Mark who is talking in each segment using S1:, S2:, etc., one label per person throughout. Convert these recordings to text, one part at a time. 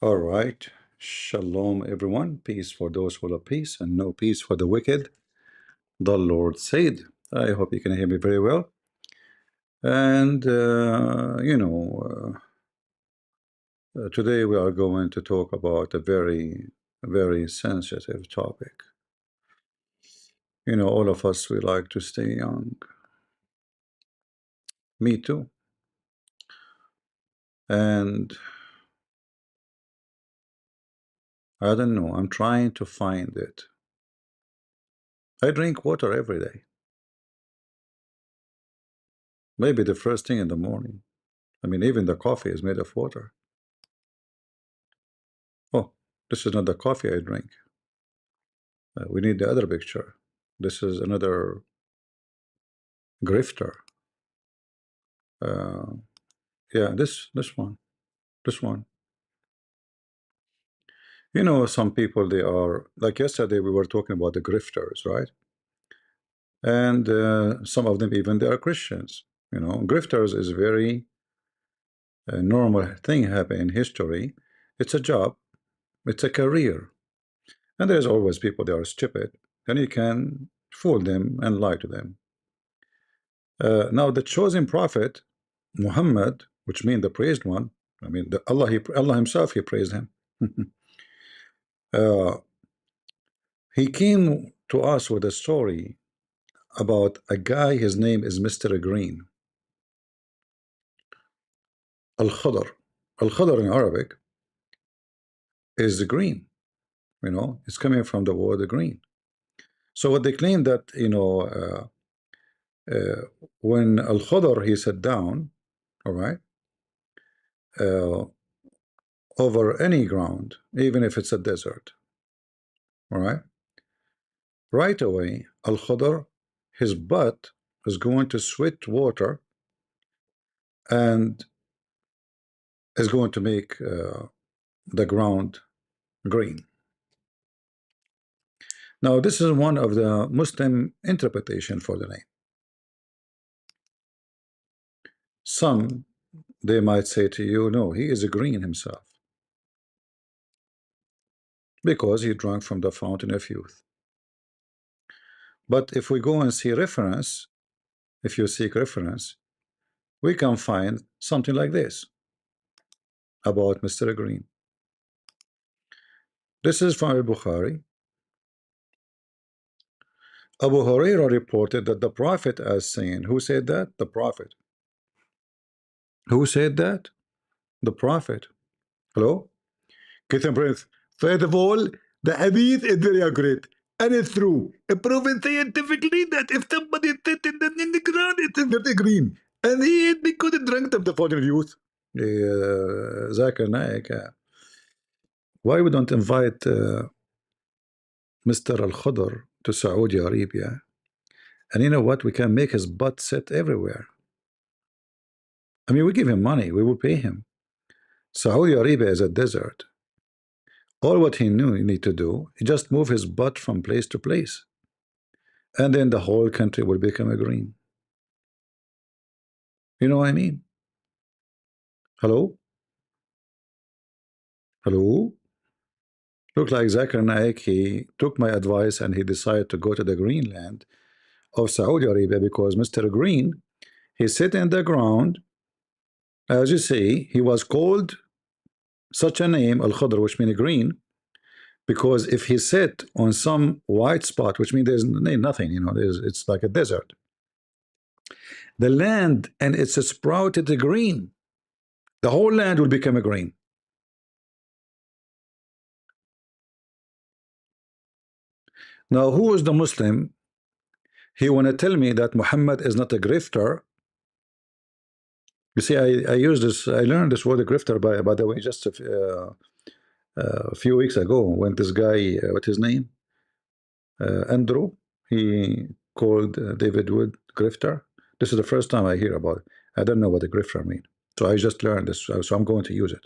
S1: All right. Shalom, everyone. Peace for those who love peace and no peace for the wicked. The Lord said. I hope you can hear me very well. And, today we are going to talk about a very, very sensitive topic. All of us, we like to stay young. Me too. And I don't know, I'm trying to find it. I drink water every day. Maybe the first thing in the morning. I mean, even the coffee is made of water. Oh, this is not the coffee I drink. We need the other picture. This is another grifter. Uh, yeah, this one, this one. Some people, they are like yesterday we were talking about the grifters, right? And some of them even they are Christians. Grifters is very normal thing happen in history. It's a job, it's a career, and there's always people that are stupid, and you can fool them and lie to them. Now the chosen prophet Muhammad, which means the praised one. I mean, Allah Himself, He praised him. uh, he came to us with a story about a guy. His name is Mr. Green, Al-Khadr. Al-Khadr in Arabic is green. It's coming from the word green. So what they claim that when Al-Khadr he sat down, all right, uh, over any ground, even if it's a desert, all right. Right away, Al-Khadr, his butt is going to sweat water and is going to make the ground green. Now, this is one of the Muslim interpretation for the name. Some, they might say to you, no, he is a green himself because he drank from the fountain of youth. But if we go and see reference, if you seek reference, we can find something like this about Mr. Green. This is from Al-Bukhari. Abu Huraira reported that the Prophet as saying, who said that? The Prophet. Who said that? The Prophet. Hello? Kitchen Prince. First of all, the hadith is very accurate. And it's true. It's proven scientifically that if somebody sits in the ground, it's very green. And he is because he drank of the fountain of youth. Zakir Naik. Why we don't invite Mr. Al-Khadr to Saudi Arabia? And you know what? We can make his butt sit everywhere. I mean, we give him money. We will pay him. Saudi Arabia is a desert. All what he need to do is just move his butt from place to place. And then the whole country will become a green. You know what I mean? Hello? Hello? Look like Zakir Naik, he took my advice and he decided to go to the Greenland of Saudi Arabia because Mr. Green, he sit in the ground. As you see, he was called such a name, Al-Khadr, which means green, because if he sit on some white spot, which means there's nothing, it's like a desert. The land and it's a sprouted green. The whole land will become a green. Now, who is the Muslim? He want to tell me that Muhammad is not a grifter. You see, I use this. I learned this word grifter by the way just a few weeks ago when this guy, what his name, Andrew, he called David Wood grifter. This is the first time I hear about it. I don't know what a grifter means, so I just learned this. So I'm going to use it.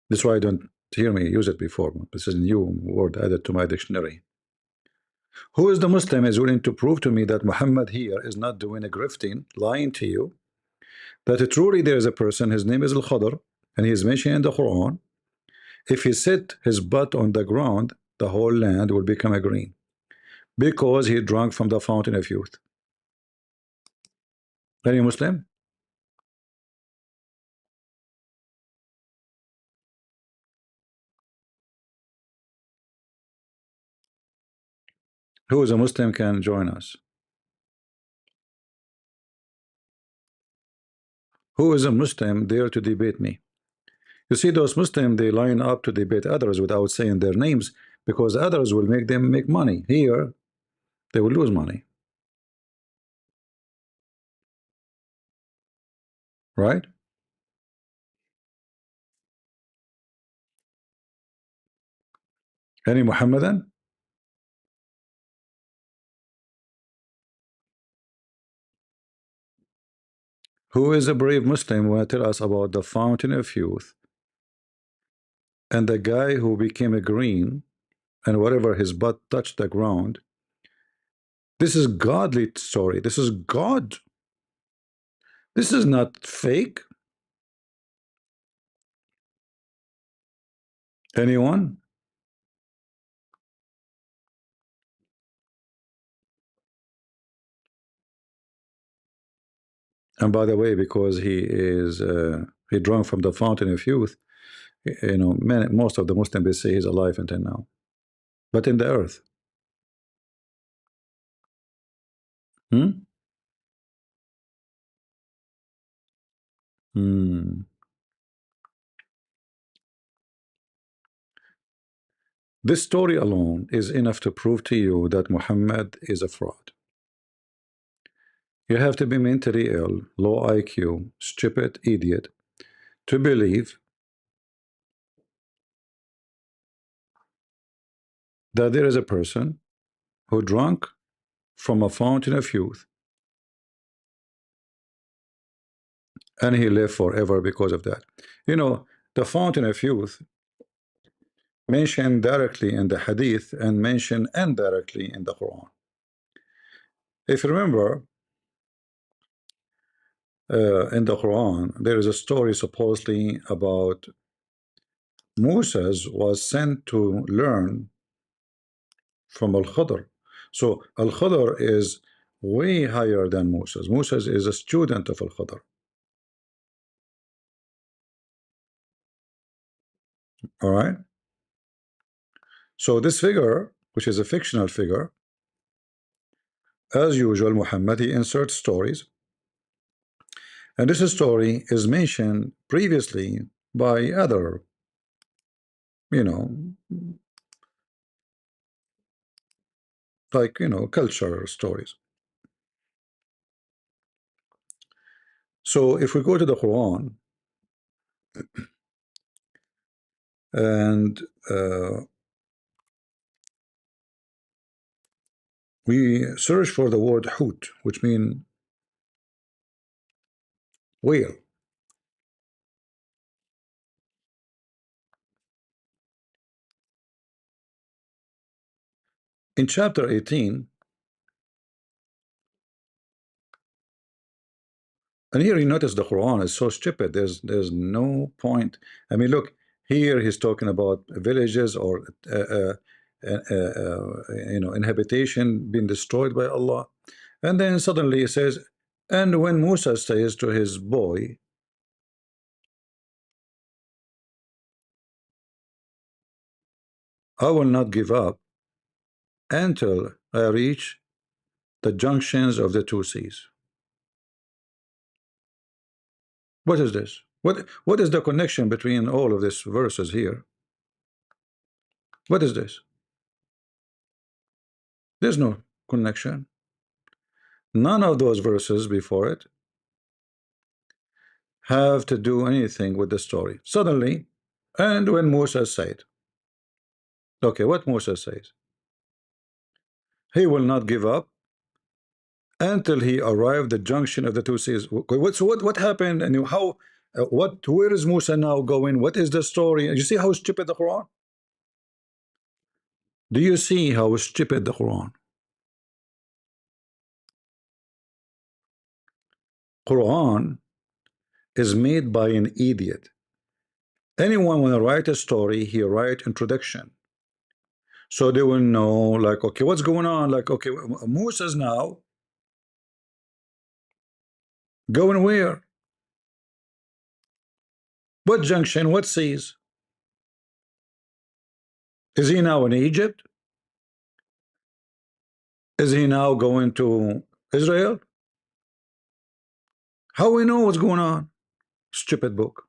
S1: This is why I don't hear me use it before. This is a new word added to my dictionary. Who is the Muslim is willing to prove to me that Muhammad here is not doing a grifting, lying to you, that truly there is a person, his name is Al-Khadr, and he is mentioned in the Quran, If he set his butt on the ground, the whole land will become a green because he drank from the fountain of youth. Any Muslim? Who is a Muslim can join us. Who is a Muslim dare to debate me? You see, those Muslims, they line up to debate others without saying their names because others will make them make money. Here, they will lose money, right? Any Muhammadan? Who is a brave Muslim who will tell us about the fountain of youth and the guy who became a green and whatever his butt touched the ground? This is godly story. This is God. This is not fake. Anyone? And by the way, because he drank from the fountain of youth, most of the Muslims they say he's alive until now, but in the earth. Hmm? Hmm. This story alone is enough to prove to you that Muhammad is a fraud. You have to be mentally ill, low IQ, stupid idiot to believe that there is a person who drank from a fountain of youth and he lived forever because of that. You know, the fountain of youth mentioned directly in the hadith and mentioned indirectly in the Quran. If you remember, in the Quran, there is a story supposedly about Moses was sent to learn from Al-Khidr. So Al-Khidr is way higher than Moses. Moses is a student of Al-Khidr. All right. So this figure, which is a fictional figure, as usual, Muhammad, he inserts stories. And this story is mentioned previously by other, you know, culture stories. So if we go to the Quran and we search for the word hut, which means whale. In chapter 18, and here you notice the Quran is so stupid. There's no point. I mean, look, here he's talking about villages or inhabitation being destroyed by Allah. And then suddenly he says, and when Musa says to his boy, I will not give up until I reach the junctions of the two seas. What is this? What is the connection between all of these verses here? What is this? There's no connection. None of those verses before it have to do anything with the story. Suddenly, and when Musa said, okay, what Musa says, he will not give up until he arrived the junction of the two seas. What happened and how where is Musa now going? What is the story? You see how stupid the Quran? Do you see how stupid the Quran? Quran is made by an idiot. Anyone when I write a story, he write introduction. So they will know, like, okay, what's going on? Like, okay, Musa's now going where? What junction? What seas? Is he now in Egypt? Is he now going to Israel? How we know what's going on? Stupid book.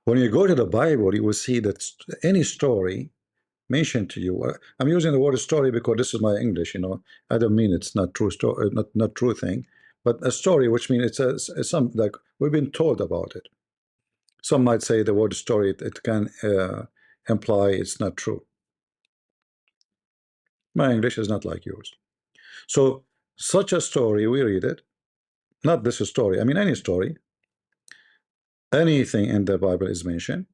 S1: When you go to the Bible, you will see that any story mentioned to you. I'm using the word story because this is my English. I don't mean it's not true story, not true thing, but a story, which means it's some like we've been told about it. Some might say the word story it can imply it's not true. My English is not like yours. So such a story, we read it. Not this story. I mean any story. Anything in the Bible is mentioned.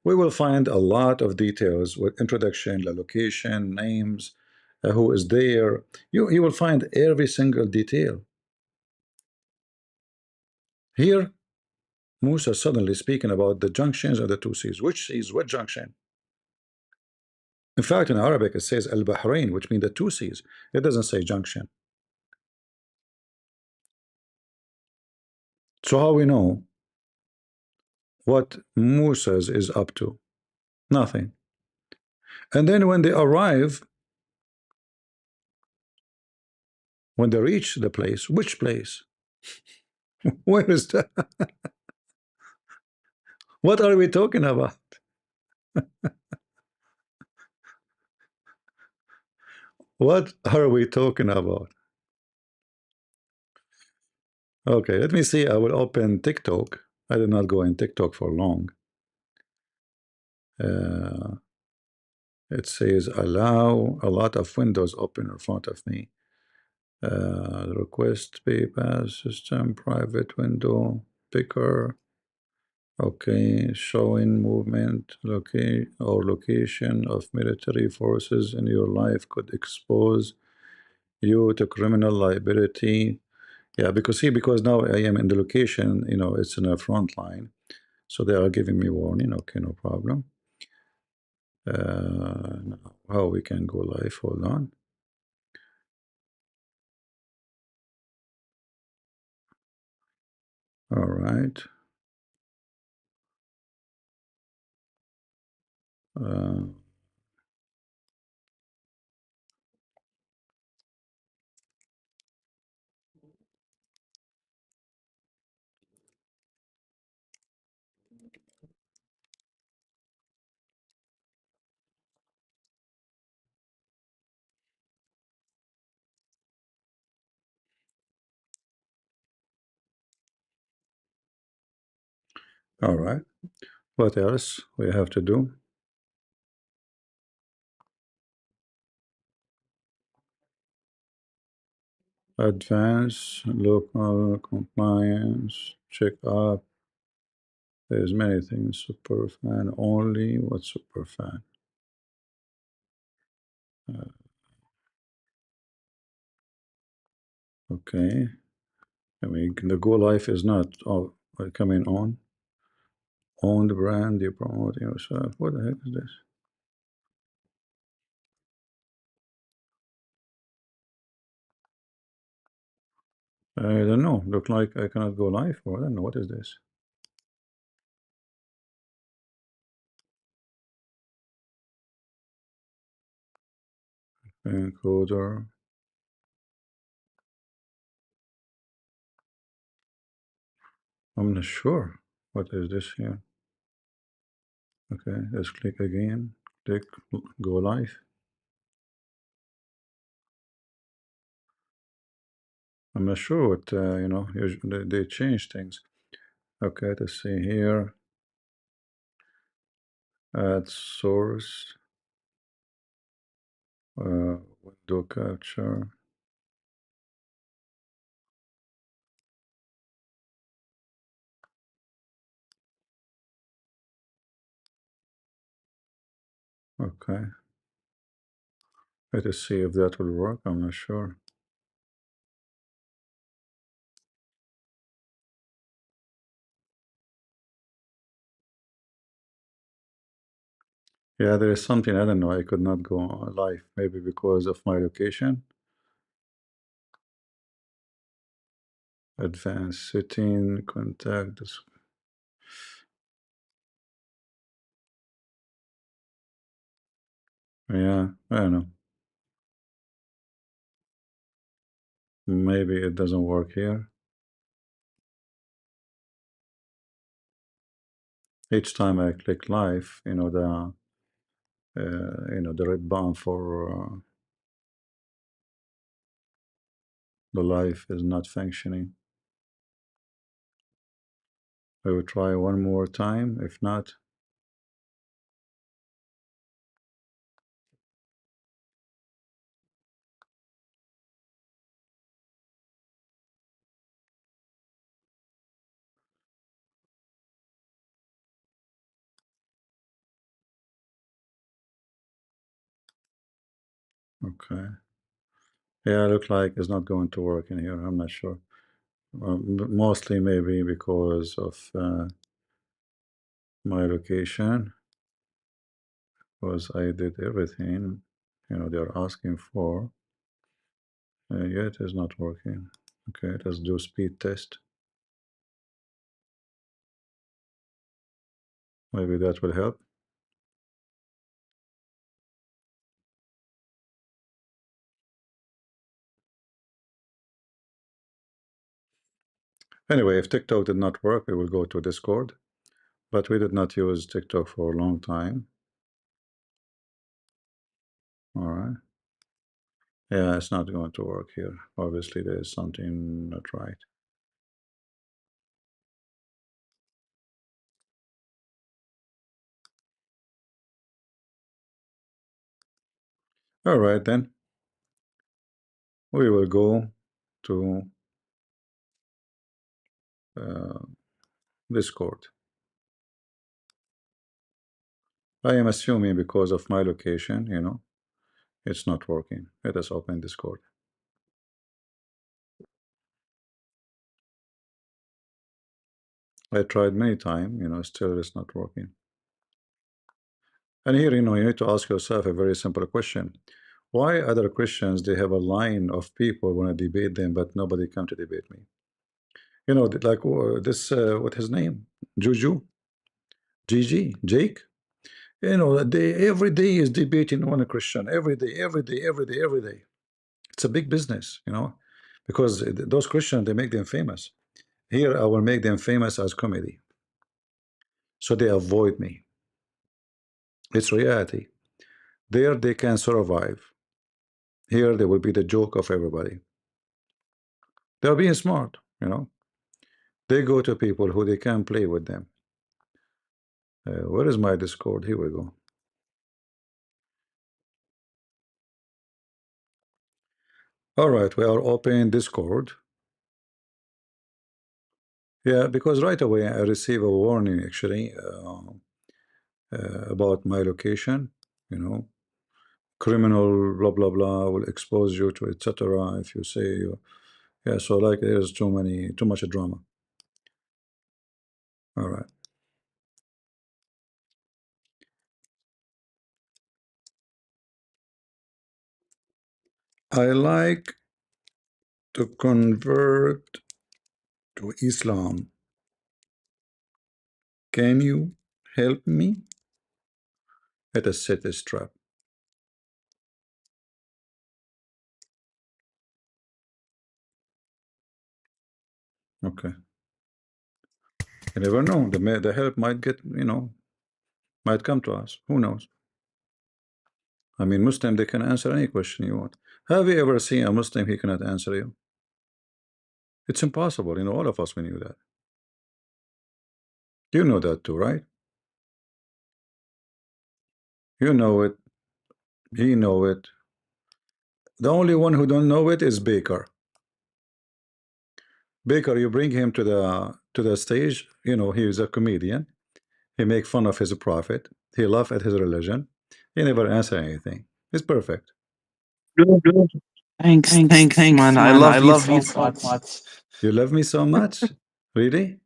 S1: We will find a lot of details with introduction, the location, names, who is there. You will find every single detail. Here, Musa suddenly speaking about the junctions of the two seas. Which seas? What junction? In fact, in Arabic, it says Al Bahrain, which means the two seas. It doesn't say junction. So how we know what Musa is up to? Nothing. And then when they arrive, when they reach the place, which place? Where is that? What are we talking about? What are we talking about? Okay, let me see. I will open TikTok. I did not go in TikTok for long. Uh, it says allow a lot of windows open in front of me. Request pass system, private window, picker. Okay, showing movement, location of military forces in your life could expose you to criminal liability. Yeah, because now I am in the location, it's in a front line. So they are giving me warning. Okay, no problem. Now how we can go live? Hold on. All right. Uh, all right. What else we have to do? Advance local compliance, check up. There's many things. Super fan only. What's super fan? Okay. I mean, the go life is not coming on. Own the brand, you promote yourself. What the heck is this? I don't know. Look like I cannot go live, or I don't know. What is this? Encoder. I'm not sure. What is this here? Okay, let's click again. Click go live. I'm not sure what, usually they change things. Okay, let's see here. Add source. Window capture. Okay. Let us see if that will work. I'm not sure. Yeah, there is something, I don't know, I could not go live, maybe because of my location. Advanced setting, contact. Yeah, I don't know. Maybe it doesn't work here. Each time I click live, the red button for the live is not functioning. I will try one more time. If not, okay. Yeah, look like it's not going to work in here. I'm not sure. Mostly maybe because of my location, because I did everything, they're asking for, yet it's not working. Okay, let's do speed test. Maybe that will help. Anyway, if TikTok did not work, we will go to Discord, but we did not use TikTok for a long time. All right. Yeah, it's not going to work here. Obviously, there is something not right. All right, then we will go to uh, Discord. I am assuming because of my location, it's not working. Let us open Discord. I tried many times, still it's not working. And here, you need to ask yourself a very simple question. Why other Christians, they have a line of people want to debate them, but nobody come to debate me? Like this, what his name? Juju? Gigi? Jake? They every day is debating one Christian. Every day, every day, every day, every day. It's a big business, because those Christians, they make them famous. Here, I will make them famous as comedy. So they avoid me. It's reality. There, they can survive. Here, they will be the joke of everybody. They're being smart. They go to people who they can play with them. Where is my Discord? Here we go. All right, we are opening Discord. Yeah, because right away I receive a warning actually about my location. You know, criminal blah blah blah will expose you to etc. If you say you, yeah. So like there's too much drama. All right, I like to convert to Islam. Can you help me? Let us set this trap. Okay. You never know. The help might might come to us. Who knows? I mean, Muslim, they can answer any question you want. Have you ever seen a Muslim he cannot answer you? It's impossible. All of us, we knew that. You know that too, right? You know it. He know it. The only one who don't know it is Baker. Baker, you bring him to the stage. He is a comedian. He make fun of his prophet. He laugh at his religion. He never answer anything. It's perfect.
S2: Good. Thanks, man. I love you so much.
S1: You love me so much? Really?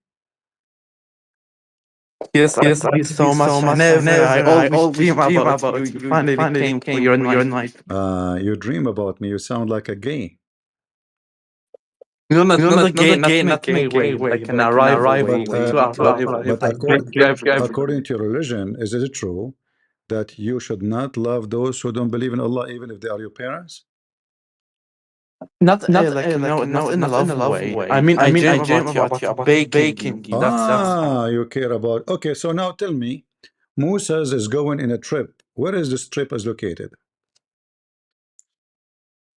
S2: Yes, I love you so much. I always dream about you. You finally came for your night.
S1: You dream about me. You sound like a gay.
S2: No, not a gay, not in a gay way, like an arrival way.
S1: But according to your religion, is it true that you should not love those who don't believe in Allah, even if they are your parents?
S2: Not like no, not in a love way. I mean, I dream about you baking me. That's
S1: You care about. Okay, so now tell me, Moses is going in a trip. Where is this trip is located?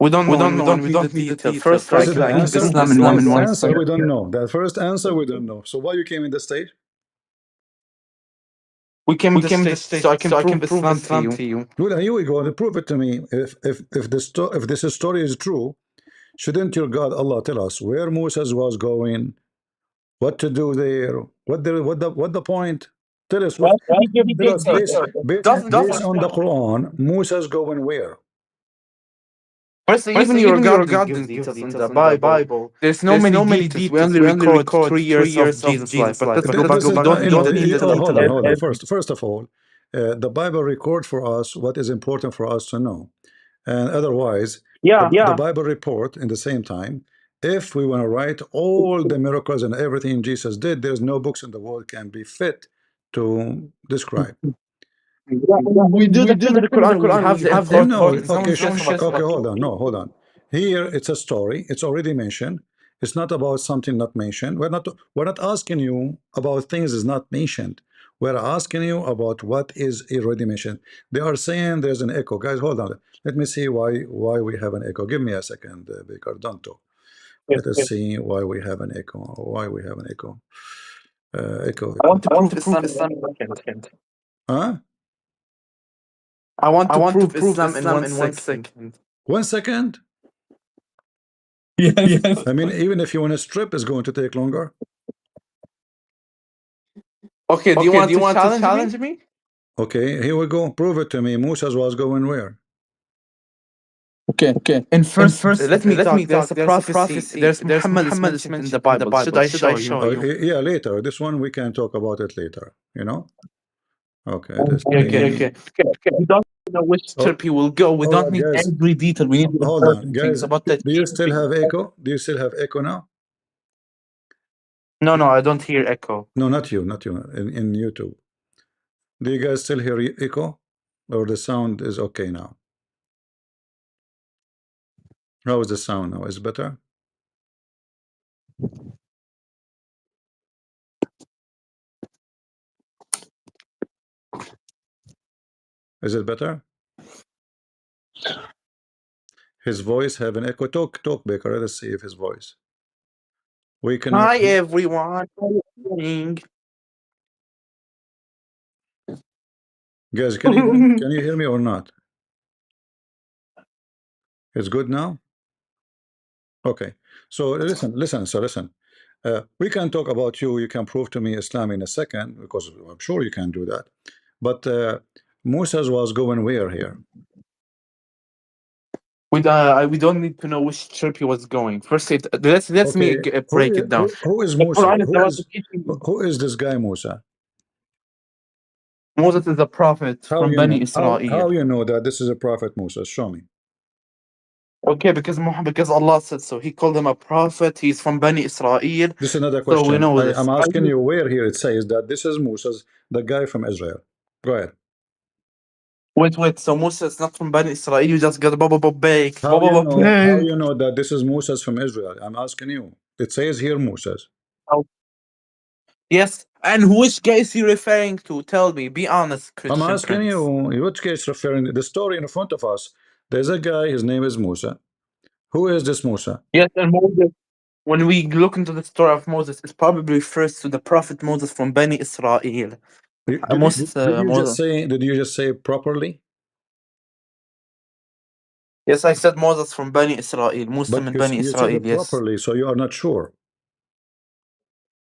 S2: we don't know. We don't need the detail. First,
S1: This is the
S2: like
S1: answer.
S2: Islam
S1: This
S2: in one
S1: answer we don't know. The first answer we don't know. So why you came in the state?
S2: We came to the state so I can prove Islam to you.
S1: Well, here we go. Prove it to me. If this story is true, shouldn't your God Allah tell us where Moses was going, what to do there, what the point? Tell us what. Tell us based on the Quran, Moses going where?
S2: First, even your God didn't give details in the Bible. There's no many details. We only record 3 years of Jesus' life, but let's go back. We don't need the details.
S1: Hold on. First of all, the Bible record for us what is important for us to know, and otherwise, the Bible report in the same time. If we want to write all the miracles and everything Jesus did, there's no books in the world can be fit to describe.
S2: We do that in the Quran. We have the important.
S1: Okay, hold on. No, hold on. Here it's a story. It's already mentioned. It's not about something not mentioned. We're not asking you about things is not mentioned. We're asking you about what is already mentioned. They are saying there's an echo. Guys, hold on. Let me see why we have an echo. Give me a second, Baker. Don't talk. Let us see why we have an echo. Why we have an echo. Echo.
S2: I want to prove Islam second.
S1: Huh?
S2: I want to prove Islam in 1 second.
S1: 1 second?
S2: Yes.
S1: I mean, even if you want to strip, it's going to take longer.
S2: Okay, do you want to challenge me?
S1: Okay, here we go. Prove it to me. Moses was going where?
S2: Okay. And first, let me talk. There's a prophecy. There's Muhammad is mentioned in the Bible. Should I show you?
S1: Yeah, later. This one we can talk about it later. You know. Okay.
S2: Okay. We don't know which trip he will go. We don't need every detail. We need the important things about that.
S1: Do you still have echo? Do you still have echo now?
S2: No, I don't hear echo.
S1: No, not you. In YouTube. Do you guys still hear echo, or the sound is okay now? How is the sound now? Is it better? Is it better? His voice have an echo. Talk, Baker. Let's see if his voice. We can.
S2: Hi everyone.
S1: Guys, can you hear me or not? It's good now. Okay. So listen. We can talk about you. You can prove to me Islam in a second because I'm sure you can do that. But Moses was going where here?
S2: We don't need to know which trip he was going. First, let's me break it down.
S1: Who is Musa? Who is this guy Musa?
S2: Moses is a prophet from Bani Israel.
S1: How you know that this is a prophet Musa? Show me.
S2: Okay, because Allah said so. He called him a prophet. He's from Bani Israel.
S1: This is another question.
S2: So we know this.
S1: I'm asking you where here it says that this is Moses, the guy from Israel. Go ahead.
S2: Wait. So Musa is not from Bani Israel. You just got baked.
S1: How you know that this is Moses from Israel? I'm asking you. It says here Moses.
S2: Oh. Yes. And which guy is he referring to? Tell me. Be honest, Christian.
S1: I'm asking you, which case referring the story in front of us. There's a guy, his name is Musa. Who is this Musa?
S2: Yes, and Moses. When we look into the story of Moses, it probably refers to the prophet Moses from Bani Israel.
S1: Did you just say properly?
S2: Yes, I said Moses from Bani Israel, Muslim and Bani Israel.
S1: You said it properly, so you are not sure.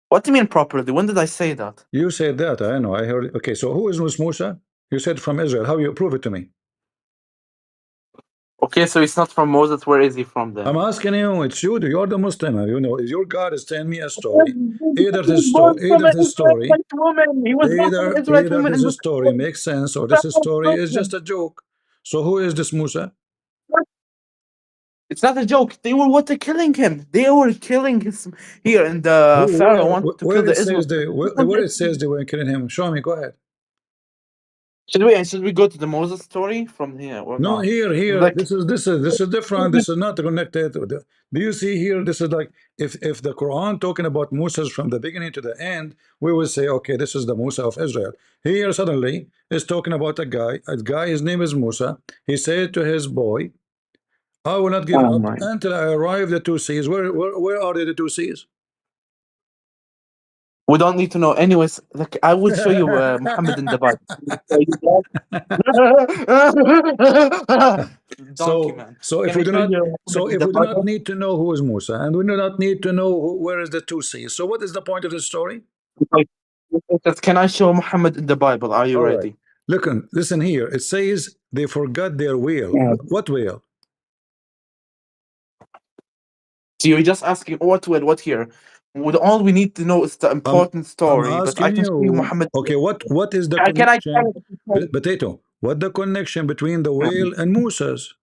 S2: What do you mean properly? When did I say that?
S1: You said that. I know. I heard it. Okay, so who is Musa? You said from Israel. How you prove it to me?
S2: Okay, so it's not from Moses. Where is he from then?
S1: I'm asking you, it's you, you're the Muslim. You know, your God is telling me a story. Either
S2: He was
S1: this
S2: born
S1: story,
S2: from
S1: either
S2: an
S1: this story,
S2: Israelite woman. He was born from an Israelite
S1: either
S2: woman in
S1: this
S2: the
S1: story makes sense or this story is just a joke. So who is this Musa?
S2: It's not a joke. They were what? They're killing him. They were killing his here, and the
S1: Who,
S2: Pharaoh wanted to kill
S1: where it
S2: the
S1: says
S2: Israelites.
S1: where it says they were killing him? Show me. Go ahead.
S2: Should we go to the Moses story from here or
S1: No,
S2: not?
S1: here.
S2: Like
S1: This is different. This is not connected. Do you see here? This is like if the Quran talking about Musa from the beginning to the end, we will say, okay, this is the Musa of Israel. Here suddenly is talking about a guy. A guy. His name is Musa. He said to his boy, "I will not give
S2: oh
S1: up
S2: my.
S1: until I arrive the two seas." Where are the two seas?
S2: We don't need to know. Anyways, like I will show you Muhammad in the Bible. Donkey
S1: So
S2: man.
S1: so if
S2: Can I
S1: we do
S2: show
S1: not
S2: you Muhammad
S1: so
S2: in
S1: if
S2: the
S1: we do not
S2: Bible?
S1: need to know who is Musa and we do not need to know where is the two seas, so what is the point of the story?
S2: Like, can I show Muhammad in the Bible? Are you
S1: All right.
S2: ready?
S1: Listen here. It says they forgot their whale.
S2: Yeah.
S1: What whale?
S2: So you're just asking what will what here? All we need to know is the
S1: I'm
S2: important
S1: I'm
S2: story, but I
S1: asking
S2: can show you
S1: you.
S2: Muhammad.
S1: Okay, what is the
S2: Can I?
S1: connection? Potato. What the connection between the whale and Musa's?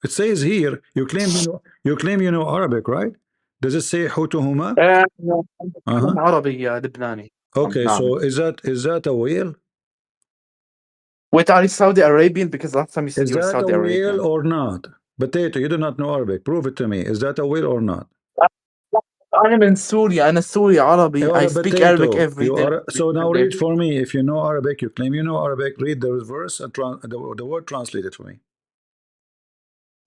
S1: It says here. You claim you know Arabic, right? Does it say Hutuhuma?
S2: No,
S1: Uh-huh.
S2: I'm عربي لبناني.
S1: Okay,
S2: نعم.
S1: so is that a whale?
S2: Wait, are you Saudi Arabian? Because last time you said
S1: Is
S2: you were
S1: that a
S2: Saudi
S1: whale
S2: Arabian.
S1: or not? Potato, you do not know Arabic. Prove it to me. Is that a whale or not?
S2: أنا من سوريا. أنا سوري
S1: You
S2: عربي.
S1: are
S2: I
S1: a
S2: speak Arabic
S1: potato.
S2: every
S1: You
S2: day.
S1: are so now read for me. If you know Arabic, you claim you know Arabic. Read the verse and the word translated for me.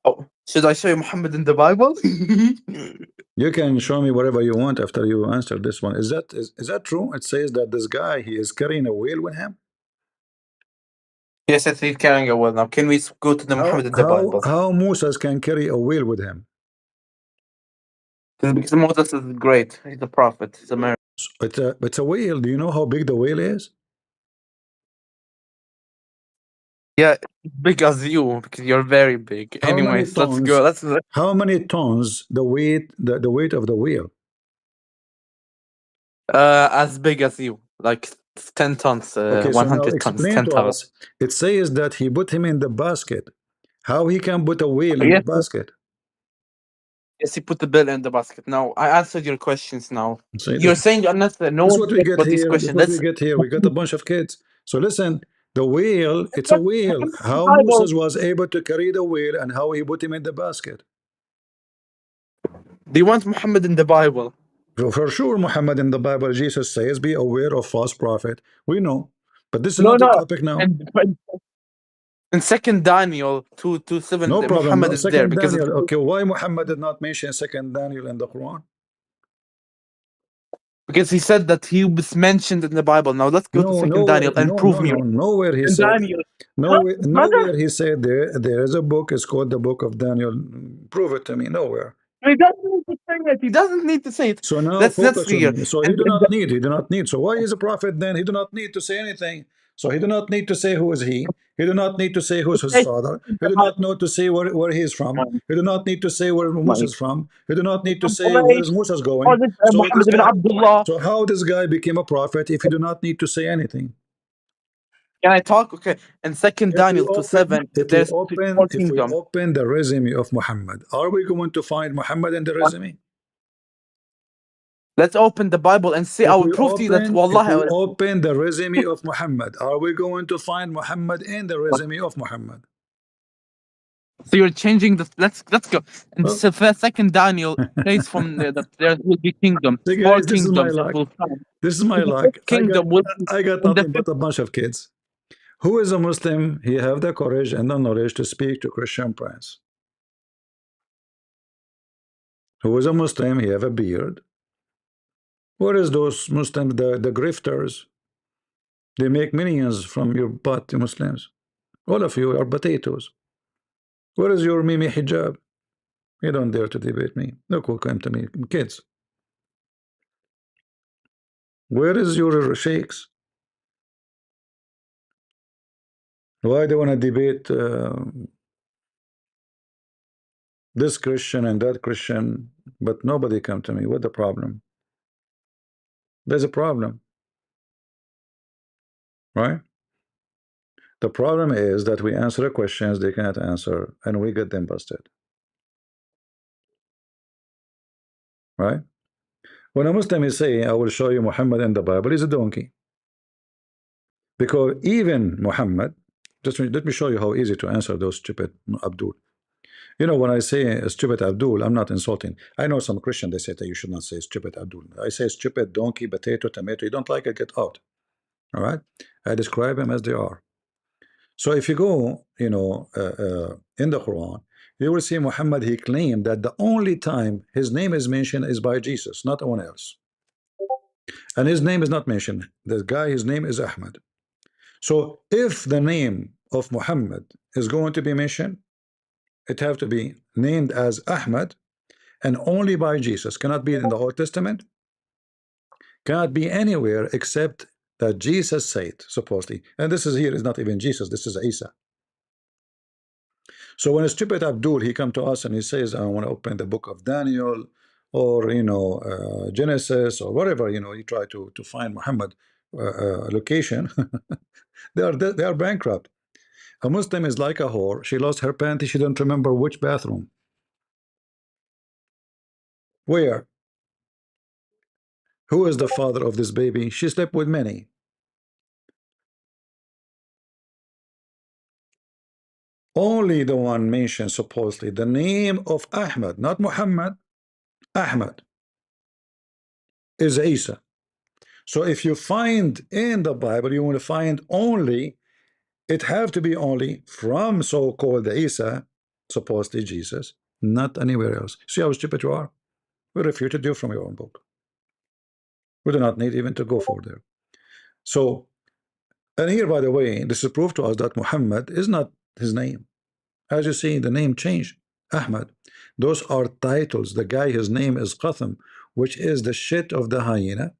S2: Oh, should I show you Muhammad in the Bible?
S1: You can show me whatever you want after you answer this one. Is that true? It says that this guy he is carrying a whale with him.
S2: Yes, he's carrying a well now. Can we go to the
S1: How
S2: Muhammad in the
S1: how
S2: Bible?
S1: how Moses can carry a whale with him?
S2: Because Moses is great. He's a prophet. He's a man.
S1: It's a whale. Do you know how big the whale is?
S2: Yeah, big as you because you're very big.
S1: How many
S2: Anyways, let's go.
S1: tons?
S2: Let's
S1: How many tons the weight of the whale?
S2: as big as you, like 10 tons,
S1: Okay, so now
S2: 100 tons,
S1: explain to
S2: 10,000.
S1: us. It says that he put him in the basket. How he can put a whale in the
S2: Yes,
S1: basket?
S2: yes, you put the bill in the basket. Now I answered your questions. Now
S1: See,
S2: you're saying unnecessary. No
S1: this is
S2: one
S1: what we
S2: cares
S1: get
S2: about these
S1: here. This is
S2: questions.
S1: what we
S2: Let's
S1: get here. We got a bunch of kids. So listen, the whale, it's a
S2: let's
S1: whale.
S2: the
S1: How
S2: Bible.
S1: Moses was able to carry the whale and how he put him in the basket.
S2: Do you want Muhammad in the Bible?
S1: For sure, Muhammad in the Bible, Jesus says, be aware of false prophet. We know. But this is
S2: No,
S1: not the
S2: no.
S1: topic now.
S2: And in Second Daniel 2:7,
S1: No problem.
S2: Muhammad
S1: No,
S2: is there
S1: second
S2: because
S1: Daniel. Okay, why Muhammad did not mention second Daniel in the Quran?
S2: he said that he was mentioned in the Bible. Now let's go to
S1: No,
S2: Second
S1: nowhere,
S2: Daniel and prove me.
S1: nowhere he
S2: In
S1: said.
S2: Daniel, huh? Mother,
S1: Nowhere he said there is a book. It's called the Book of Daniel. Prove it to me. Nowhere.
S2: he doesn't need to say it. He doesn't need to say it.
S1: So now
S2: That's
S1: focus on
S2: clear.
S1: me. So he
S2: And,
S1: do
S2: and
S1: not need. He do not need. So why is a prophet then? He do not need to say anything. So he do not need to say who is he. He do not need to say who's his
S2: the,
S1: father. He do not know to say where he is from. He do not need to say where Musa
S2: my,
S1: is from. He do not need to say where
S2: my,
S1: is Musa going. So this
S2: Muhammad ibn
S1: guy.
S2: Abdullah.
S1: So how this guy became a prophet if he do not need to say anything?
S2: Can I talk? Okay. In Second
S1: If we
S2: Daniel 2:7,
S1: open, if we
S2: there's
S1: open,
S2: four
S1: if we
S2: kingdoms.
S1: open the resume of Muhammad, are we going to find Muhammad in the resume?
S2: Let's open the Bible and see. I will prove to you that
S1: If we
S2: Wallah.
S1: open the resume of Muhammad, are we going to find Muhammad in the resume of Muhammad?
S2: So you're changing the. Let's go. And
S1: Well,
S2: so first, Second Daniel says from that there will be kingdoms,
S1: see,
S2: four
S1: guys, this is my
S2: kingdoms that
S1: luck.
S2: will come.
S1: This is my
S2: And the
S1: luck.
S2: fifth kingdom will be
S1: I got
S2: in the
S1: nothing but
S2: fifth.
S1: a bunch of kids. Who is a Muslim? He have the courage and the knowledge to speak to Christian prince. Who is a Muslim? He have a beard. Where is those Muslims, the grifters? They make millions from your butt, you Muslims. All of you are potatoes. Where is your Mimi hijab? You don't dare to debate me. Look who came to me. Kids. Where is your sheikhs? Why they want to debate this Christian and that Christian, but nobody come to me. What the problem? There's a problem, right? The problem is that we answer the questions they cannot answer, and we get them busted, right? When a Muslim is saying, I will show you Muhammad in the Bible, he's a donkey. Because even Muhammad, just let me show you how easy to answer those stupid Abdul. You know, when I say stupid Abdul, I'm not insulting. I know some Christian, they say that you should not say stupid Abdul. I say stupid, donkey, potato, tomato. You don't like it, get out. All right? I describe them as they are. So if you go, you know, in the Quran, you will see Muhammad, he claimed that the only time his name is mentioned is by Jesus, not one else. And his name is not mentioned. The guy, his name is Ahmad. So if the name of Muhammad is going to be mentioned, it have to be named as Ahmad and only by Jesus. Cannot be in the Old Testament, cannot be anywhere except that Jesus said, supposedly. And this is here is not even Jesus, this is Isa. So when a stupid Abdul, he come to us and he says, I want to open the book of Daniel or, you know, Genesis or whatever, you know, you try to find Muhammad location, they are bankrupt. A Muslim is like a whore. She lost her panty. She don't remember which bathroom. Where? Who is the father of this baby? She slept with many. Only the one mentioned supposedly the name of Ahmad, not Muhammad. Ahmad is Isa. So if you find in the Bible, you want to find only, it have to be only from so-called Isa, supposedly Jesus, not anywhere else. See how stupid you are? We refuted you from your own book. We do not need even to go further. So, and here, by the way, this is proof to us that Muhammad is not his name. As you see, the name changed. Ahmad. Those are titles. The guy, his name is Qatham, which is the shit of the hyena.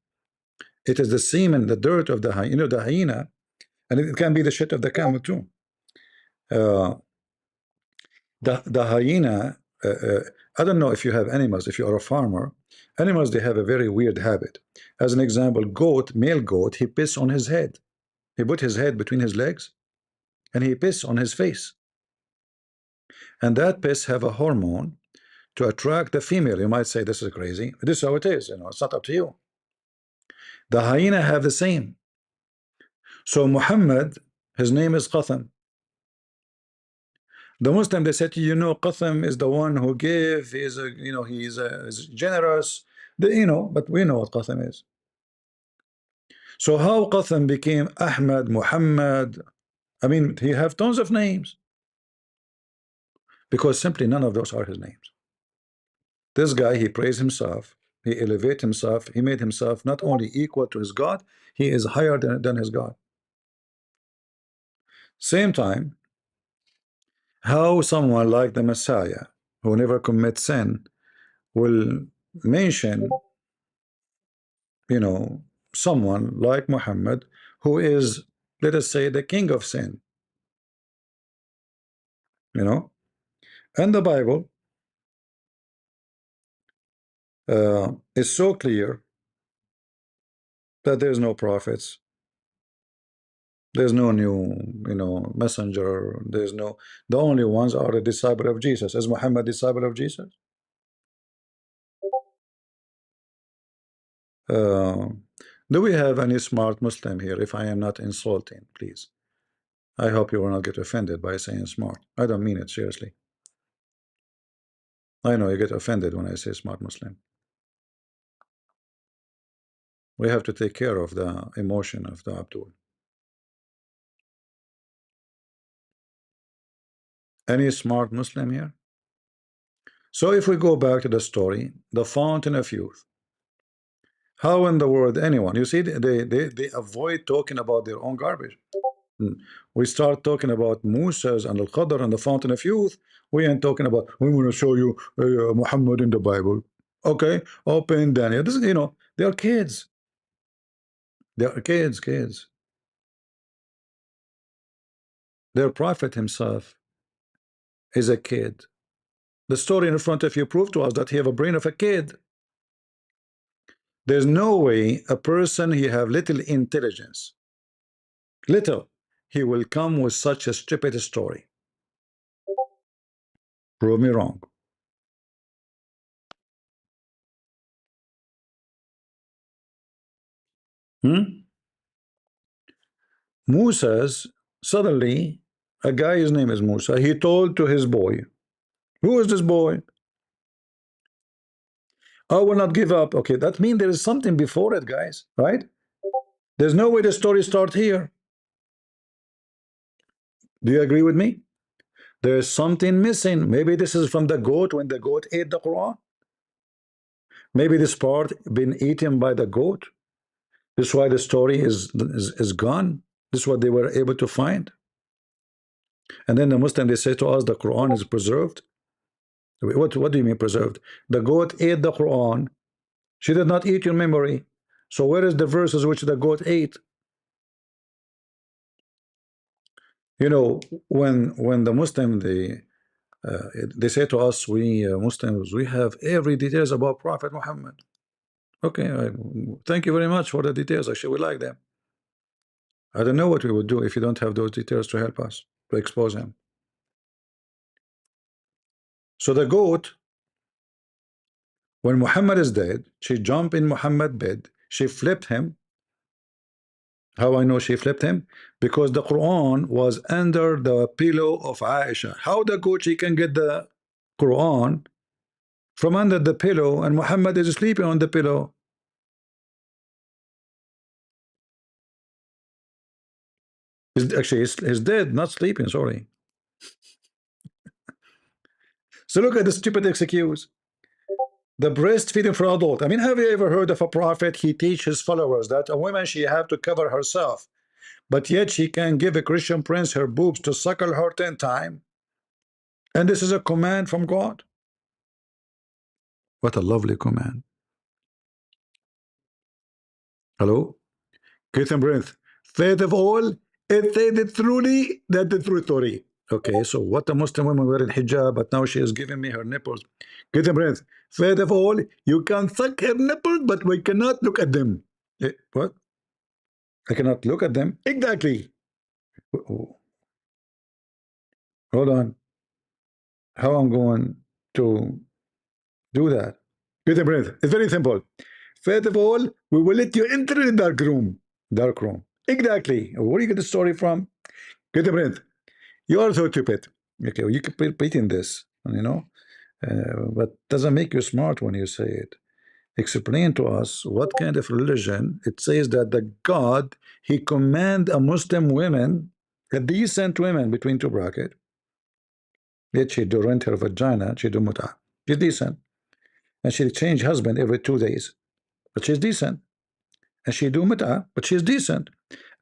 S1: It is the semen, the dirt of the hyena. You know, the hyena, and it can be the shit of the camel too. Uh, the hyena, I don't know if you have animals, if you are a farmer, animals, they have a very weird habit. As an example, goat, male goat, he piss on his head. He put his head between his legs and he piss on his face. And that piss have a hormone to attract the female. You might say this is crazy. This is how it is, you know, it's not up to you. The hyena have the same. So Muhammad, his name is Qatham. The Muslim, they said, you know, Qatham is the one who gave, is a, you know, he's generous, you know, but we know what Qatham is. So how Qatham became Ahmad, Muhammad? I mean, he have tons of names because simply none of those are his names. This guy, he praised himself, he elevated himself, he made himself not only equal to his God, he is higher than his God. Same time, how someone like the Messiah, who never commits sin, will mention, you know, someone like Muhammad, who is, let us say, the king of sin, you know? And the Bible is so clear that there's no prophets, there's no new, you know, messenger, there's no, the only ones are the disciple of Jesus. Is Muhammad disciple of Jesus? Uh, do we have any smart Muslim here? If I am not insulting, please. I hope you will not get offended by saying smart. I don't mean it seriously. I know you get offended when I say smart Muslim. We have to take care of the emotion of the Abdul. Any smart Muslim here? So if we go back to the story, the fountain of youth. How in the world anyone? You see, they avoid talking about their own garbage. We start talking about Musa's and Al-Qadr and the fountain of youth. We ain't talking about, we want to show you Muhammad in the Bible. Okay, open Daniel. This is, you know, they are kids. They are kids. Their prophet himself is a kid. The story in front of you proved to us that he have a brain of a kid. There's no way a person he have little intelligence, little, he will come with such a stupid story. Prove me wrong. Musa's suddenly a guy, his name is Musa, he told to his boy, who is this boy? I will not give up. Okay, that means there is something before it, guys, right? There's no way the story start here. Do you agree with me? There's something missing. Maybe this is from the goat when the goat ate the Quran. Maybe this part been eaten by the goat. This is why the story is gone. This is what they were able to find. And then the Muslim, they say to us the Quran is preserved. What do you mean preserved? The goat ate the Quran. She did not eat your memory. So where is the verses which the goat ate? You know, when the Muslim they say to us, we Muslims, we have every details about Prophet Muhammad. Okay, thank you very much for the details. Actually, we like them. I don't know what we would do if you don't have those details to help us to expose him. So the goat, when Muhammad is dead, she jumped in Muhammad's bed, she flipped him. How I know she flipped him? Because the Quran was under the pillow of Aisha. How the goat she can get the Quran from under the pillow and Muhammad is sleeping on the pillow? Actually, he's dead, not sleeping, sorry. So look at the stupid excuse. The breastfeeding for adult. I mean, have you ever heard of a prophet? He teach his followers that a woman, she have to cover herself, but yet she can give a Christian prince her boobs to suckle her 10 times. And this is a command from God. What a lovely command. Hello? Get and breath. Faith of all, it said truly that the true story. Okay, so what a Muslim woman wearing hijab, but now she is giving me her nipples. Get and breath. Faith of all, you can suck her nipples, but we cannot look at them. What? I cannot look at them? Exactly. Hold on. How I'm going to do that? Get a breath. It's very simple. First of all, we will let you enter the dark room. Dark room. Exactly. Where do you get the story from? Get a breath. You are so stupid. Okay, well, you keep repeating this, you know, but doesn't make you smart when you say it. Explain to us what kind of religion it says that the God he command a Muslim woman, a decent woman between two brackets, yet she do rent her vagina, she do muta. She's decent. And she change husband every 2 days. But she's decent. And she do muta, but she's decent.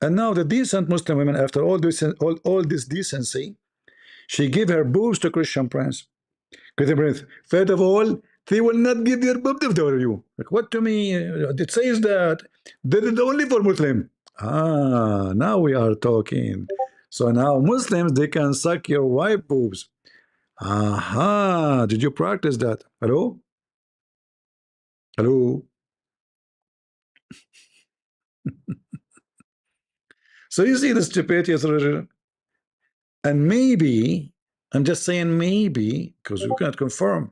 S1: And now the decent Muslim women, after all this decency, she give her boobs to Christian prince. First of all, they will not give their boobs if they were you. Like, what to me? It says that this is only for Muslim. Ah, now we are talking. So now Muslims, they can suck your wife boobs. Aha, did you practice that? Hello? Hello? So you see the stupidity of religion? And maybe, I'm just saying maybe, because we cannot confirm.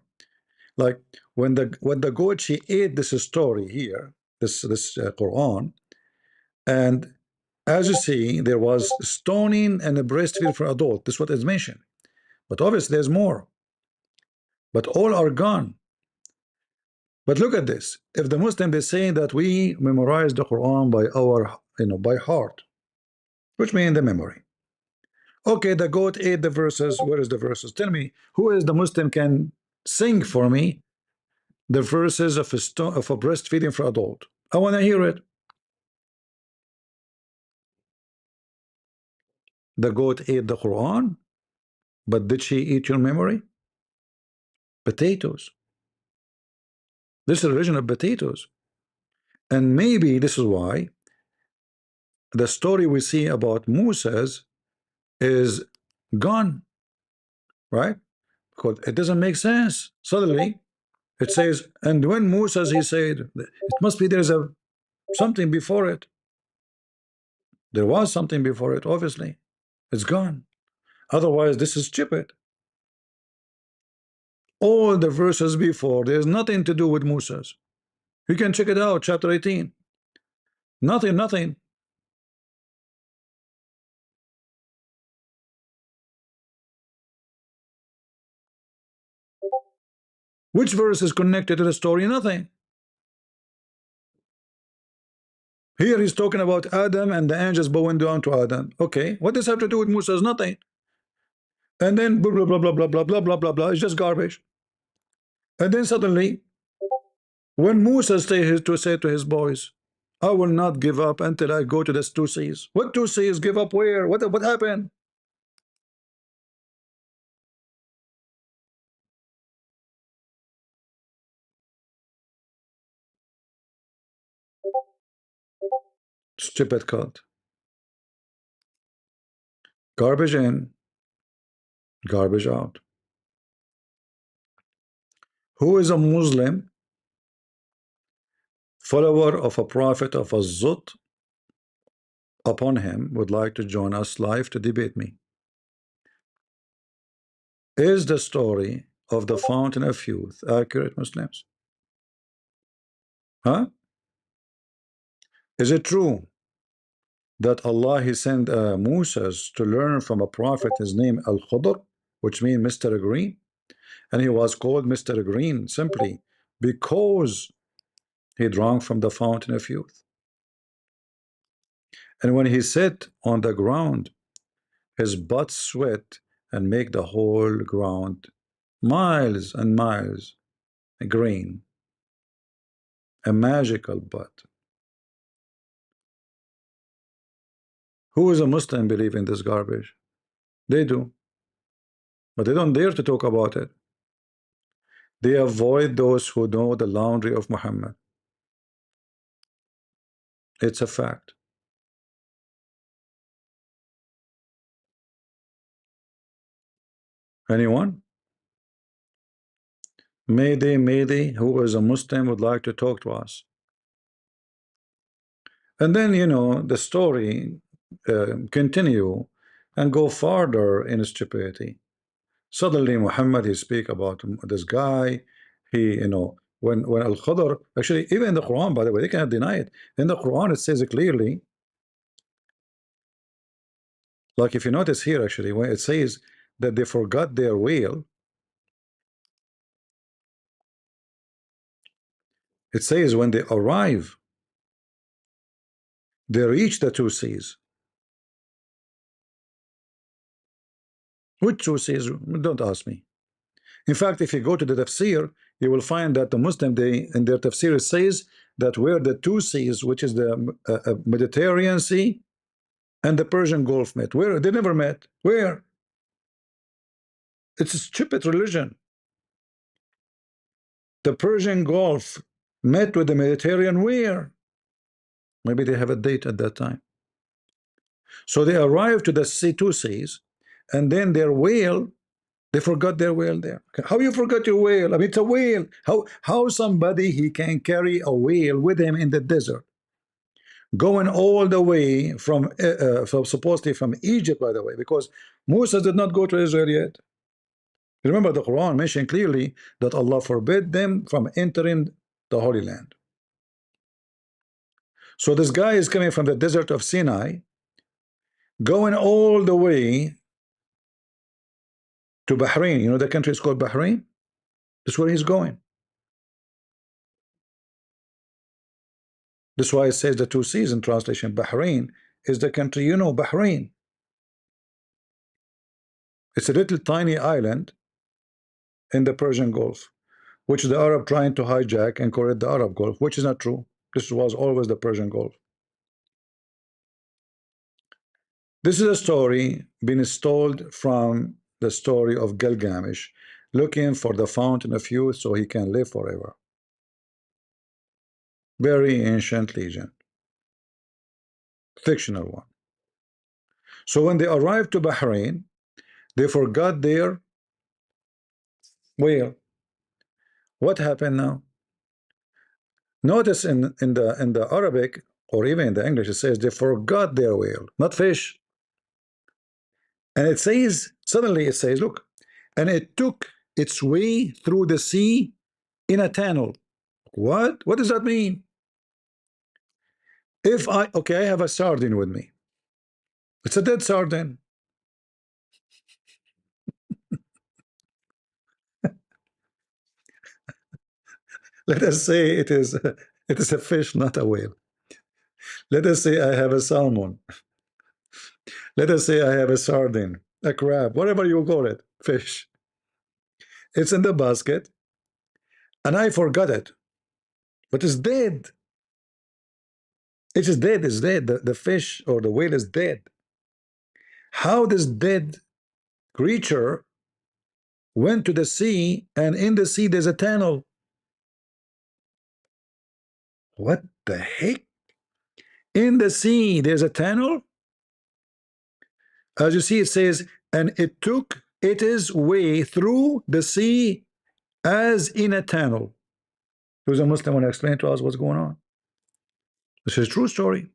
S1: Like when the goat she ate this story here, this Quran, and as you see, there was stoning and a breastfeeding for adult. This is what is mentioned. But obviously there's more. But all are gone. But look at this. If the Muslim is saying that we memorize the Quran by our, by heart, which means the memory. Okay, the goat ate the verses. Where is the verses? Tell me, who is the Muslim can sing for me the verses of a breastfeeding for adult? I want to hear it. The goat ate the Quran, but did she eat your memory? Potatoes. This is the origin of potatoes. And maybe this is why the story we see about Moses is gone, right? called, it doesn't make sense. Suddenly it says, and when Musa, he said, it must be there's a something before it. There was something before it, obviously. It's gone. Otherwise, this is stupid. All the verses before, there's nothing to do with Musa's. You can check it out, chapter 18. Nothing, nothing. Which verse is connected to the story? Nothing. Here he's talking about Adam and the angels bowing down to Adam. Okay, what does that have to do with Musa's? Nothing. And then blah blah blah blah blah blah blah blah blah blah. It's just garbage. And then suddenly, when Musa said to his boys, I will not give up until I go to the two seas. What two seas? Give up where? What happened? Stupid cult. Garbage in, garbage out. Who is a Muslim, follower of a prophet of a Zut upon him, would like to join us live to debate me? Is the story of the fountain of youth accurate, Muslims? Huh? Is it true that Allah he sent Moses to learn from a prophet, his name Al-Khudr, which means Mr. Green, and he was called Mr. Green simply because he drank from the fountain of youth? And when he sat on the ground, his butt sweat and make the whole ground miles and miles green. A magical butt. Who is a Muslim believe in this garbage? They do, but they don't dare to talk about it. They avoid those who know the laundry of Muhammad. It's a fact. Anyone? Mayday, who is a Muslim would like to talk to us. And then, you know, the story continue and go farther in stupidity. Suddenly Muhammad, he speak about this guy. He, you know, when Al-Khadr, actually even in the Quran, by the way, they cannot deny it. In the Quran it says it clearly, like if you notice here actually, when it says that they forgot their whale, it says when they arrive, they reach the two seas. Which two seas? Don't ask me. In fact, if you go to the tafsir, you will find that the Muslim, they in their tafsir, it says that where the two seas, which is the Mediterranean Sea and the Persian Gulf, met. Where? They never met. Where? It's a stupid religion. The Persian Gulf met with the Mediterranean. Where? Maybe they have a date at that time. So they arrived to the sea, two seas, and then their whale, they forgot their whale there. How you forgot your whale? I mean, it's a whale. How somebody he can carry a whale with him in the desert, going all the way from supposedly from Egypt, by the way, because Musa did not go to Israel yet. Remember, the Quran mentioned clearly that Allah forbid them from entering the Holy Land. So this guy is coming from the desert of Sinai, going all the way to Bahrain. You know the country is called Bahrain? That's where he's going. That's why it says the two seas in translation. Bahrain is the country, you know, Bahrain. It's a little tiny island in the Persian Gulf, which the Arab trying to hijack and call it the Arab Gulf, which is not true. This was always the Persian Gulf. This is a story being stole from the story of Gilgamesh, looking for the fountain of youth so he can live forever. Very ancient legend, fictional one. So when they arrived to Bahrain, they forgot their Whale. What happened now? Notice in the Arabic or even in the English, it says they forgot their whale, not fish. And it says, suddenly it says, look, and it took its way through the sea in a tunnel. What? What does that mean? If okay, I have a sardine with me. It's a dead sardine. Let us say it is a fish, not a whale. Let us say I have a salmon. Let us say I have a sardine, a crab, whatever you call it, fish. It's in the basket, and I forgot it, but it's dead. It is dead. It's dead. The fish or the whale is dead. How this dead creature went to the sea, and in the sea there's a tunnel? What the heck? In the sea there's a tunnel? As you see, it says, and it took its way through the sea as in a tunnel. Who's a Muslim want to explain to us what's going on? This is a true story.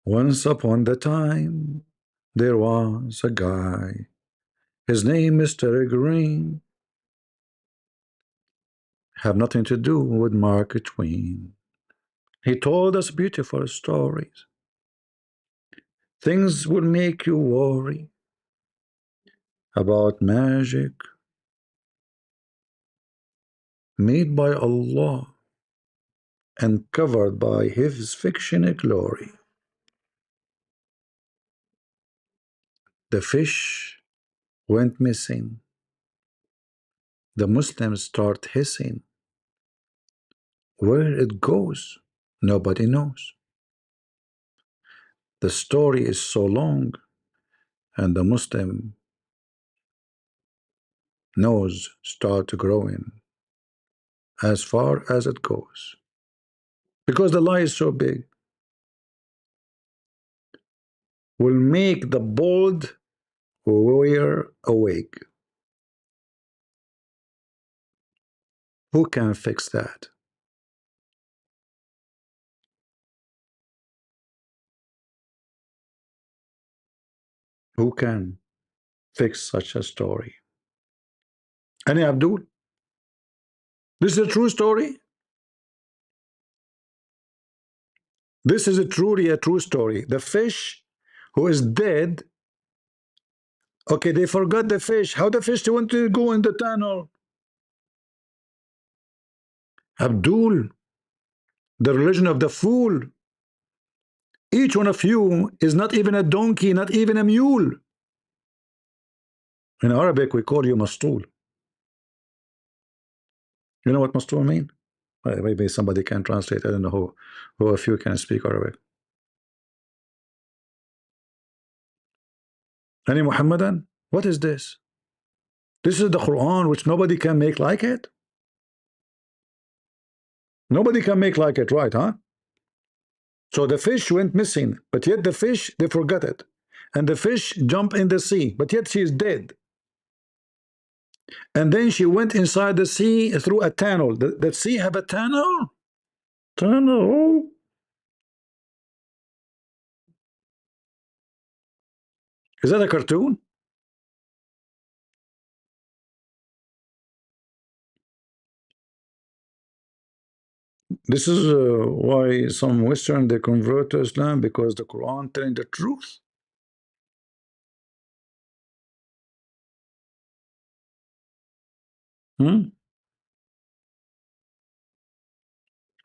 S1: Once upon the time, there was a guy. His name Mr. Green. Have nothing to do with Mark Twain. He told us beautiful stories. Things would make you worry about magic made by Allah and covered by His fiction glory. The fish went missing. The Muslims start hissing. Where it goes, nobody knows. The story is so long, and the Muslim nose start growing as far as it goes. Because the lie is so big, will make the bold warrior awake. Who can fix that? Who can fix such a story? Any Abdul? This is a true story. This is truly a true story. The fish who is dead. Okay, they forgot the fish. How the fish want to go in the tunnel? Abdul, the religion of the fool. Each one of you is not even a donkey, not even a mule. In Arabic, we call you mastul. You know what mastul mean? Maybe somebody can translate. I don't know who of you can speak Arabic. Any Muhammadan? What is this? This is the Quran, which nobody can make like it. Nobody can make like it, right? Huh? So the fish went missing, but yet the fish, they forgot it. And the fish jumped in the sea, but yet she is dead. And then she went inside the sea through a tunnel. The sea have a tunnel? Tunnel? Is that a cartoon? This is why some Western, they convert to Islam, because the Quran telling the truth. Hmm?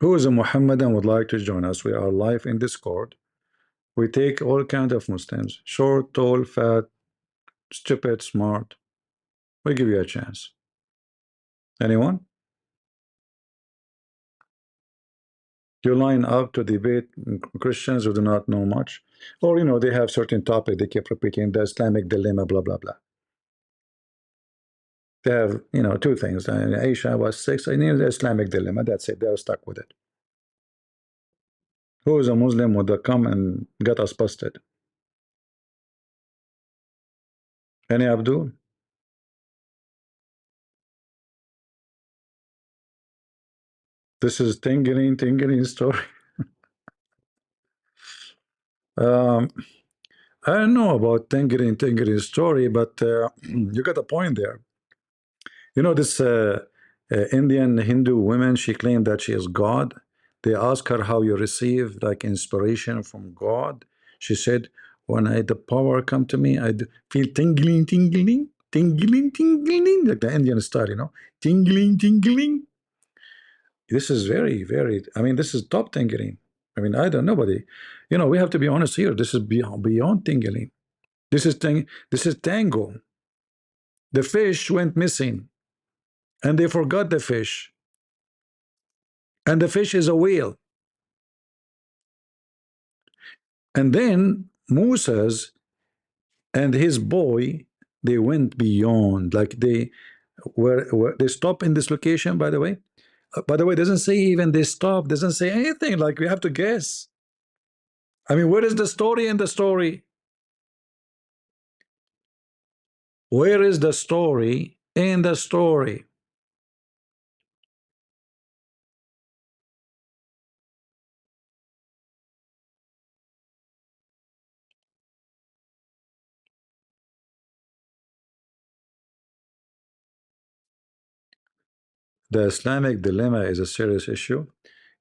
S1: Who is a Muhammadan would like to join us? We are live in Discord. We take all kinds of Muslims, short, tall, fat, stupid, smart. We give you a chance. Anyone? You line up to debate Christians who do not know much, or they have certain topic they keep repeating, the Islamic dilemma, blah blah blah. They have two things. Aisha was six. I need the Islamic dilemma. That's it. They're stuck with it. Who is a Muslim would come and get us busted? Any Abdul? This is tingling story. Um, I don't know about tingling story, but you got a point there. You know this Indian Hindu woman. She claimed that she is God. They asked her how you receive like inspiration from God. She said, "When I the power come to me, feel tingling, like the Indian style, you know, tingling." This is very. I mean, this is top tingling. I mean, I don't nobody. You know, we have to be honest here. This is beyond tingling. This is tango. The fish went missing, and they forgot the fish, and the fish is a whale. And then Moses and his boy, they went beyond. Like were they stop in this location. By the way, doesn't say even they stop. Doesn't say anything. Like we have to guess. I mean, where is the story in the story? Where is the story in the story? The Islamic dilemma is a serious issue.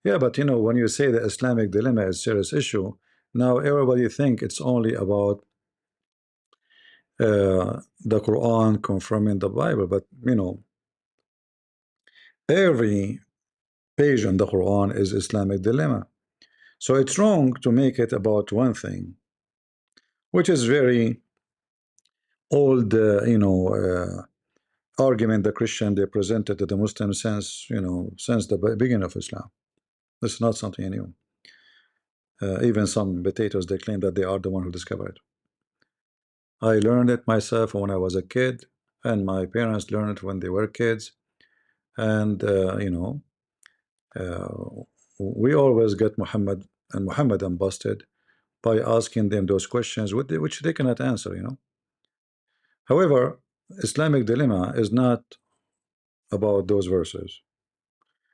S1: Yeah, but you know, when you say the Islamic dilemma is a serious issue, now everybody think it's only about the Quran confirming the Bible. But you know, every page in the Quran is Islamic dilemma. So it's wrong to make it about one thing, which is very old, argument the Christian they presented to the Muslims since, since the beginning of Islam. This is not something new. Even some potatoes, they claim that they are the one who discovered it. I learned it myself when I was a kid, and my parents learned it when they were kids. And we always get Muhammadan busted by asking them those questions which they cannot answer. However, Islamic dilemma is not about those verses,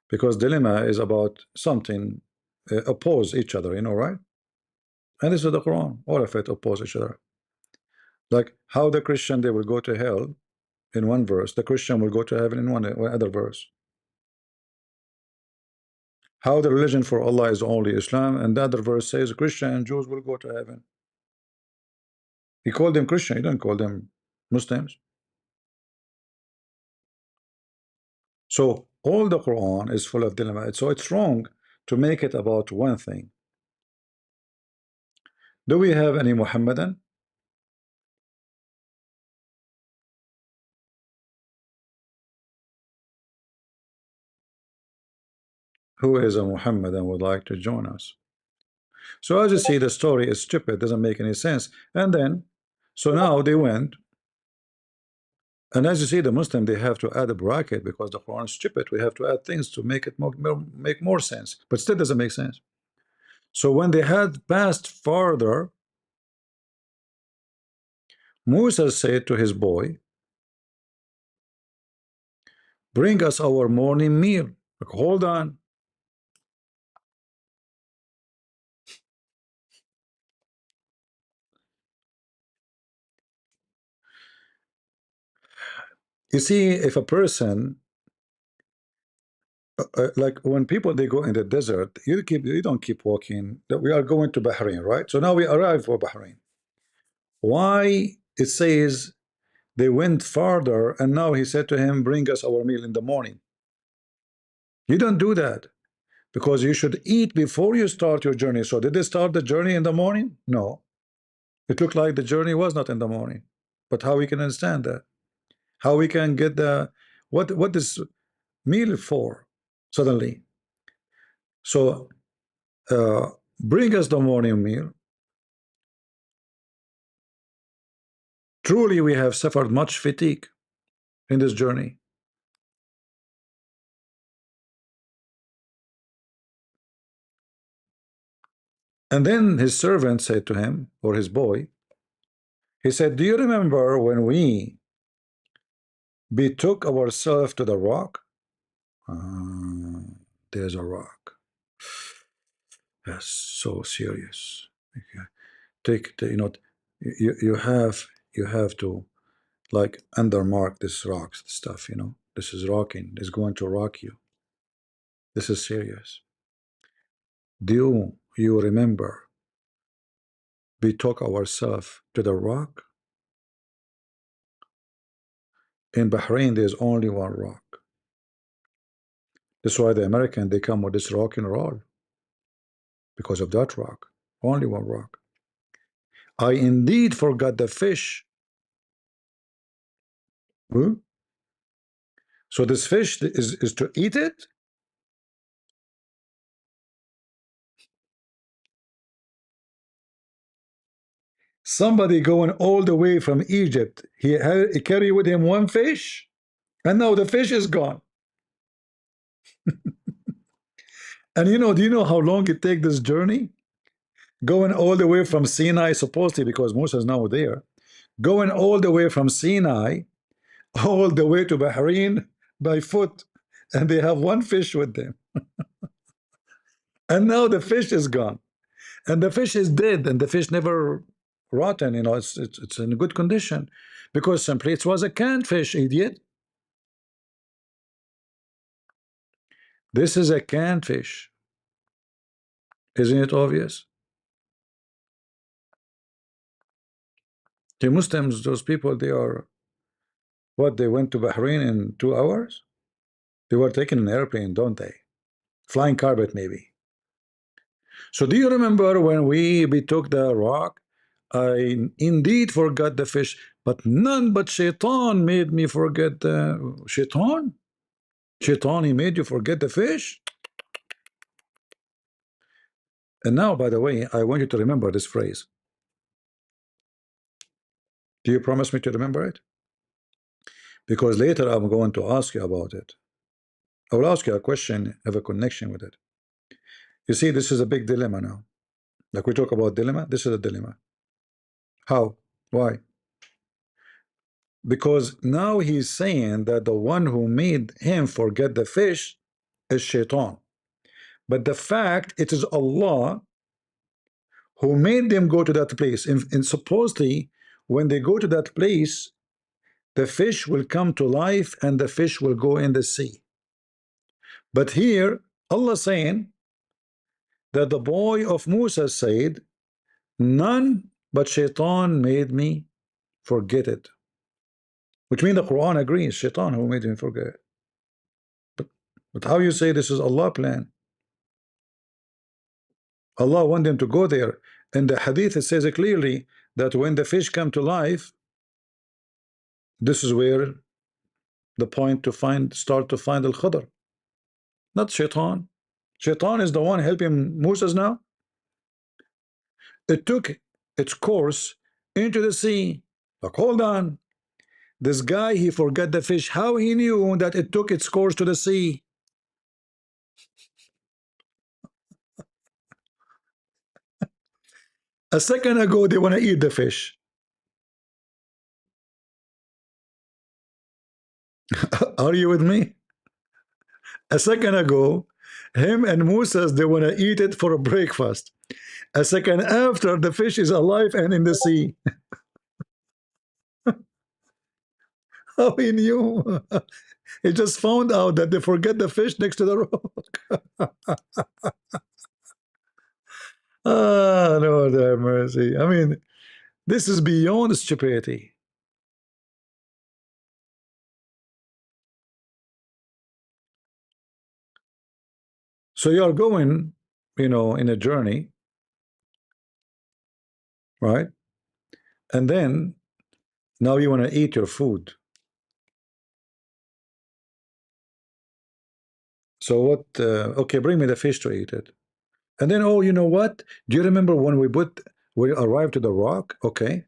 S1: because dilemma is about something oppose each other. Right? And this is the Quran. All of it oppose each other. Like how the Christian they will go to hell in one verse, the Christian will go to heaven in one other verse. How the religion for Allah is only Islam, and the other verse says Christian and Jews will go to heaven. He called them Christian, he didn't call them Muslims. So all the Quran is full of dilemma. So it's wrong to make it about one thing. Do we have any Muhammadan? Who is a Muhammadan would like to join us? So as you see, the story is stupid, doesn't make any sense. And then, so now they went, and as you see, the Muslim they have to add a bracket because the Quran is stupid. We have to add things to make it make more sense, but still doesn't make sense. So when they had passed farther, Musa said to his boy, "Bring us our morning meal." Like, hold on. You see, if a person like when people they go in the desert, you don't keep walking. That we are going to Bahrain, right? So now we arrive for Bahrain. Why it says they went farther, and now he said to him, "Bring us our meal in the morning." You don't do that because you should eat before you start your journey. So did they start the journey in the morning? No. It looked like the journey was not in the morning. But how we can understand that? How we can get the what is meal for suddenly? So bring us the morning meal. Truly, we have suffered much fatigue in this journey. And then his servant said to him, or his boy, He said, do you remember when we betook ourselves to the rock? There's a rock. That's so serious. Okay. You know, you have to like undermark this rocks stuff. You know, this is rocking. It's going to rock you. This is serious. Do you remember we took ourselves to the rock? In Bahrain, there's only one rock. That's why the American they come with this rock and roll because of that rock. Only one rock. I indeed forgot the fish. Hmm? So this fish is to eat it? Somebody going all the way from Egypt, he carried with him one fish, and now the fish is gone. And do you know how long it take this journey? Going all the way from Sinai, supposedly because Musa is now there, going all the way from Sinai, all the way to Bahrain by foot, and they have one fish with them. And now the fish is gone, and the fish is dead, and the fish never rotten. It's in good condition because simply it was a canned fish, idiot. This is a canned fish. Isn't it obvious? The Muslims, those people, they are what? They went to Bahrain in 2 hours. They were taking an airplane, don't they? Flying carpet, maybe. So, do you remember when we betook the rock? I indeed forgot the fish, but none but Shaitan made me forget the Shaitan. Shaitan, he made you forget the fish. And now, by the way, I want you to remember this phrase. Do you promise me to remember it? Because later I'm going to ask you about it. I will ask you a question, have a connection with it. You see, this is a big dilemma now. Like we talk about dilemma, this is a dilemma. How? Why? Because now he's saying that the one who made him forget the fish is Shaitan. But the fact it is Allah who made them go to that place. And supposedly, when they go to that place, the fish will come to life and the fish will go in the sea. But here, Allah saying that the boy of Musa said, none but Shaitan made me forget it. Which means the Quran agrees, Shaitan who made him forget. But how you say this is Allah plan? Allah want them to go there. In the hadith it says clearly that when the fish come to life, this is where the point to start to find Al-Khadr. Not Shaitan. Shaitan is the one helping Moses now. It took its course into the sea. Like, hold on. This guy, he forgot the fish. How he knew that it took its course to the sea? A second ago, they want to eat the fish. Are you with me? A second ago, him and Moses, they want to eat it for a breakfast. A second after, the fish is alive and in the sea. How he knew? He just found out that they forget the fish next to the rock. Ah, Lord have mercy. I mean, this is beyond stupidity. So you're going, in a journey, right? And then now you want to eat your food. So what? Okay, bring me the fish to eat it. And then, oh, you know what? Do you remember when we arrived to the rock? Okay.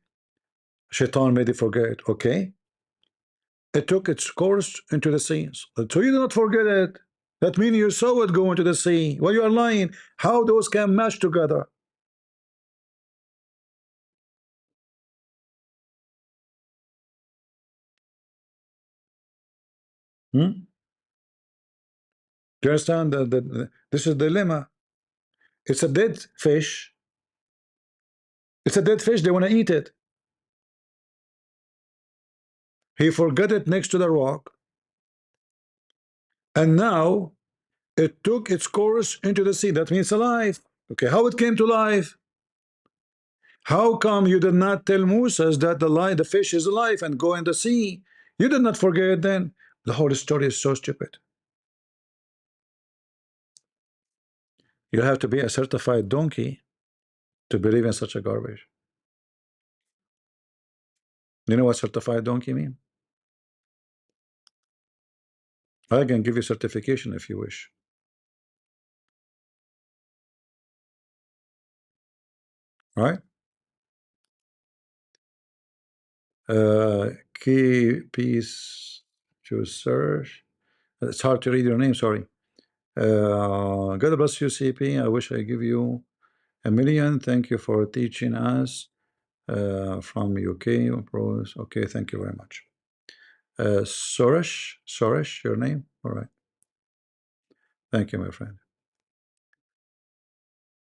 S1: Shaitan made it forget. Okay. It took its course into the sea. So you do not forget it. That means you saw it go into the sea. Well, you are lying. How those can match together? Hmm? Do you understand this is the dilemma? It's a dead fish. It's a dead fish. They want to eat it. He forgot it next to the rock, and now it took its course into the sea. That means alive. Okay, how it came to life? How come you did not tell Moses that the fish is alive and go in the sea? You did not forget then. The whole story is so stupid. You have to be a certified donkey to believe in such a garbage. You know what certified donkey mean? I can give you certification if you wish. Right? Key piece to search. It's hard to read your name, sorry. God bless you, CP. I wish I give you a million. Thank you for teaching us from UK. Pros. Okay, thank you very much. Soresh, your name? All right. Thank you, my friend.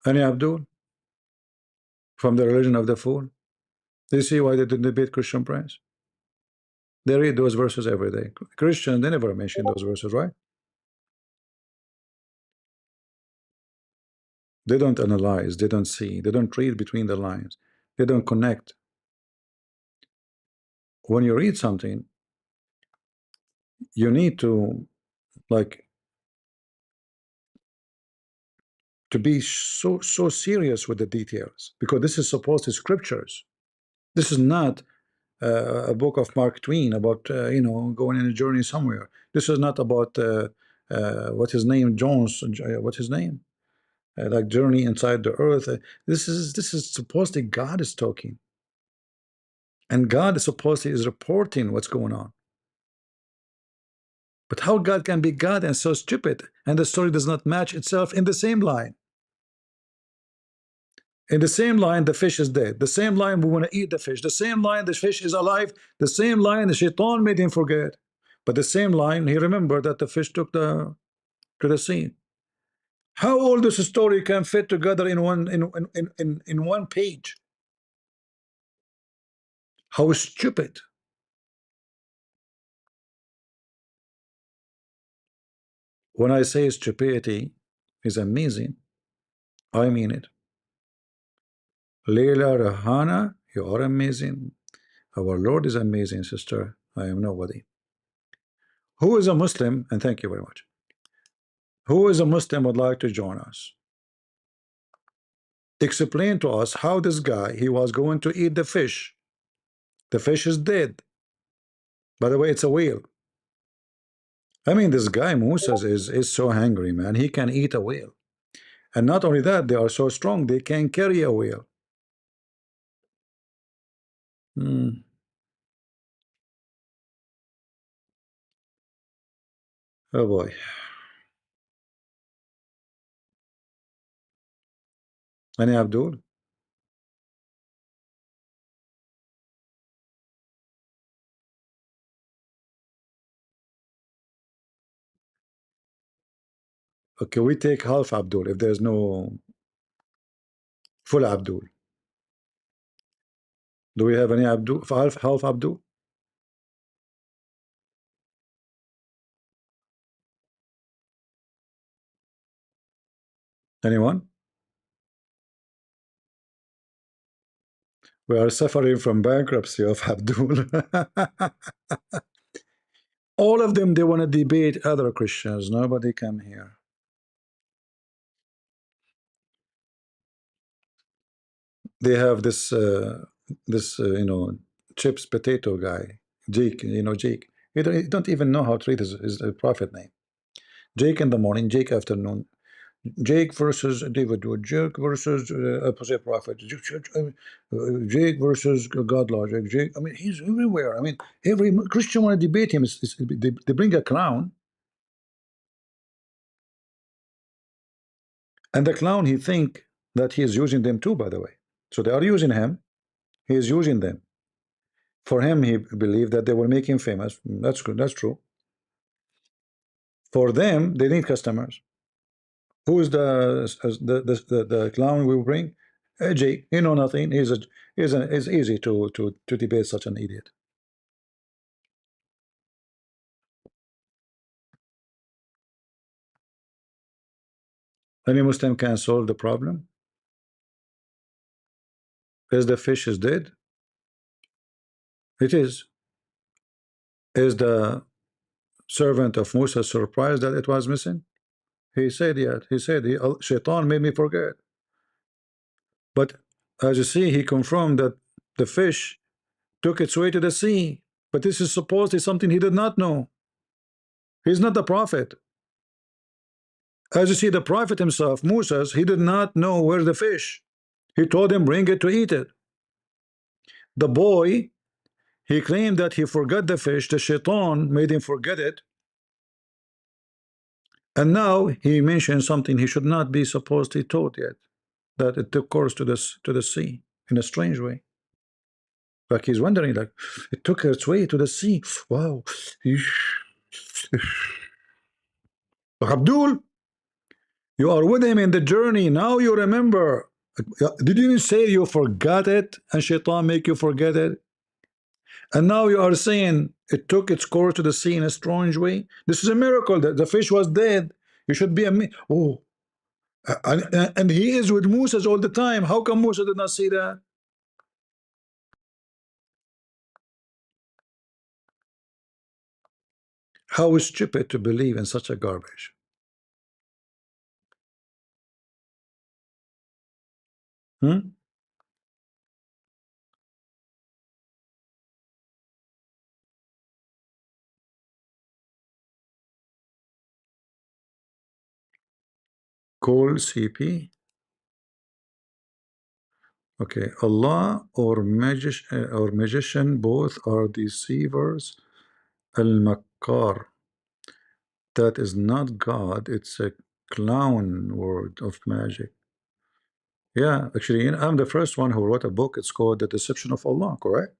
S1: Ani Abdul from the religion of the fool. Do you see why they didn't debate Christian Prince? They read those verses every day. Christian, they never mention those verses, right? They don't analyze, they don't see, they don't read between the lines, they don't connect. When you read something, you need to like to be so serious with the details, because this is supposed to scriptures. This is not a book of Mark Twain about going on a journey somewhere. This is not about what his name Jones. What's his name? Like journey inside the earth. This is supposedly God is talking, and God is supposedly is reporting what's going on. But how God can be God and so stupid, and the story does not match itself in the same line? In the same line, the fish is dead. The same line, we want to eat the fish. The same line, the fish is alive. The same line, the shaitan made him forget. But the same line, he remembered that the fish took to the sea. How all this story can fit together in one page? How stupid! When I say stupidity is amazing, I mean it. Leila Rahana, you are amazing. Our Lord is amazing, sister. I am nobody. Who is a Muslim? And thank you very much. Who is a Muslim would like to join us? Explain to us how this guy, he was going to eat the fish. The fish is dead. By the way, it's a whale. I mean, this guy Moses is so hungry, man. He can eat a whale. And not only that, they are so strong, they can carry a whale. Hmm. Oh boy. Any Abdul? Okay, we take half Abdul if there's no full Abdul. Do we have any Abdul? Half Abdul? Anyone? We are suffering from bankruptcy of Abdul. All of them, they want to debate other Christians. Nobody come here. They have this chips potato guy, Jake. Jake. You don't even know how to read his prophet name. Jake in the morning, Jake afternoon. Jake versus David Wood. Jake versus opposite prophet. Jake versus God logic. Jake. I mean, he's everywhere. I mean, every Christian want to debate him. They bring a clown, and the clown he think that he is using them too. By the way, so they are using him. He is using them. For him, he believed that they will make him famous. That's good. That's true. For them, they need customers. Who is the clown we bring? AJ, he know nothing. He's easy to debate such an idiot. Any Muslim can solve the problem. Is the fish is dead? It is. Is the servant of Musa surprised that it was missing? He said, yet. He said, Shaitan made me forget. But as you see, he confirmed that the fish took its way to the sea. But this is supposedly something he did not know. He's not the prophet. As you see, the prophet himself, Moses, he did not know where the fish. He told him, bring it to eat it. The boy, he claimed that he forgot the fish. The shaitan made him forget it. And now he mentioned something he should not be supposedly taught yet, that it took course to the sea in a strange way. Like he's wondering, like, it took its way to the sea. Wow. Abdul, you are with him in the journey. Now you remember. Did you say you forgot it and shaitan make you forget it? And now you are saying it took its course to the sea in a strange way. This is a miracle that the fish was dead. You should be a oh, and he is with Moses all the time. How come Musa did not see that? How stupid to believe in such a garbage. Hmm? Call CP. Okay, Allah or magician both are deceivers. Al-Makkar. That is not God. It's a clown word of magic. Yeah, actually, I'm the first one who wrote a book. It's called The Deception of Allah, correct?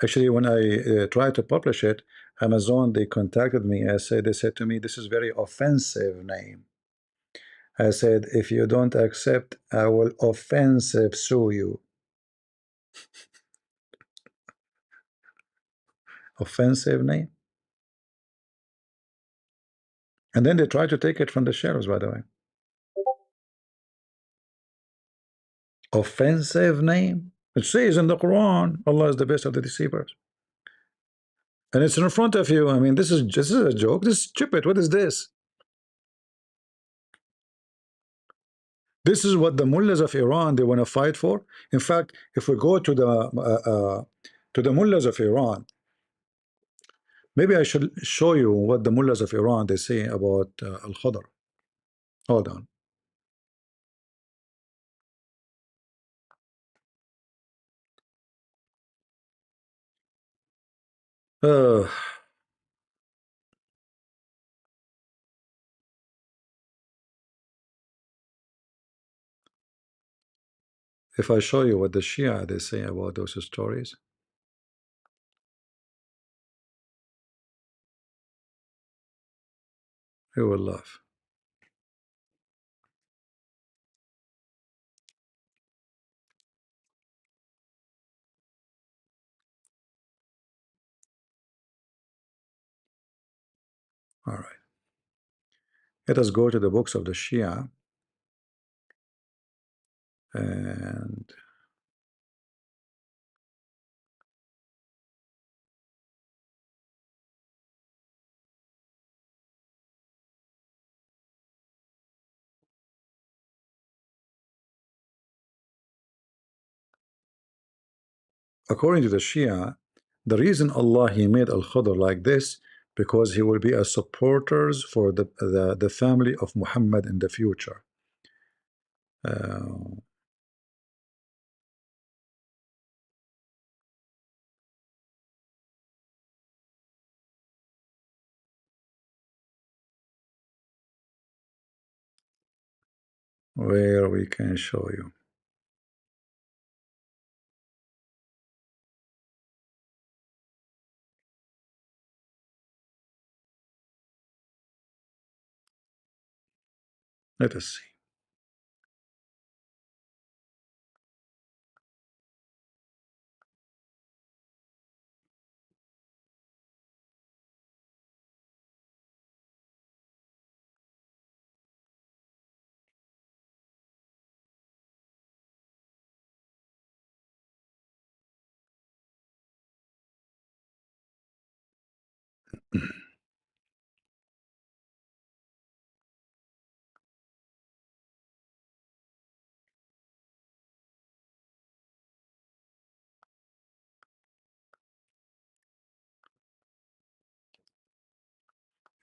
S1: Actually, when I tried to publish it, Amazon, they contacted me. They said to me, this is very offensive name. I said, if you don't accept, I will offensive sue you. Offensive name. And then they tried to take it from the shelves, by the way. Offensive name. It says in the Quran, Allah is the best of the deceivers. And it's in front of you. I mean, this is a joke. This is stupid. What is this? This is what the mullahs of Iran they want to fight for. In fact, if we go to the mullahs of Iran, maybe I should show you what the mullahs of Iran they say about Al-Khadr. Hold on. Uh, if I show you what the Shia they say about those stories, you will laugh. All right. Let us go to the books of the Shia, and according to the Shia, the reason Allah He made Al-Khadr like this because he will be a supporters for the family of Muhammad in the future. Uh, where we can show you. Let us see.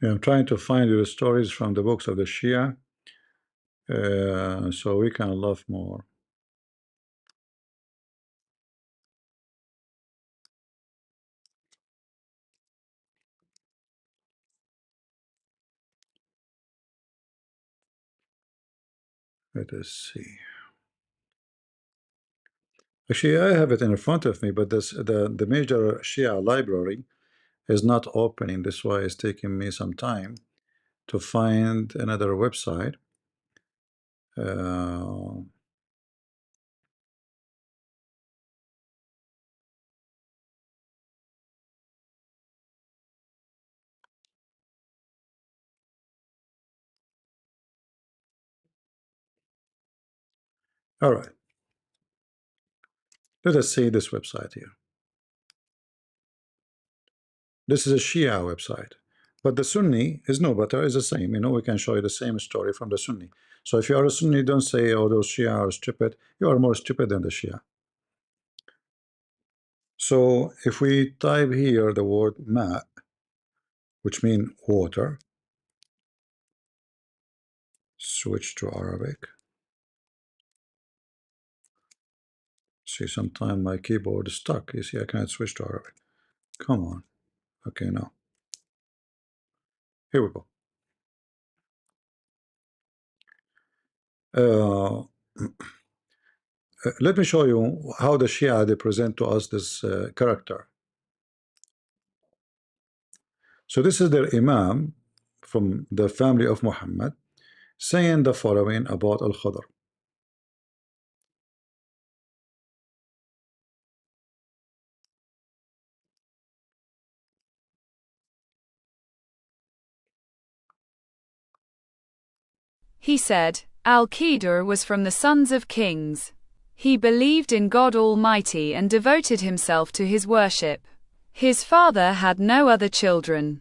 S1: Yeah, I'm trying to find you the stories from the books of the Shia, so we can love more. Let us see. Actually, I have it in front of me, but the major Shia library is not opening. This is why it's taking me some time to find another website. Uh, all right, let us see this website here. This is a Shia website, but the Sunni is no better, is the same. You know, we can show you the same story from the Sunni. So if you are a Sunni, don't say, oh, those Shia are stupid. You are more stupid than the Shia. So if we type here the word ma, which means water, switch to Arabic. See, sometimes my keyboard is stuck. You see, I cannot switch to Arabic. Come on. Okay, now. Here we go. Uh, let me show you how the Shia they present to us this character. So this is their Imam from the family of Muhammad saying the following about Al-Khadr.
S3: He said, Al-Qidr was from the sons of kings. He believed in God Almighty and devoted himself to his worship. His father had no other children.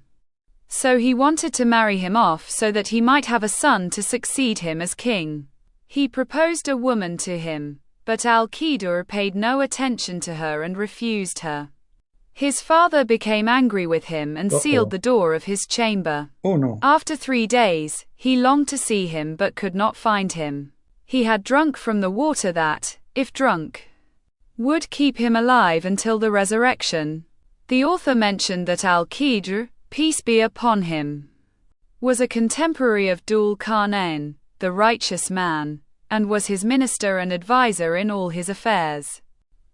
S3: So he wanted to marry him off so that he might have a son to succeed him as king. He proposed a woman to him, but Al-Qidr paid no attention to her and refused her. His father became angry with him and sealed the door of his chamber.
S1: Oh no.
S3: After 3 days, he longed to see him but could not find him. He had drunk from the water that, if drunk, would keep him alive until the resurrection. The author mentioned that Al-Qidr, peace be upon him, was a contemporary of Dhul Qarnayn, the righteous man, and was his minister and advisor in all his affairs.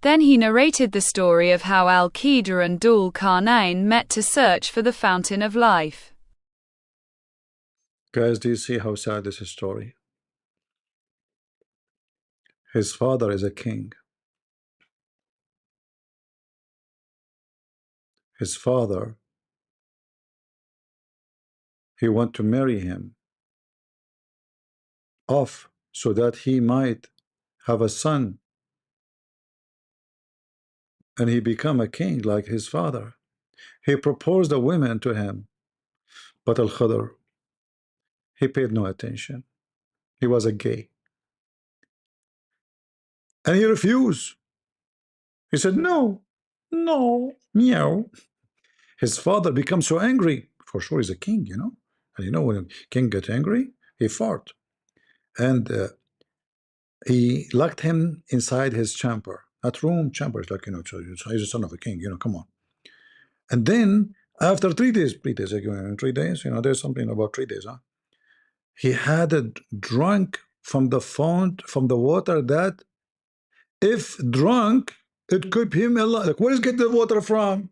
S3: Then he narrated the story of how Al-Qidr and Dhul Qarnayn met to search for the fountain of life.
S1: Guys, do you see how sad this is story? His father is a king. His father, he want to marry him off so that he might have a son and he become a king like his father. He proposed a woman to him, but Al-Khadr, he paid no attention. He was a gay. And he refused. He said, no, no, meow. His father becomes so angry. For sure, he's a king, you know. And you know, when a king gets angry, he fought. And he locked him inside his chamber. Not room, chamber. It's like, you know, he's the son of a king, you know, come on. And then, after 3 days again, 3 days, you know, there's something about 3 days, huh? He had a drunk from the font, from the water that, if drunk, it could be him alive. Like, where is get the water from?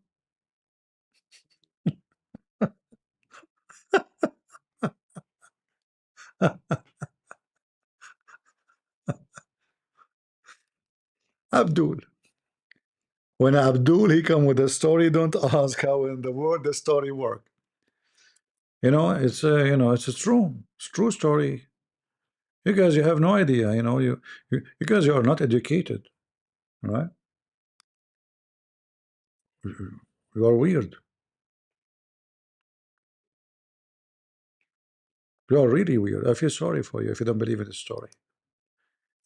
S1: Abdul. When Abdul he come with a story, don't ask how in the world the story work. It's it's a true story. You guys, you have no idea. You guys, you are not educated, right? You are weird. You are really weird. I feel sorry for you if you don't believe in the story.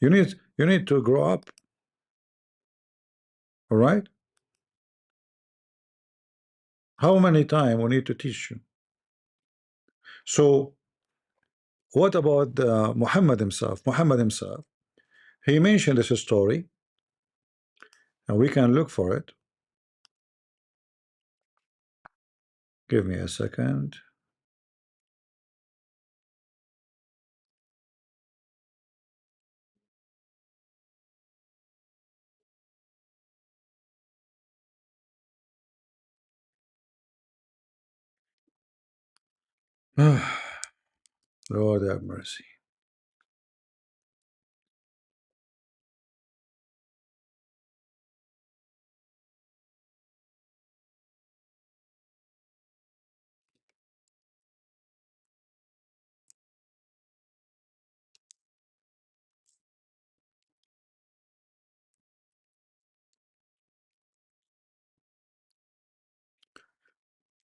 S1: You need to grow up. All right. How many times we need to teach you? So what about Muhammad himself? Muhammad himself, he mentioned this story, and we can look for it. Give me a second. Lord have mercy.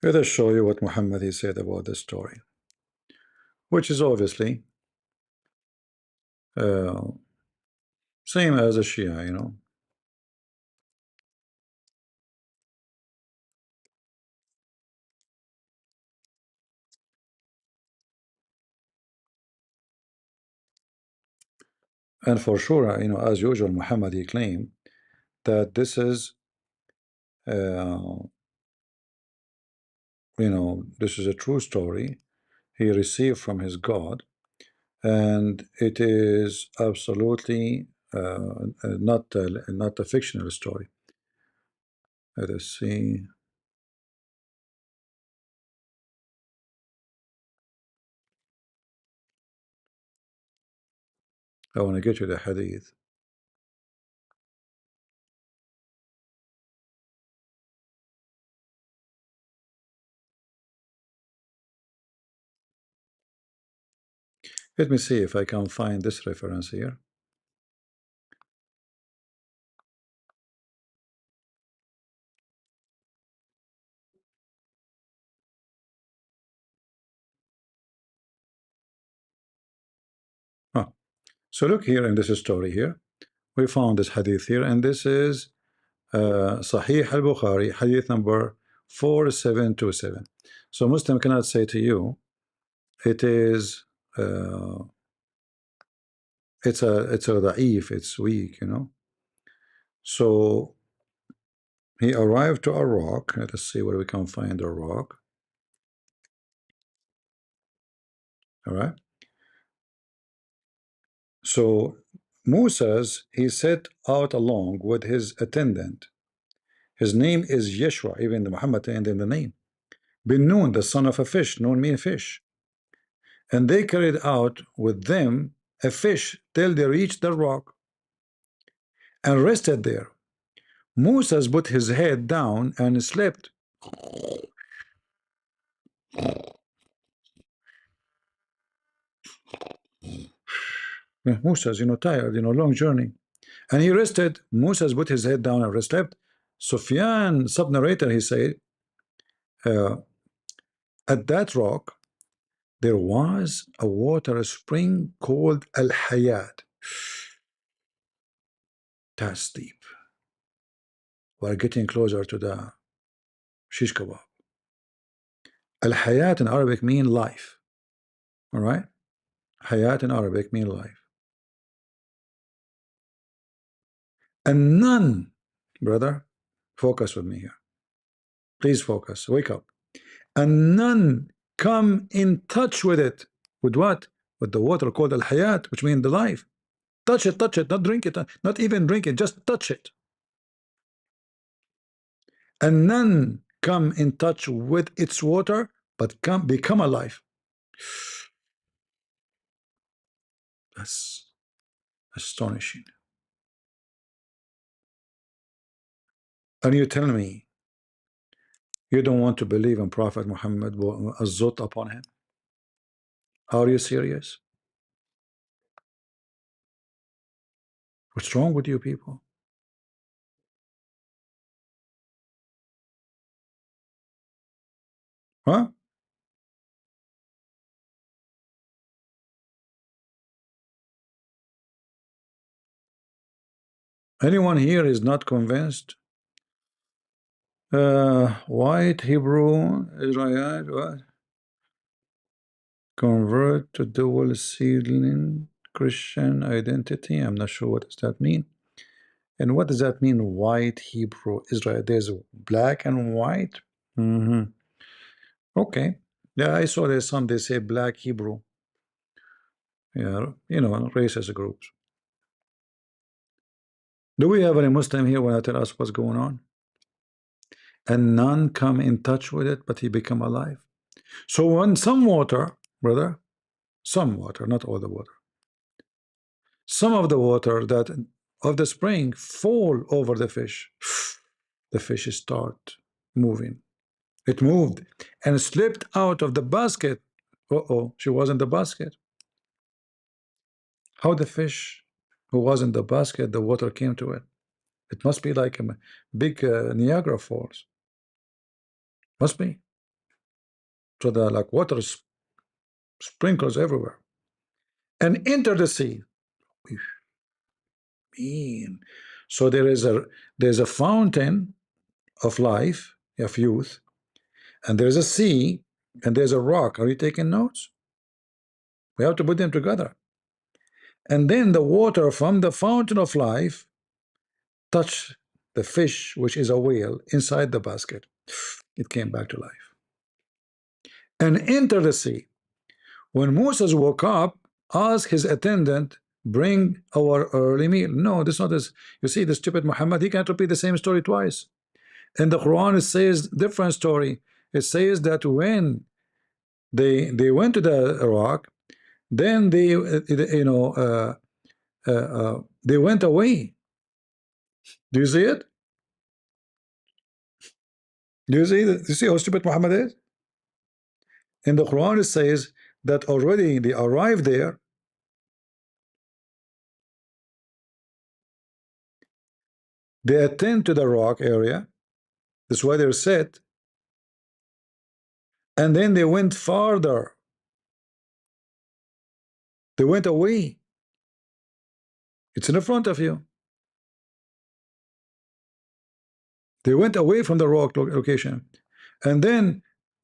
S1: Let us show you what Muhammad he said about this story, which is obviously uh, same as a Shia. And for sure, as usual, Muhammad he claimed that this is, uh, this is a true story he received from his God, and it is absolutely not a fictional story. Let us see. I want to get you the hadith. Let me see if I can find this reference here. Huh. So look here in this story here. We found this hadith here, and this is Sahih al-Bukhari, hadith number 4727. So Muslim cannot say to you, it is it's a da'if, it's weak. So he arrived to Iraq. Let us see where we can find Iraq. All right. So Musa's he set out along with his attendant. His name is Yeshua, even the Muhammad and in the name. Bin Nun, the son of a fish. Nun mean fish. And they carried out with them a fish till they reached the rock and rested there. Moses put his head down and slept. Moses, tired, long journey. And he rested. Moses put his head down and slept. Sufyan, sub-narrator, he said, uh, at that rock, there was a water spring called Al-Hayat. That's deep. We're getting closer to the shish kebab. Al-Hayat in Arabic mean life. All right? Hayat in Arabic mean life. And none, brother, focus with me here. Please focus. Wake up. And none come in touch with it. With what? With the water called Al-Hayat, which means the life. Touch it, not drink it, not even drink it, just touch it. And none come in touch with its water, but become alive. That's astonishing. And you tell me you don't want to believe in Prophet Muhammad, azot upon him? Are you serious? What's wrong with you people? Huh? Anyone here is not convinced? White Hebrew Israelite, what? Convert to dual sealing Christian identity. I'm not sure what does that mean. And what does that mean? White Hebrew Israel. There's black and white. Okay. Yeah, I saw there's some they say black Hebrew. Yeah, you know, racist groups. Do we have any Muslim here when I tell us what's going on? And none come in touch with it, but he become alive. So when some water, brother, some water, not all the water, some of the water that of the spring fall over the fish start moving. It moved and slipped out of the basket. Uh-oh, she was in the basket. How the fish who was in the basket, the water came to it? It must be like a big Niagara Falls. Must be. So the like water sprinkles everywhere and enter the sea. Mean. So there's a fountain of life, of youth, and there's a sea, and there's a rock. Are you taking notes? We have to put them together. And then the water from the fountain of life touched the fish, which is a whale, inside the basket. It came back to life and entered the sea. When Moses woke up, asked his attendant, bring our early meal. No, this is not this. You see, the stupid Muhammad, he can't repeat the same story twice. In the Quran, it says different story. It says that when they went to the rock, then they went away. Do you see it? Do you see that? You see how stupid Muhammad is? In the Quran, it says that already they arrived there. They attend to the rock area. That's why they're set. And then they went farther. They went away. It's in front of you. They went away from the rock location. And then,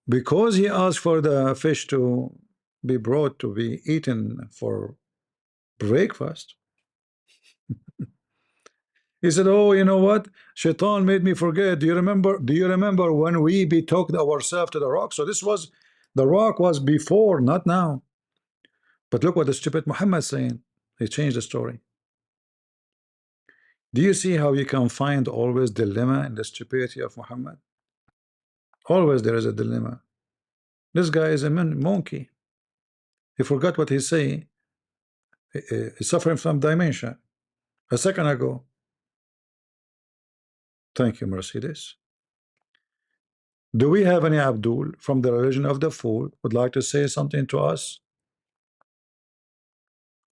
S1: because he asked for the fish to be brought to be eaten for breakfast, he said, "Oh, you know what? Shaitan made me forget. Do you remember? Do you remember when we betook ourselves to the rock?" So this was the rock was before, not now. But look what the stupid Muhammad is saying. He changed the story. Do you see how you can find always dilemma in the stupidity of Muhammad? Always there is a dilemma. This guy is a monkey. He forgot what he's saying. He's suffering from dementia. A second ago. Thank you, Mercedes. Do we have any Abdul from the religion of the fool would like to say something to us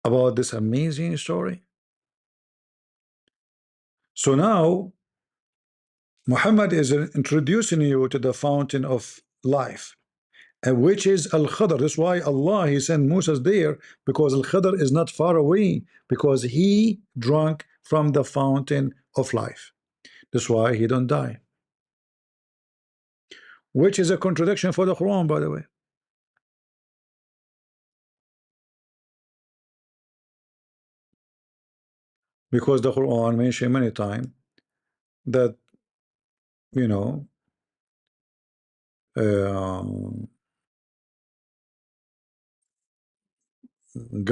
S1: about this amazing story? So now Muhammad is introducing you to the fountain of life, and which is Al-Khadr. That's why Allah he sent Moses there, because Al-Khadr is not far away, because he drank from the fountain of life. That's why he don't die, which is a contradiction for the Quran, by the way. Because the Quran mentioned many times that, you know,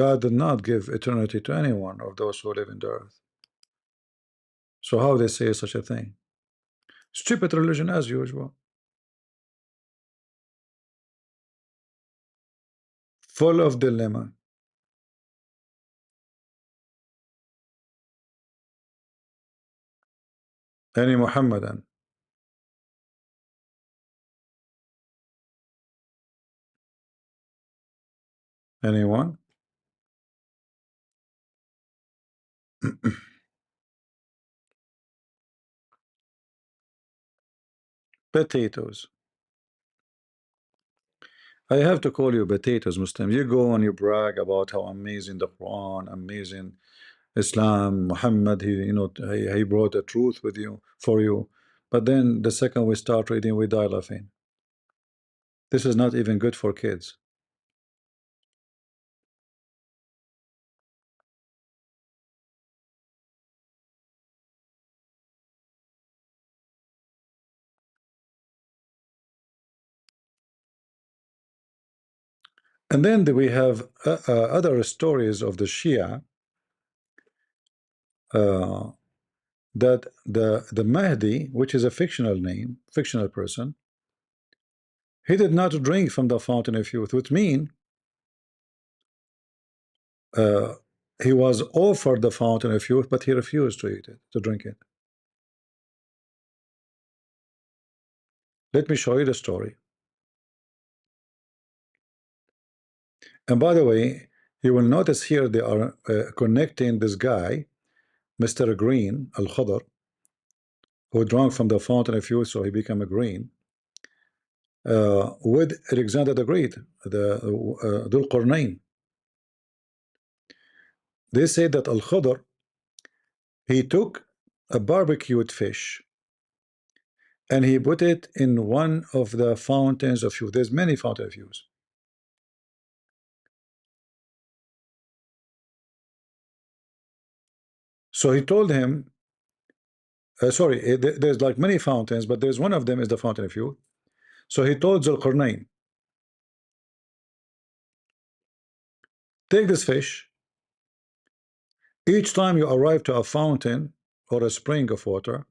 S1: God did not give eternity to anyone of those who live in the earth. So how they say such a thing? Stupid religion as usual, full of dilemma. Any Muhammadan? Anyone? Potatoes. I have to call you potatoes, Muslim. You go and you brag about how amazing the Quran, amazing Islam, Muhammad. He brought the truth with you for you. But then the second we start reading, we die laughing. This is not even good for kids. And then we have other stories of the Shia, uh, that the Mahdi, which is a fictional name, fictional person, he did not drink from the fountain of youth, which mean uh, he was offered the fountain of youth, but he refused to eat it, to drink it. Let me show you the story. And by the way, you will notice here they are connecting this guy, Mr. Green, Al-Khadr, who drank from the fountain of youth, so he became a green, with Alexander the Great, the Dhul Qarnayn. They say that Al-Khadr, he took a barbecued fish and he put it in one of the fountains of youth. There's many fountains of youth. So he told him, there's like many fountains, but there's one of them is the fountain of youth. So he told Zulqarnain, take this fish. Each time you arrive to a fountain or a spring of water,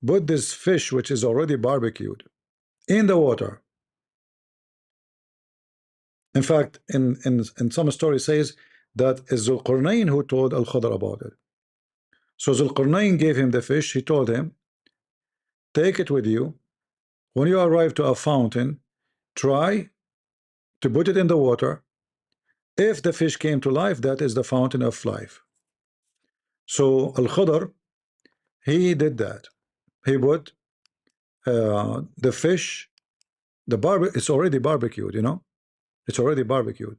S1: put this fish, which is already barbecued, in the water. In fact, in some story says that is Zulqarnain who told Al-Khadr about it. So Zulqarnain gave him the fish. He told him, take it with you. When you arrive to a fountain, try to put it in the water. If the fish came to life, that is the fountain of life. So Al-Khadr, he did that. He put the fish, it's already barbecued, it's already barbecued.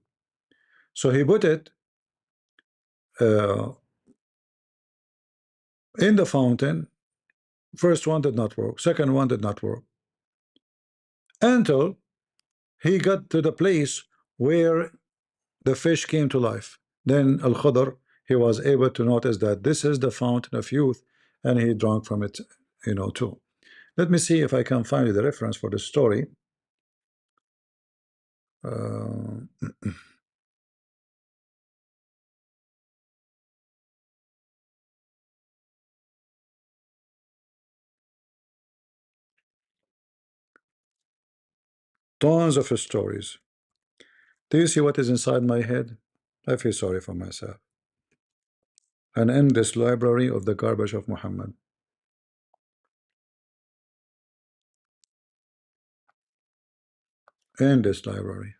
S1: So he put it in the fountain. First one did not work, second one did not work, until he got to the place where the fish came to life. Then Al-Khadr, he was able to notice that this is the fountain of youth, and he drank from it, too. Let me see if I can find you the reference for the story. Tons of stories. Do you see what is inside my head? I feel sorry for myself. An endless library of the garbage of Muhammad. Endless library.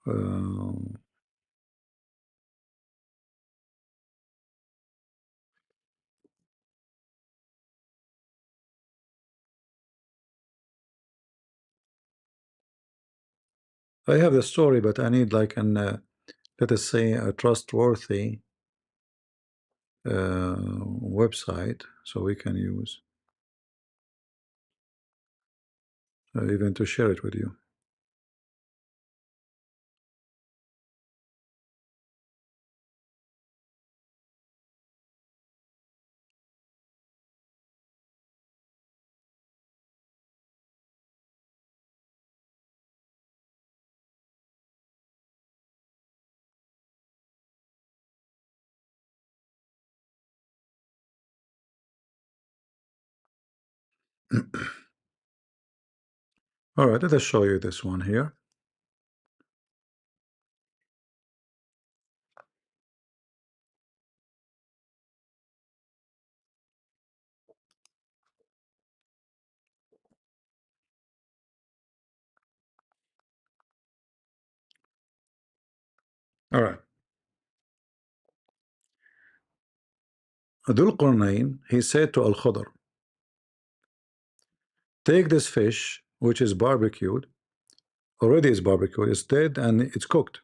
S1: Uh, I have the story, but I need like an let us say a trustworthy website so we can use even to share it with you. All right, let us show you this one here. All right. Dhul Qarnayn, he said to Al-Khudr, take this fish, which is barbecued, already is barbecued, it's dead and it's cooked,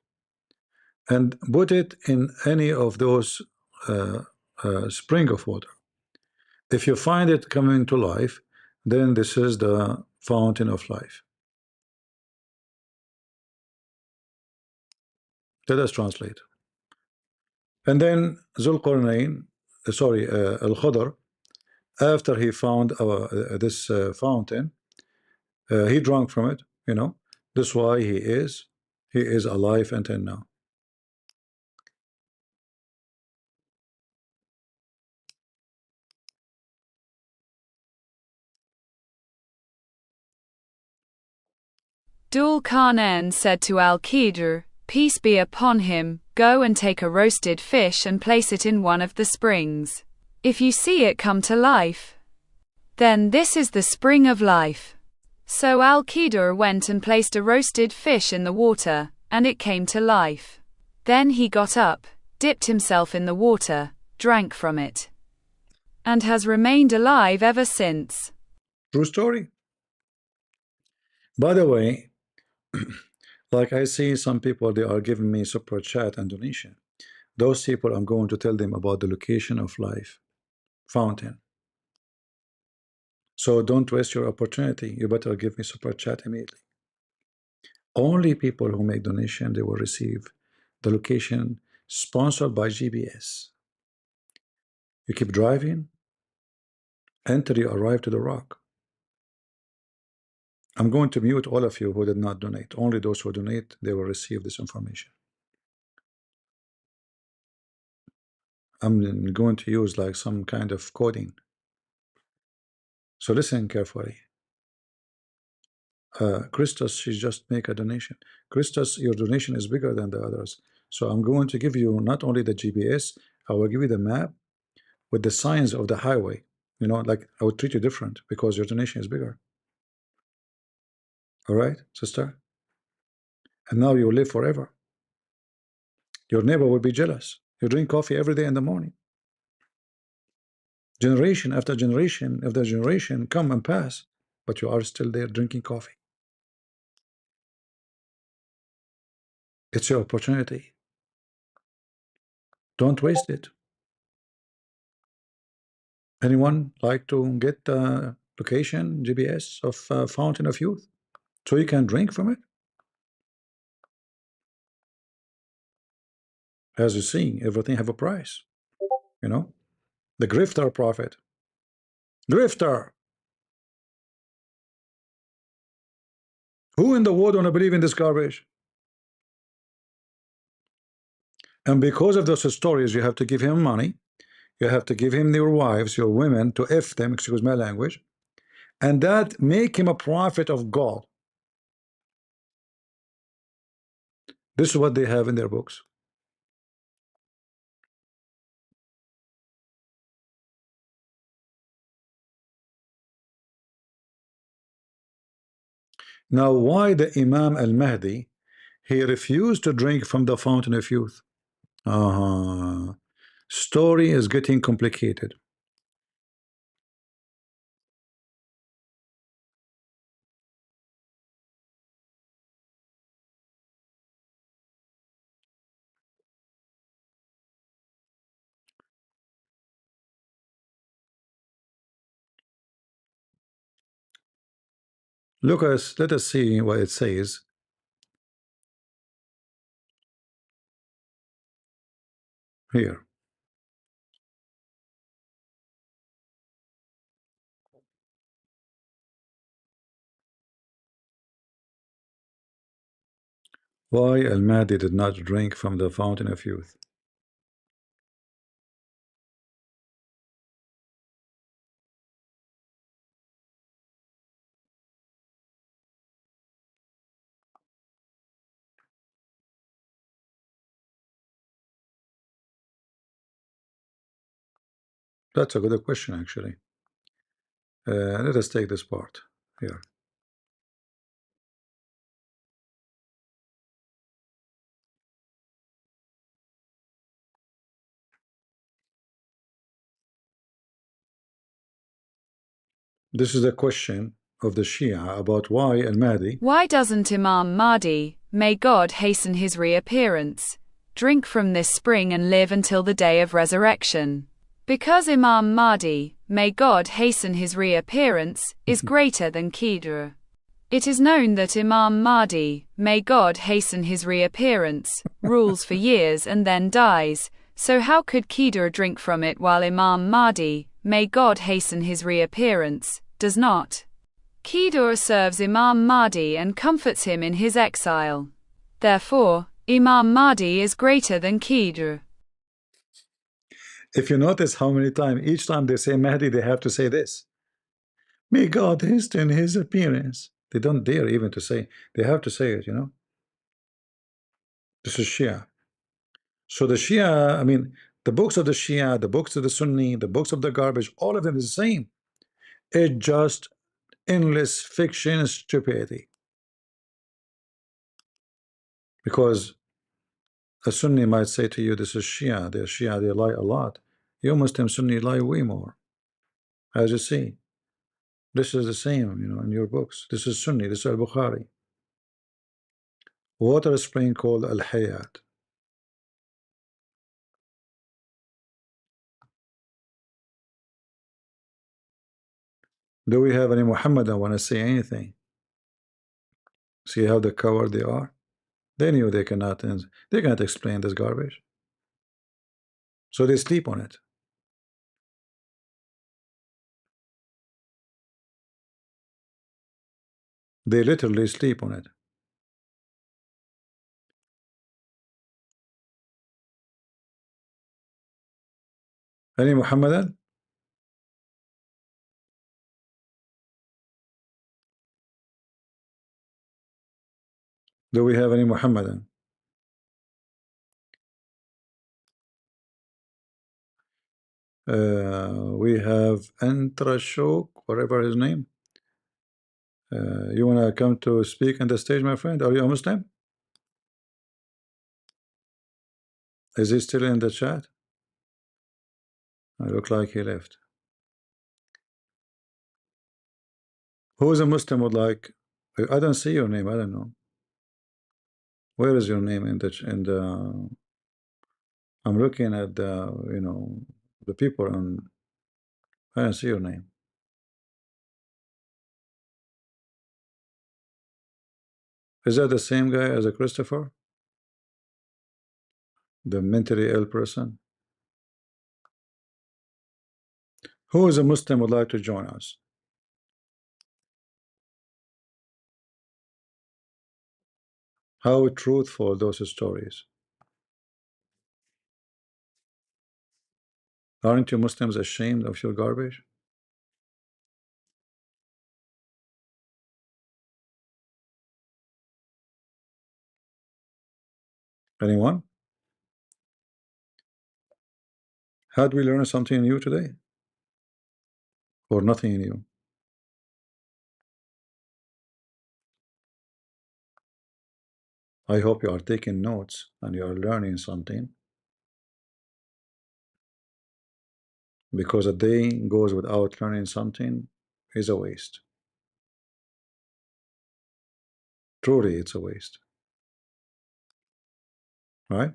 S1: and put it in any of those spring of water. If you find it coming to life, then this is the fountain of life. Let us translate. And then Zulqarnain, Al-Khudr, after he found this fountain, he drank from it. You know, that's why he is alive until now.
S3: Dhul Qarnayn said to Al-Khidr, peace be upon him, go and take a roasted fish and place it in one of the springs. If you see it come to life, then this is the spring of life. So Al-Khidr went and placed a roasted fish in the water, and it came to life. Then he got up, dipped himself in the water, drank from it, and has remained alive ever since.
S1: True story. By the way, like I see some people, they are giving me super chat and donation. Those people, I'm going to tell them about the location of life fountain. So don't waste your opportunity. You better give me super chat immediately. Only people who make donation, they will receive the location sponsored by GBS. You keep driving until you arrive to the rock. I'm going to mute all of you who did not donate. Only those who donate, they will receive this information. I'm going to use like some kind of coding. So listen carefully. Christos, she just make a donation. Christos, your donation is bigger than the others. So I'm going to give you not only the GPS, I will give you the map with the signs of the highway. You know, like I would treat you different because your donation is bigger. All right, sister? And now you will live forever. Your neighbor will be jealous. You drink coffee every day in the morning. Generation after generation after generation come and pass, but you are still there drinking coffee. It's your opportunity. Don't waste it. Anyone like to get the location GPS of Fountain of Youth so you can drink from it? As you see, everything have a price. You know, the grifter prophet. Grifter. Who in the world want to believe in this garbage? And because of those stories, you have to give him money. You have to give him your wives, your women, to F them, excuse my language. And that make him a prophet of God. This is what they have in their books. Now, why the Imam al-Mahdi, he refused to drink from the fountain of youth? Story is getting complicated. Let us see what it says here. Why al-Mahdi did not drink from the fountain of youth? That's a good question, actually. Let us take this part here. This is the question of the Shia about why Al-Mahdi.
S3: Why doesn't Imam Mahdi, may God hasten his reappearance, drink from this spring and live until the day of resurrection? Because Imam Mahdi, may God hasten his reappearance, is greater than Khidr. It is known that Imam Mahdi, may God hasten his reappearance, rules for years and then dies, so how could Khidr drink from it while Imam Mahdi, may God hasten his reappearance, does not? Khidr serves Imam Mahdi and comforts him in his exile. Therefore, Imam Mahdi is greater than Khidr.
S1: If you notice how many times, each time they say Mahdi, they have to say this. May God hasten his appearance. They don't dare even to say. They have to say it, you know. This is Shia. So the Shia, I mean, the books of the Shia, the books of the Sunni, the books of the garbage, all of them is the same. It's just endless fiction and stupidity. Because a Sunni might say to you, this is Shia, they're Shia, they lie a lot. You Muslim Sunni lie way more. As you see, this is the same, you know, in your books. This is Sunni, this is Al-Bukhari. Water spring called Al-Hayat. Do we have any Muhammadan want to say anything? See how the coward they are? They knew they cannot explain this garbage. So they sleep on it. They literally sleep on it. Any Muhammadan? Do we have any Muhammadan? We have Antrashok, whatever his name. You want to come to speak on the stage, my friend? Are you a Muslim? Is he still in the chat? I look like he left. Who is a Muslim would like? I don't see your name. I don't know. Where is your name in the? I'm looking at the the people and I don't see your name. Is that the same guy as a Christopher? The mentally ill person? Who is a Muslim would like to join us? How truthful those stories. Aren't you Muslims ashamed of your garbage? Anyone? Had we learned something new today? Or nothing new? I hope you are taking notes and you are learning something. Because a day goes without learning something is a waste. Truly, it's a waste. Right?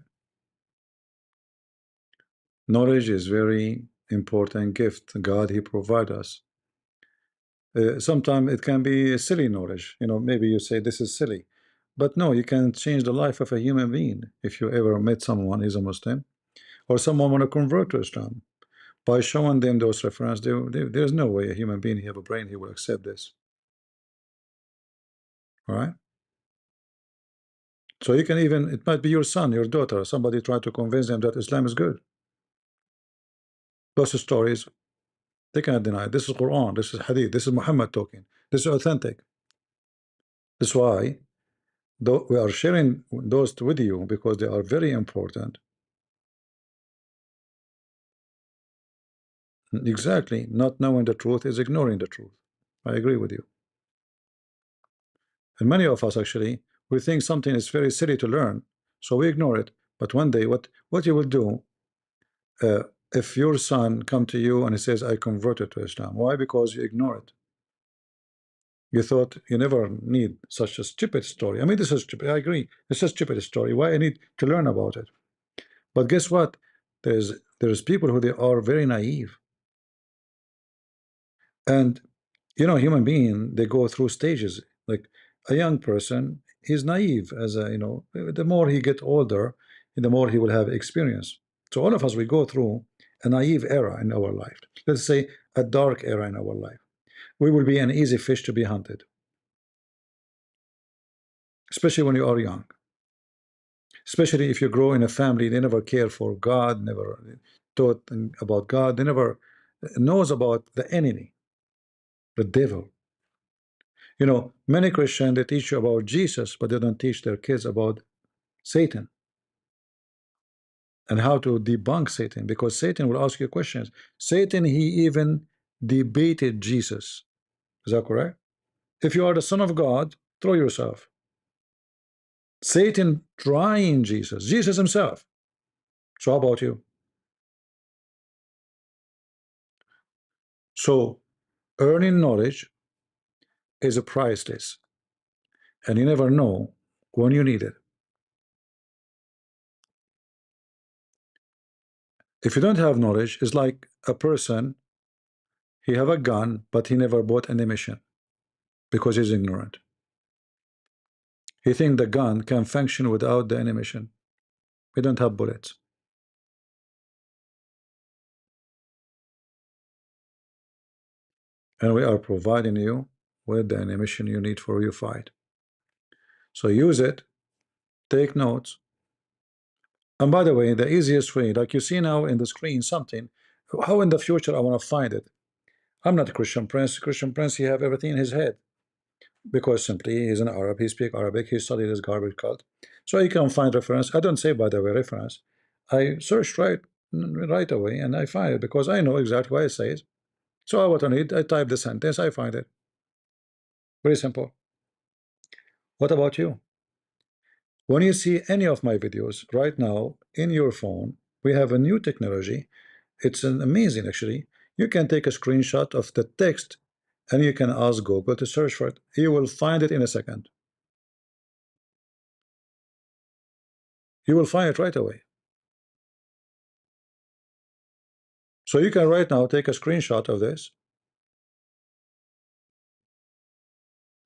S1: Knowledge is very important gift. God, He provide us. Sometimes it can be a silly knowledge. Maybe you say this is silly. But no, you can change the life of a human being. If you ever met someone who's a Muslim, or someone want to convert to Islam, by showing them those references, there's no way a human being, he have a brain, he will accept this. All right? So you can even, it might be your son, your daughter, somebody try to convince them that Islam is good. Those stories, they cannot deny it. This is Quran, this is Hadith, this is Muhammad talking, this is authentic. That's why we are sharing those with you because they are very important. Exactly. Not knowing the truth is ignoring the truth. I agree with you. And many of us actually, we think something is very silly to learn, so we ignore it. But one day, what you will do, uh, if your son come to you and he says, I converted to Islam, why? Because you ignore it. You thought you never need such a stupid story. I mean, this is stupid. I agree. It's a stupid story. Why I need to learn about it? But guess what? There's people who they are very naive. And human being, they go through stages. Like a young person, he's naive as a, the more he get older, the more he will have experience. So all of us, we go through a naive era in our life. Let's say a dark era in our life. We will be an easy fish to be hunted, especially when you are young. Especially if you grow in a family, they never care for God, never taught about God, they never knows about the enemy, the devil. Many Christians, they teach you about Jesus, but they don't teach their kids about Satan and how to debunk Satan, because Satan will ask you questions. Satan, he even debated Jesus. Is that correct? If you are the son of God, throw yourself. Satan trying Jesus himself. So how about you? So earning knowledge is a priceless, and you never know when you need it. If you don't have knowledge, it's like a person, he have a gun, but he never bought an ammunition because he's ignorant. He think the gun can function without the ammunition. We don't have bullets. And we are providing you with the ammunition you need for your fight. So use it, take notes. And by the way, the easiest way, like you see now in the screen something, how in the future I want to find it. I'm not a Christian Prince. Christian Prince, he have everything in his head. Because simply he's an Arab, he speaks Arabic, he studied his garbage cult. So he can find reference. I don't say, by the way, reference. I search right away and I find it because I know exactly what it says. So what I need, I type the sentence, I find it. Very simple. What about you? When you see any of my videos right now in your phone, we have a new technology. It's an amazing actually. You can take a screenshot of the text and you can ask Google to search for it. You will find it in a second. You will find it right away. So you can right now take a screenshot of this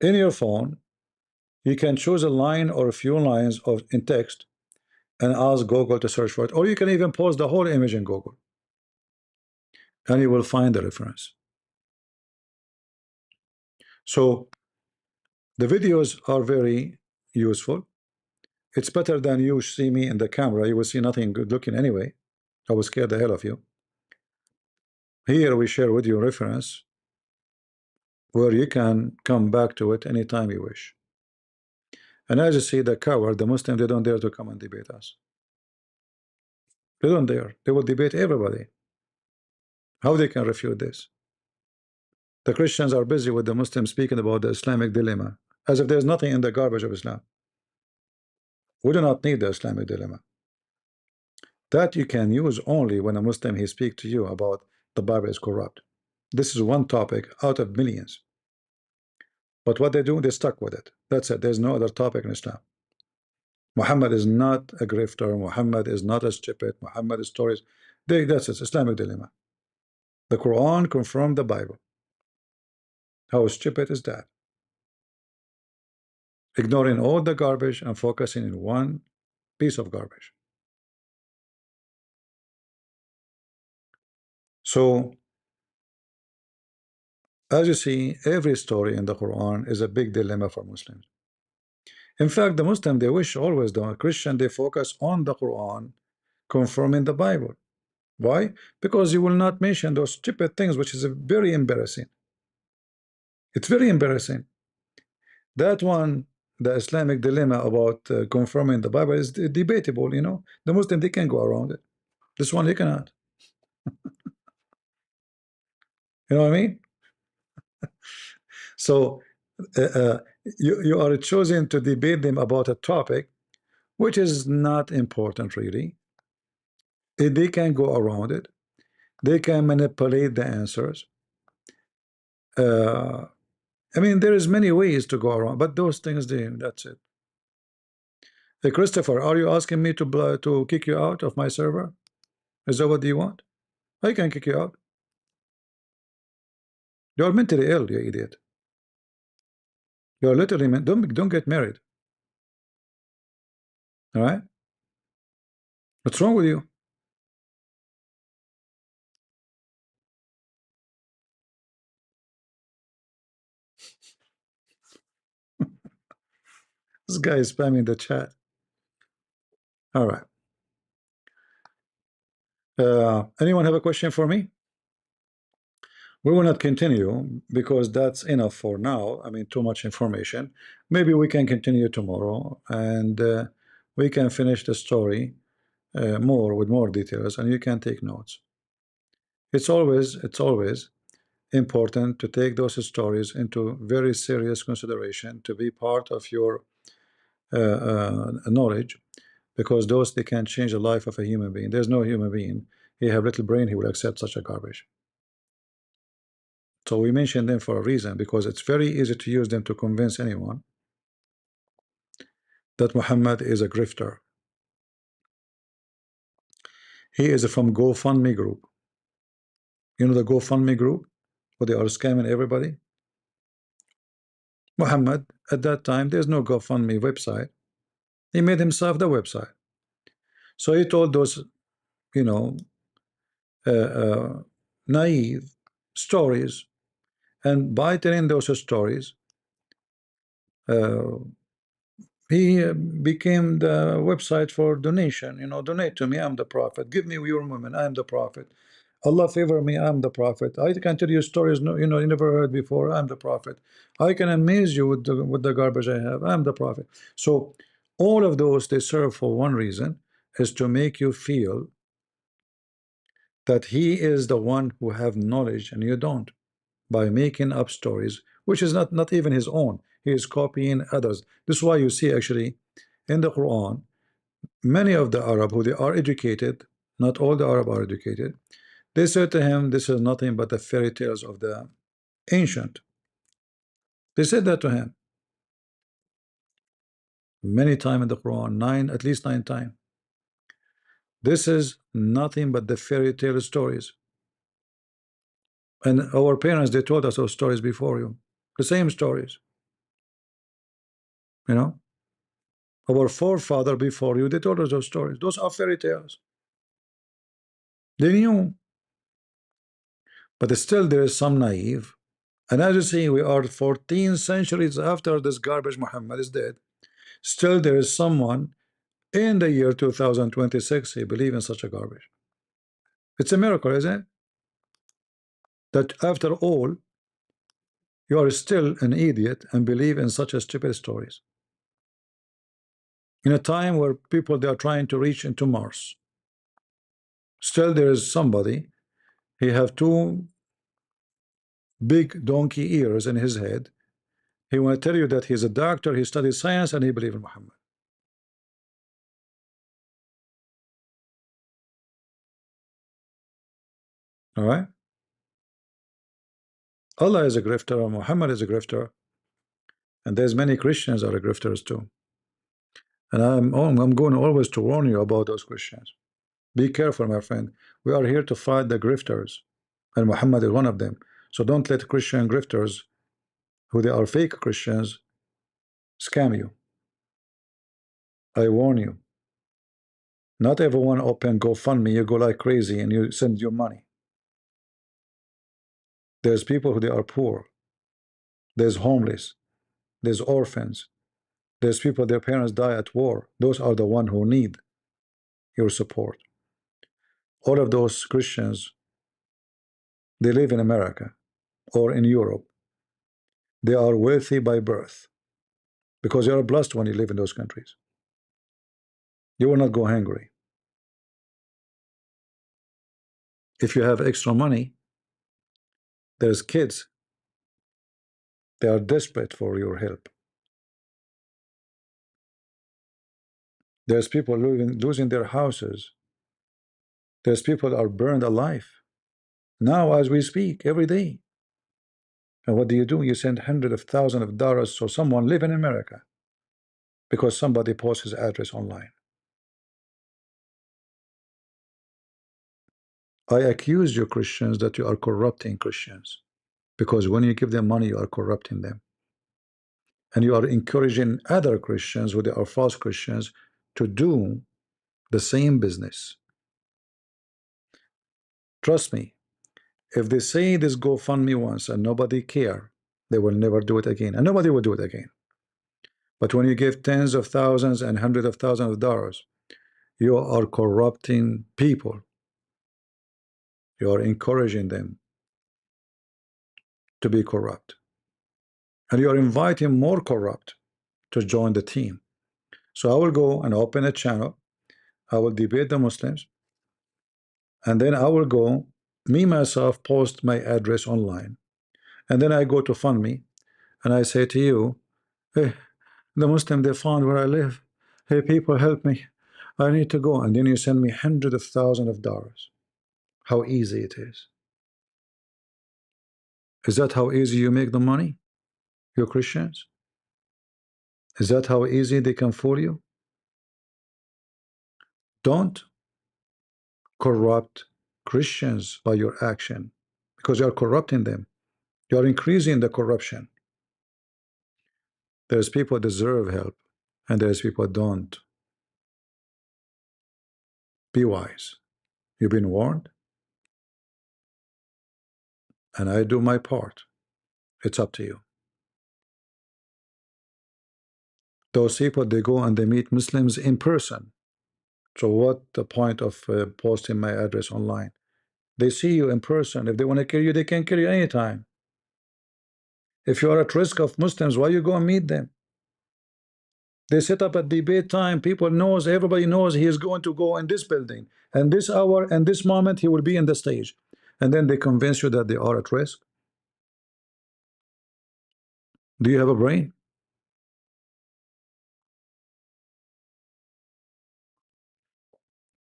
S1: in your phone. You can choose a line or a few lines of in text and ask Google to search for it, or you can even post the whole image in Google and you will find the reference. So the videos are very useful. It's better than you see me in the camera. You will see nothing good looking anyway. I will scare the hell of you. Here we share with you reference where you can come back to it anytime you wish. And as you see, the coward, the Muslim, they don't dare to come and debate us. They don't dare. They will debate everybody. How they can refute this? The Christians are busy with the Muslims speaking about the Islamic dilemma, as if there's nothing in the garbage of Islam. We do not need the Islamic dilemma. That you can use only when a Muslim he speak to you about the Bible is corrupt. This is one topic out of millions. But what they do, they stuck with it. That's it. There's no other topic in Islam. Muhammad is not a grifter. Muhammad is not a stupid. Muhammad is stories. That's it. Islamic dilemma. The Quran confirmed the Bible. How stupid is that? Ignoring all the garbage and focusing in one piece of garbage. So, as you see, every story in the Quran is a big dilemma for Muslims. In fact, the Muslim, they wish always, the Christian, they focus on the Quran confirming the Bible. Why? Because you will not mention those stupid things, which is very embarrassing. It's very embarrassing. That one, the Islamic dilemma about confirming the Bible is debatable, The Muslim, they can go around it. This one, they cannot. You know what I mean? So uh, uh, you are choosing to debate them about a topic which is not important really. They can go around it. They can manipulate the answers. Uh, I mean, there is many ways to go around, but those things, that's it. Hey, Christopher, are you asking me to kick you out of my server? Is that what you want? I can kick you out. You're mentally ill, you idiot. You're literally don't get married. All right? What's wrong with you? This guy is spamming the chat. All right. Anyone have a question for me? We will not continue because that's enough for now. I mean, too much information. Maybe we can continue tomorrow and we can finish the story more with more details, and you can take notes. It's always important to take those stories into very serious consideration to be part of your knowledge, because those they can change the life of a human being. There's no human being, he have little brain, he will accept such a garbage. So we mention them for a reason, because it's very easy to use them to convince anyone that Muhammad is a grifter. He is from GoFundMe group. You know the GoFundMe group where they are scamming everybody? Muhammad, at that time, there's no GoFundMe website. He made himself the website. So he told those, you know, uh, uh, naive stories, and by telling those stories, uh, he became the website for donation. You know, donate to me, I'm the prophet. Give me your women, I'm the prophet. Allah favor me, I'm the prophet. I can tell you stories you never heard before. I'm the prophet. I can amaze you with the garbage I have. I'm the prophet. So all of those, they serve for one reason, is to make you feel that he is the one who have knowledge and you don't, by making up stories which is not even his own. He is copying others. This is why you see actually in the Quran many of the Arab who they are educated, not all the Arab are educated, they said to him, this is nothing but the fairy tales of the ancient. They said that to him many times in the Quran, at least nine times. This is nothing but the fairy tale stories. And our parents, they told us those stories before you, the same stories. You know, our forefather before you, they told us those stories. Those are fairy tales. They knew, but still there is some naive. And as you see, we are 14 centuries after this garbage Muhammad is dead. Still there is someone in the year 2026 he believe in such a garbage. It's a miracle, isn't it? That after all, you are still an idiot and believe in such a stupid stories. In a time where people they are trying to reach into Mars, still there is somebody, he have two big donkey ears in his head. He want to tell you that he's a doctor, he studies science, and he believe in Muhammad. All right, Allah is a grifter, Muhammad is a grifter, and there's many Christians are grifters too. And I'm going always to warn you about those Christians. Be careful, my friend. We are here to fight the grifters, and Muhammad is one of them. So don't let Christian grifters, who they are fake Christians, scam you. I warn you. Not everyone open GoFundMe, you go like crazy and you send your money. There's people who they are poor. There's homeless. There's orphans. There's people their parents die at war. Those are the one who need your support. All of those Christians, they live in America or in Europe. They are wealthy by birth because you are blessed when you live in those countries. You will not go hungry. If you have extra money, There's kids. They are desperate for your help. There's people losing their houses. There's people that are burned alive. Now, as we speak, every day. And what do? You send hundreds of thousands of dollars so someone live in America because somebody posts his address online. I accuse you Christians that you are corrupting Christians, because when you give them money, you are corrupting them. And you are encouraging other Christians, who they are false Christians, to do the same business. Trust me, if they say this GoFundMe once and nobody care, they will never do it again, and nobody will do it again. But when you give tens of thousands and hundreds of thousands of dollars, you are corrupting people. You are encouraging them to be corrupt, and you are inviting more corrupt to join the team. So I will go and open a channel. I will debate the Muslims, and then I will go, me myself, post my address online, and then I go to fund me, and I say to you, hey, the Muslim, they found where I live. Hey, people, help me. I need to go. And then you send me hundreds of thousands of dollars. How easy it is. Is that how easy you make the money, you Christians? Is that how easy they can fool you? Don't corrupt Christians by your action, because you are corrupting them. You are increasing the corruption. There's people deserve help, and there's people don't. Be wise. You've been warned, and I do my part. It's up to you. Those people, they go and they meet Muslims in person. So what the point of posting my address online? They see you in person. If they want to kill you, they can kill you anytime. If you are at risk of Muslims, why you go and meet them? They set up a debate time. People knows, everybody knows he is going to go in this building, and this hour and this moment he will be in the stage. And then they convince you that they are at risk. Do you have a brain?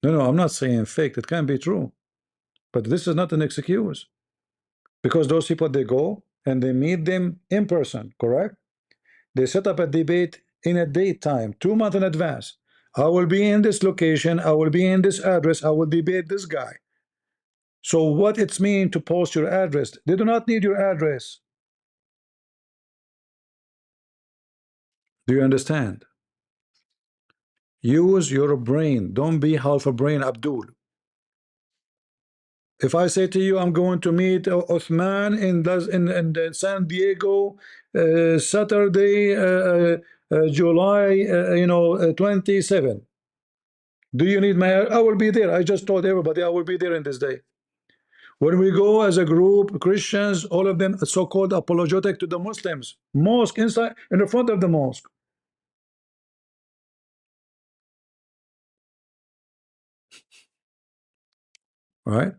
S1: No, I'm not saying fake. It can be true. But this is not an excuse. Because those people, they go and they meet them in person, correct? They set up a debate in a date time, 2 months in advance. I will be in this location, I will be in this address, I will debate this guy. So what it's mean to post your address? They do not need your address. Do you understand? Use your brain. Don't be half a brain Abdul. If I say to you, I'm going to meet Uthman in San Diego, Saturday, July, 27. Do you need my? I will be there. I just told everybody I will be there in this day. When we go as a group, Christians, all of them so-called apologetic to the Muslims, mosque inside, in the front of the mosque. Right?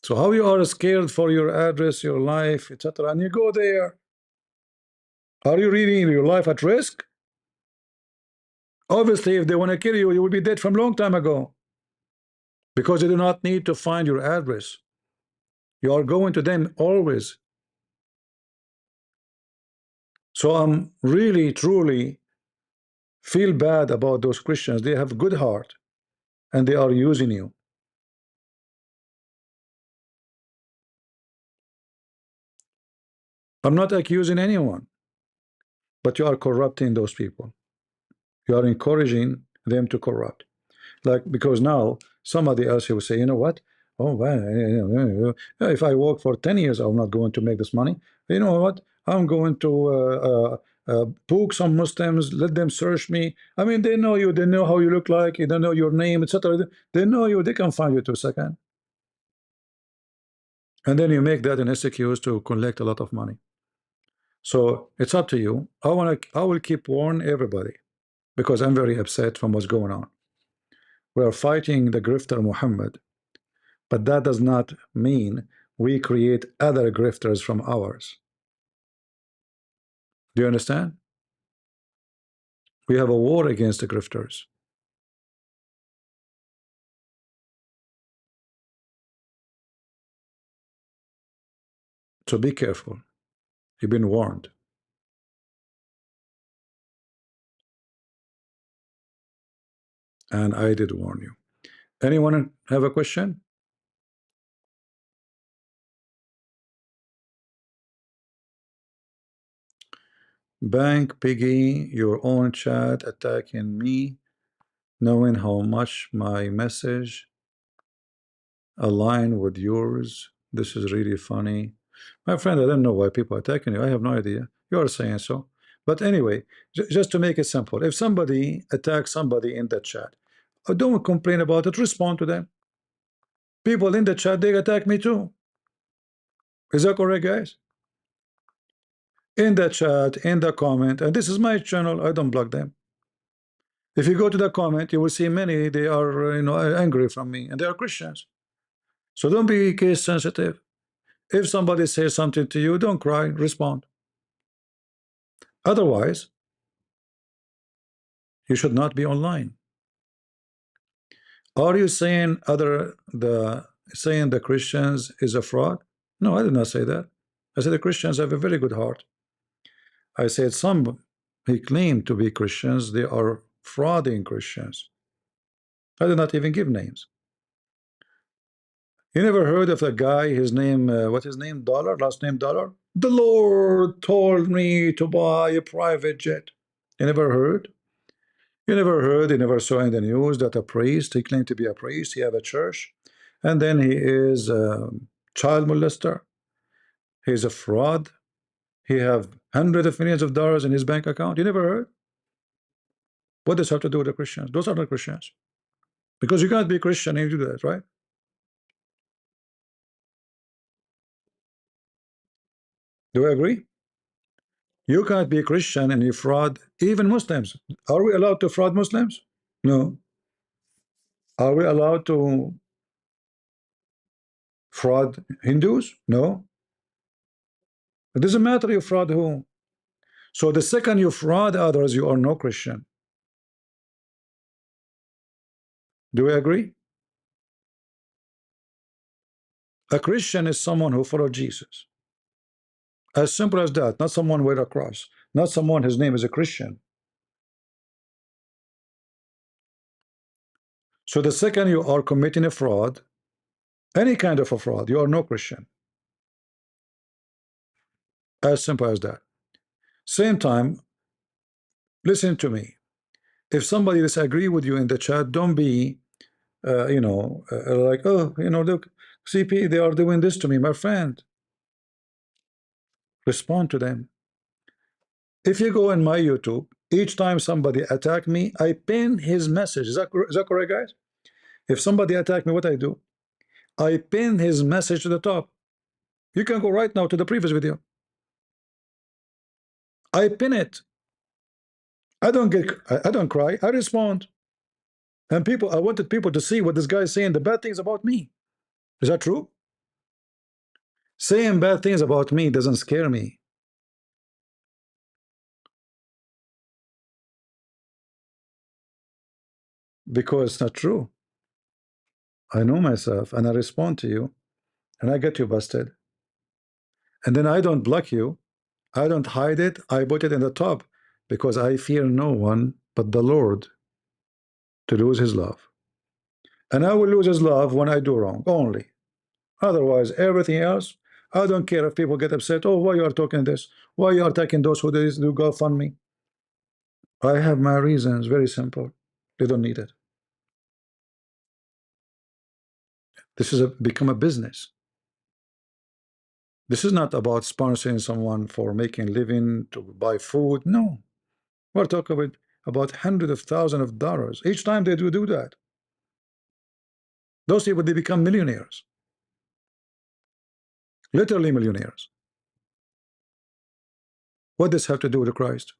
S1: So how you are scared for your address, your life, etc., and you go there? Are you really in your life at risk? Obviously, if they want to kill you, you will be dead from long time ago. Because you do not need to find your address. You are going to them always. So I'm really, truly feel bad about those Christians. They have good heart, and they are using you. I'm not accusing anyone, but you are corrupting those people. You are encouraging them to corrupt. Like, because now somebody else will say, you know what? Oh, well, if I work for 10 years, I'm not going to make this money. You know what? I'm going to book some Muslims, let them search me. I mean, they know you, they know how you look like, they know your name, etc. They know you, they can find you 2 seconds. And then you make that an excuse to collect a lot of money. So it's up to you. I will keep warning everybody, because I'm very upset from what's going on. We are fighting the grifter Mohammed. But that does not mean we create other grifters from ours. Do you understand? We have a war against the grifters. So be careful. You've been warned. And I did warn you. Anyone have a question? Bank Piggy, your own chat attacking me, knowing how much my message align with yours. This is really funny. My friend, I don't know why people are attacking you. I have no idea. You are saying so. But anyway, just to make it simple, if somebody attacks somebody in the chat, don't complain about it, respond to them. People in the chat, they attack me too. Is that correct, guys? In the chat, in the comment, and this is my channel, I don't block them. If you go to the comment, you will see many, they are angry from me, and they are Christians. So don't be case sensitive. If somebody says something to you, don't cry, respond. Otherwise, you should not be online. Are you saying the Christians is a fraud? No, I did not say that. I said the Christians have a very good heart. I said some he claimed to be Christians, they are frauding Christians. I did not even give names. You never heard of a guy, his name, what his name, Dollar, last name Dollar? The Lord told me to buy a private jet. You never heard? You never heard, you never saw in the news that a priest, he claimed to be a priest, he have a church, and then he is a child molester. He's a fraud. He have hundreds of millions of dollars in his bank account. You never heard? What does that have to do with the Christians? Those are not Christians. Because you can't be Christian and you do that, right? Do I agree? You can't be Christian and you fraud even Muslims. Are we allowed to fraud Muslims? No. Are we allowed to fraud Hindus? No. It doesn't matter you fraud who. So the second you fraud others, you are no Christian. Do we agree? A Christian is someone who follows Jesus. As simple as that. Not someone with a cross. Not someone his name is a Christian. So the second you are committing a fraud, any kind of a fraud, you are no Christian. As simple as that. Same time, listen to me. If somebody disagree with you in the chat, don't be like, oh, look, CP, they are doing this to me, my friend. Respond to them. If you go in my YouTube, each time somebody attack me, I pin his message. Is that correct, guys? If somebody attack me, what I do? I pin his message to the top. You can go right now to the previous video. I pin it. I don't cry. I respond. And I wanted people to see what this guy is saying, the bad things about me. Is that true? Saying bad things about me doesn't scare me. Because it's not true. I know myself and I respond to you and I get you busted. And then I don't block you. I don't hide it. I put it in the top because I fear no one but the Lord to lose his love. And I will lose his love when I do wrong only. Otherwise, everything else, I don't care if people get upset. Oh, why you are talking this? Why you are attacking those who do GoFundMe? I have my reasons, very simple. They don't need it. This is become a business. This is not about sponsoring someone for making living to buy food. No, we're talking about hundreds of thousands of dollars each time they do that. Those people, they become millionaires, literally millionaires. What does this have to do with Christ?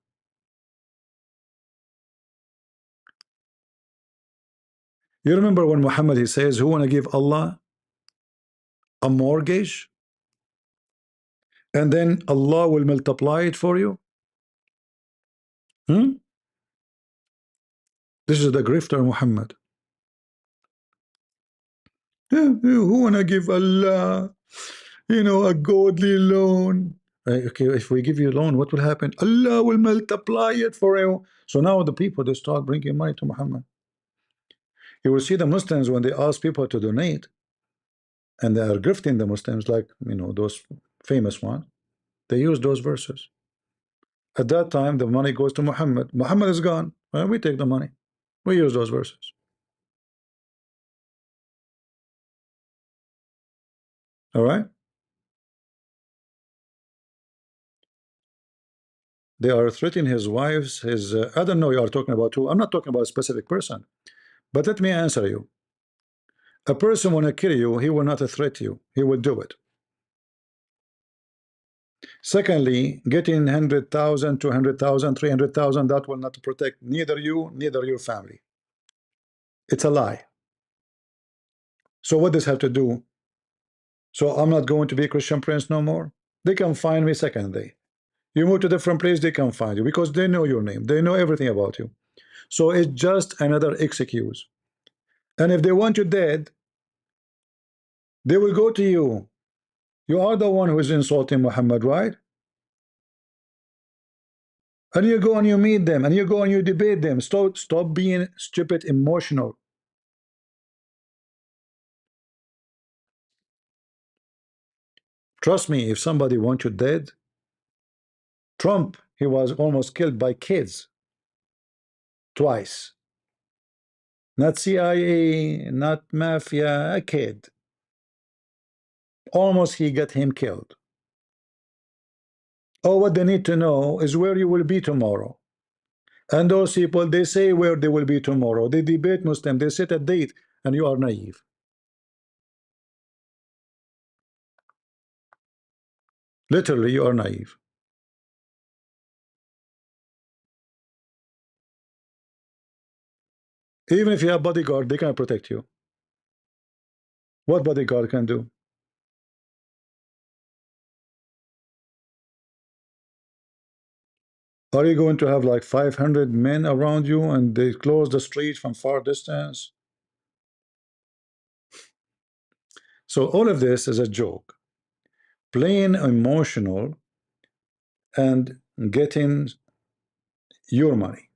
S1: You remember when Muhammad he says, who want to give Allah a mortgage, and then Allah will multiply it for you? Hmm? This is the grifter Muhammad. Who wanna give Allah, a godly loan? Okay, if we give you a loan, what will happen? Allah will multiply it for you. So now the people, they start bringing money to Muhammad. You will see the Muslims when they ask people to donate, and they are grifting the Muslims, like those famous ones. They use those verses. At that time, the money goes to Muhammad. Muhammad is gone. Well, we take the money. We use those verses. All right. They are threatening his wives. I don't know. You are talking about who? I'm not talking about a specific person. But let me answer you. A person want to kill you, he will not threat you. He will do it. Secondly, getting 100,000, 200,000, 300,000, that will not protect neither you, neither your family. It's a lie. So what does have to do? So I'm not going to be a Christian Prince no more. They can find me second day. You move to a different place, they can find you because they know your name. They know everything about you. So it's just another excuse. And if they want you dead, they will go to you. You are the one who is insulting Muhammad, right? And you go and you meet them, and you go and you debate them. Stop being stupid, emotional. Trust me, if somebody wants you dead, Trump, he was almost killed by kids twice. Not CIA, not mafia, a kid. Almost he got him killed. Oh, what they need to know is where you will be tomorrow. And those people, they say where they will be tomorrow. They debate Muslim, they set a date, and you are naive. Literally, you are naive. Even if you have bodyguard, they can protect you. What bodyguard can do? Are you going to have like 500 men around you and they close the street from far distance? So all of this is a joke. Playing emotional and getting your money.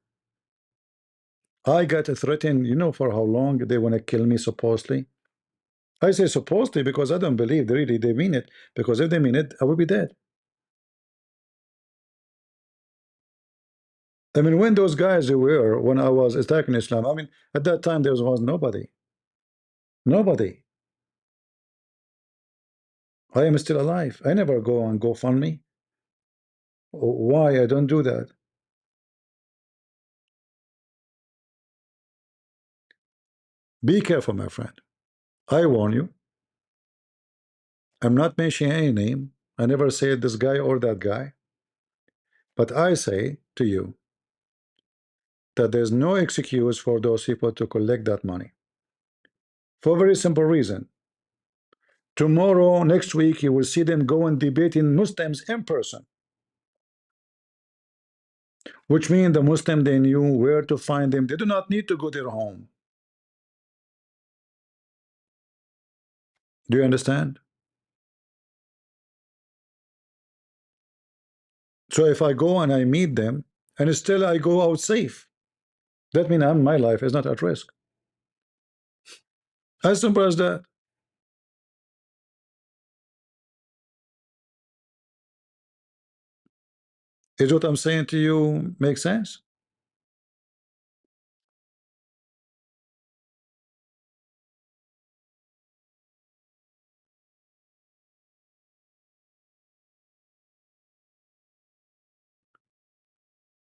S1: I got threatened, for how long they want to kill me supposedly. I say supposedly because I don't believe they mean it. Because if they mean it, I will be dead. I mean, when those guys were, when I was attacking Islam, I mean, at that time there was nobody. Nobody. I am still alive. I never go on GoFundMe. Why I don't do that? Be careful, my friend. I warn you. I'm not mentioning any name. I never said this guy or that guy. But I say to you that there's no excuse for those people to collect that money. For a very simple reason. Tomorrow, next week, you will see them go and debating Muslims in person. Which means the Muslim, they knew where to find them. They do not need to go to their home. Do you understand? So if I go and I meet them, and still I go out safe, that means my life is not at risk. As simple as that. Is what I'm saying to you make sense?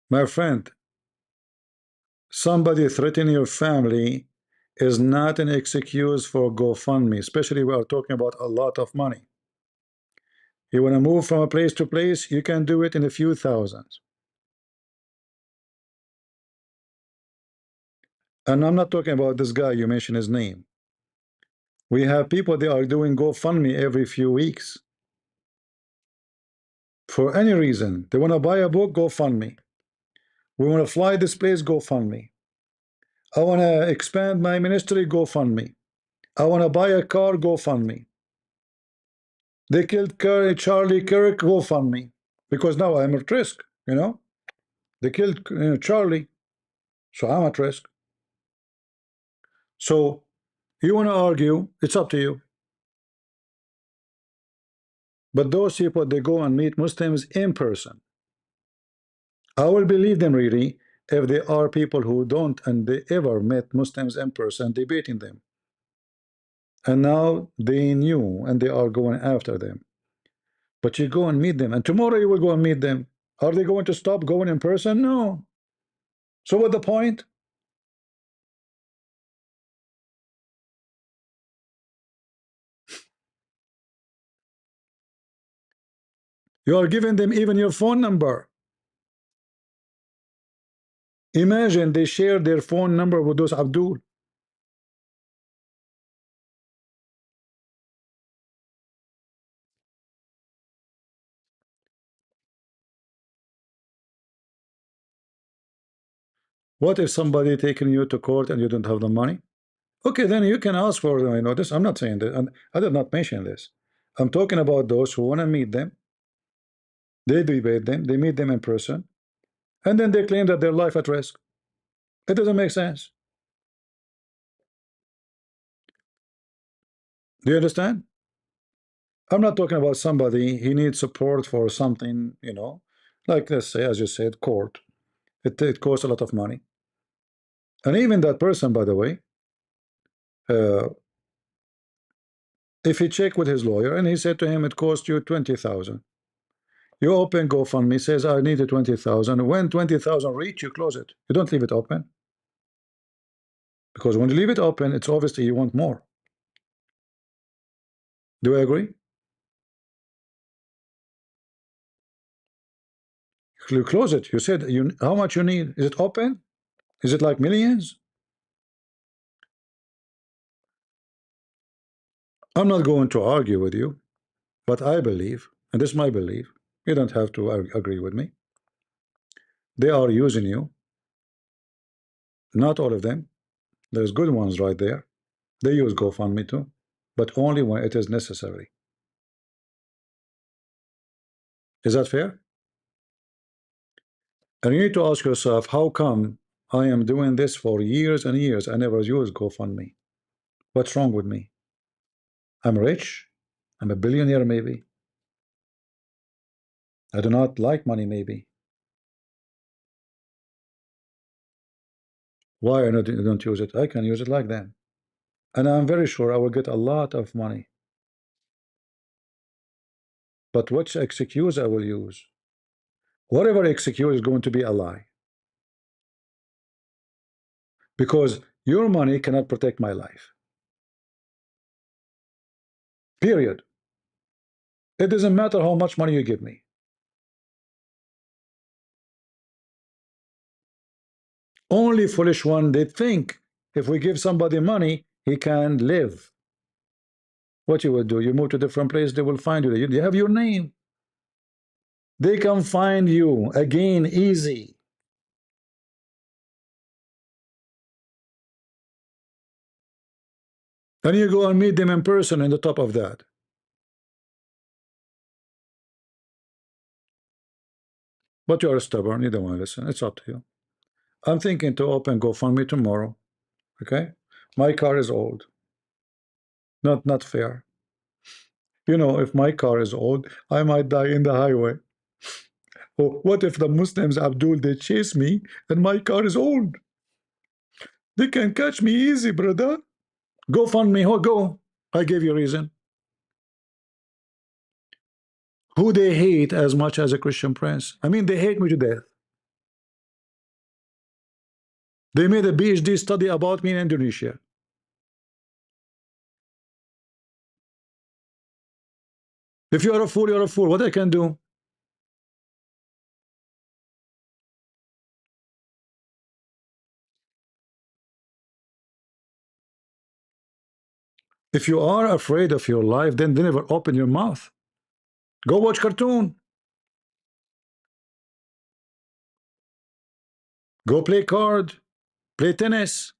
S1: My friend, somebody threatening your family is not an excuse for GoFundMe, especially we are talking about a lot of money. You want to move from a place to place, you can do it in a few thousands. And I'm not talking about this guy, you mentioned his name. We have people, they are doing GoFundMe every few weeks. For any reason. They want to buy a book, GoFundMe. We want to fly this place, GoFundMe. I want to expand my ministry, GoFundMe. I want to buy a car, GoFundMe. They killed Charlie Kirk, GoFundMe. Because now I'm at risk, you know. They killed Charlie, so I'm at risk. So you want to argue, it's up to you. But those people, they go and meet Muslims in person. I will believe them really if they are people who don't and they ever met Muslims in person debating them. And now they knew and they are going after them. But you go and meet them, and tomorrow you will go and meet them. Are they going to stop going in person? No. So what's the point? You are giving them even your phone number. Imagine they share their phone number with those Abdul. What if somebody taking you to court and you don't have the money? Okay, then you can ask for this. I'm not saying that, and I did not mention this. I'm talking about those who want to meet them. They debate them, they meet them in person, and then they claim that their life at risk. It doesn't make sense. Do you understand? I'm not talking about somebody he needs support for something, like let's say, as you said, court. It costs a lot of money. And even that person, by the way, uh, if he checked with his lawyer and he said to him it cost you 20,000, you open GoFundMe, says I need 20,000. When 20,000 reach, you close it. You don't leave it open, because when you leave it open, it's obviously you want more. Do I agree? You close it. You said how much you need. Is it open? Is it like millions? I'm not going to argue with you, but I believe, and this is my belief, you don't have to agree with me. They are using you. Not all of them. There's good ones right there. They use GoFundMe too, but only when it is necessary. Is that fair? And you need to ask yourself, how come I am doing this for years and years? I never use GoFundMe. What's wrong with me? I'm rich. I'm a billionaire, maybe. I do not like money, maybe. Why I don't use it? I can use it like that. And I'm very sure I will get a lot of money. But which excuse I will use? Whatever excuse is going to be a lie. Because your money cannot protect my life. Period. It doesn't matter how much money you give me. Only foolish one, they think if we give somebody money, he can live. What you will do? You move to a different place, they will find you. They have your name. They can find you again easy. And you go and meet them in person on the top of that. But you are stubborn, you don't want to listen. It's up to you. I'm thinking to open GoFundMe tomorrow. Okay? My car is old. Not fair. If my car is old, I might die in the highway. Oh, what if the Muslims, Abdul, they chase me and my car is old? They can catch me easy, brother. GoFundMe, go. I gave you a reason. Who they hate as much as a Christian prince? I mean, they hate me to death. They made a PhD study about me in Indonesia. If you are a fool, you're a fool. What I can do? If you are afraid of your life, then never open your mouth. Go watch cartoon. Go play card. Play tennis.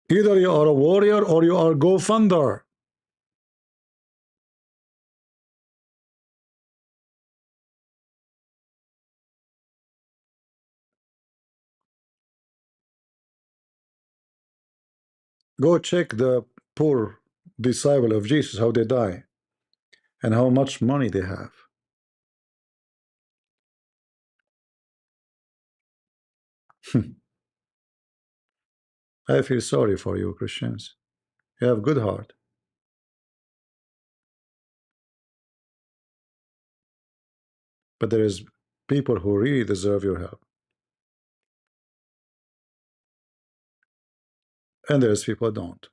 S1: Either you are a warrior or you are go-funder. Go check the poor disciple of Jesus, how they die and how much money they have. I feel sorry for you, Christians. You have good heart. But there is people who really deserve your help. And there's people who don't.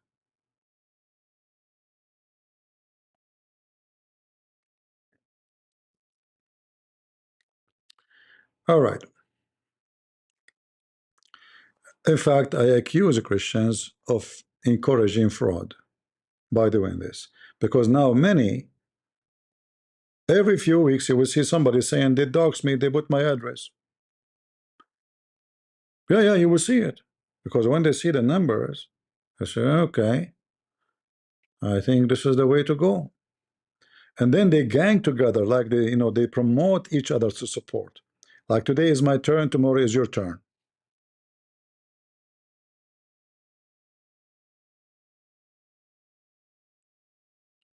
S1: All right. In fact, I accuse Christians of encouraging fraud by doing this. Because now many, every few weeks, you will see somebody saying, they doxed me, they put my address. Yeah, you will see it. Because when they see the numbers, they say, okay, I think this is the way to go. And then they gang together, like they promote each other to support. Like today is my turn, tomorrow is your turn.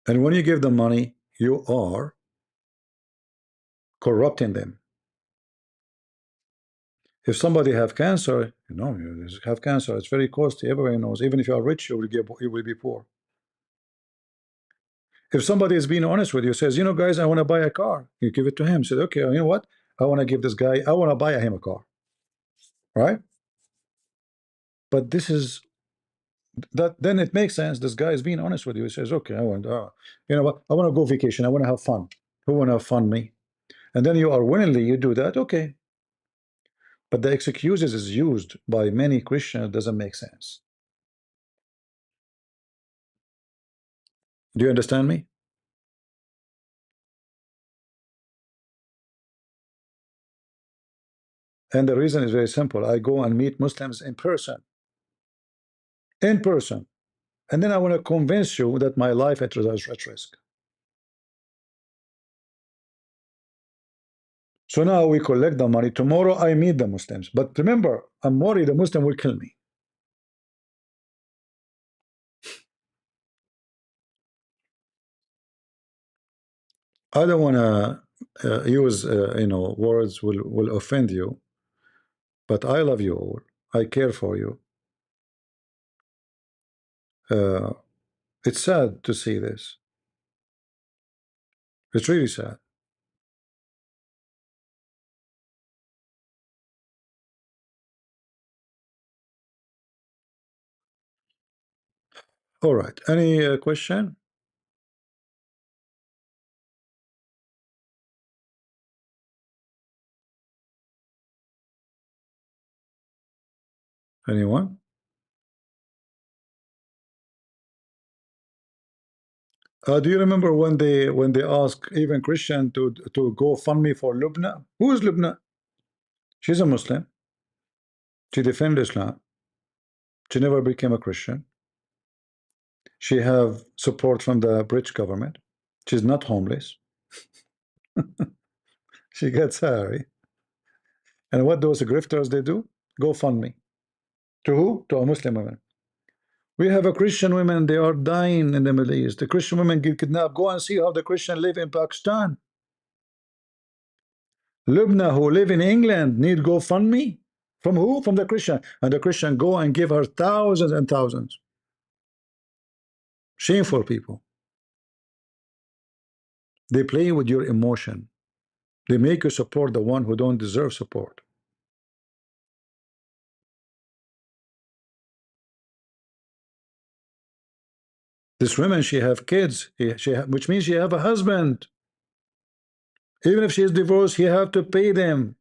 S1: And when you give them money, you are corrupting them. If somebody have cancer, you have cancer, it's very costly. Everybody knows. Even if you are rich, you will be poor. If somebody is being honest with you, says, guys, I want to buy a car. You give it to him. Says, okay, you know what? I want to give this guy, I want to buy him a car. Right? But this is that, then it makes sense. This guy is being honest with you. He says, okay, I want, you know what? I want to go vacation. I want to have fun. Who want to have fun? Me. And then you are willingly, you do that. Okay. But the excuses is used by many Christians doesn't make sense. Do you understand me? And the reason is very simple. I go and meet Muslims in person. In person. And then I want to convince you that my life is at risk. So now we collect the money. Tomorrow I meet the Muslims. But remember, I'm worried the Muslim will kill me. I don't want to use words will offend you, but I love you all. I care for you. It's sad to see this. It's really sad. All right. Any question? Anyone? Do you remember when they asked even Christian to go fund me for Lubna? Who is Lubna? She's a Muslim. She defended Islam. She never became a Christian. She have support from the British government. She's not homeless. She gets salary. And what those grifters they do? Go fund me. To who? To a Muslim women. We have a Christian women, they are dying in the Middle East. The Christian women get kidnapped. Go and see how the Christian live in Pakistan. Lubna, who live in England, need GoFundMe. From who? From the Christian. And the Christian go and give her thousands and thousands. Shameful people. They play with your emotion. They make you support the one who don't deserve support. This woman, she have kids, which means she have a husband. Even if she is divorced, he have to pay them.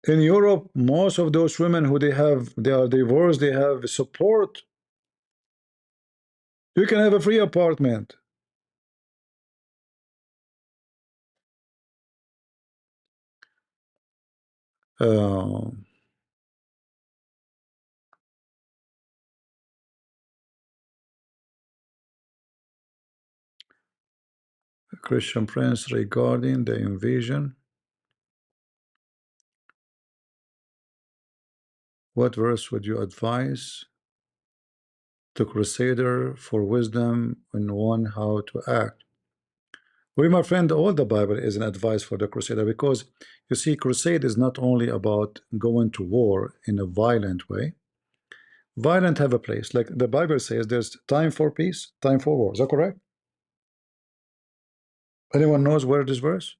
S1: In Europe, most of those women who they are divorced, they have support. You can have a free apartment. Uh, Christian Prince regarding the invasion. What verse would you advise the crusader for wisdom in one how to act? Well, my friend, all the Bible is an advice for the crusader, because you see, crusade is not only about going to war in a violent way. Violent have a place. Like the Bible says, there's time for peace, time for war. Is that correct? Anyone knows where this verse?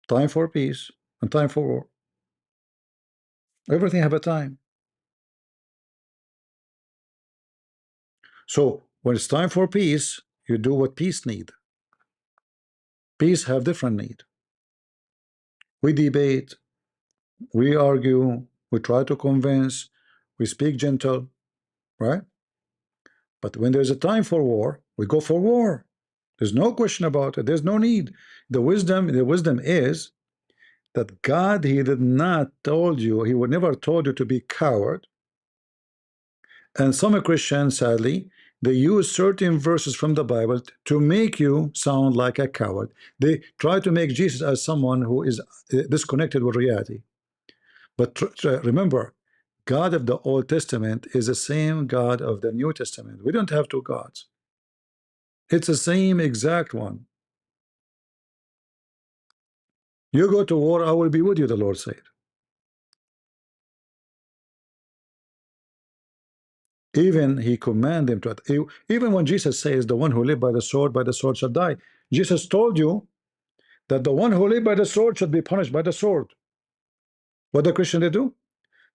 S1: Time for peace and time for war. Everything have a time. So when it's time for peace, you do what peace need. Peace have different need. We debate, we argue, we try to convince, we speak gentle, right? But when there's a time for war, we go for war. There's no question about it. There's no need. The wisdom is that God, He did not told you, He would never told you to be coward. And some Christians, sadly, they use certain verses from the Bible to make you sound like a coward. They try to make Jesus as someone who is disconnected with reality. But remember, God of the Old Testament is the same God of the New Testament. We don't have two gods. It's the same exact one. You go to war, I will be with you, the Lord said. Even He commanded him to. Even when Jesus says, the one who live by the sword shall die. Jesus told you that the one who live by the sword should be punished by the sword. What the Christian they do?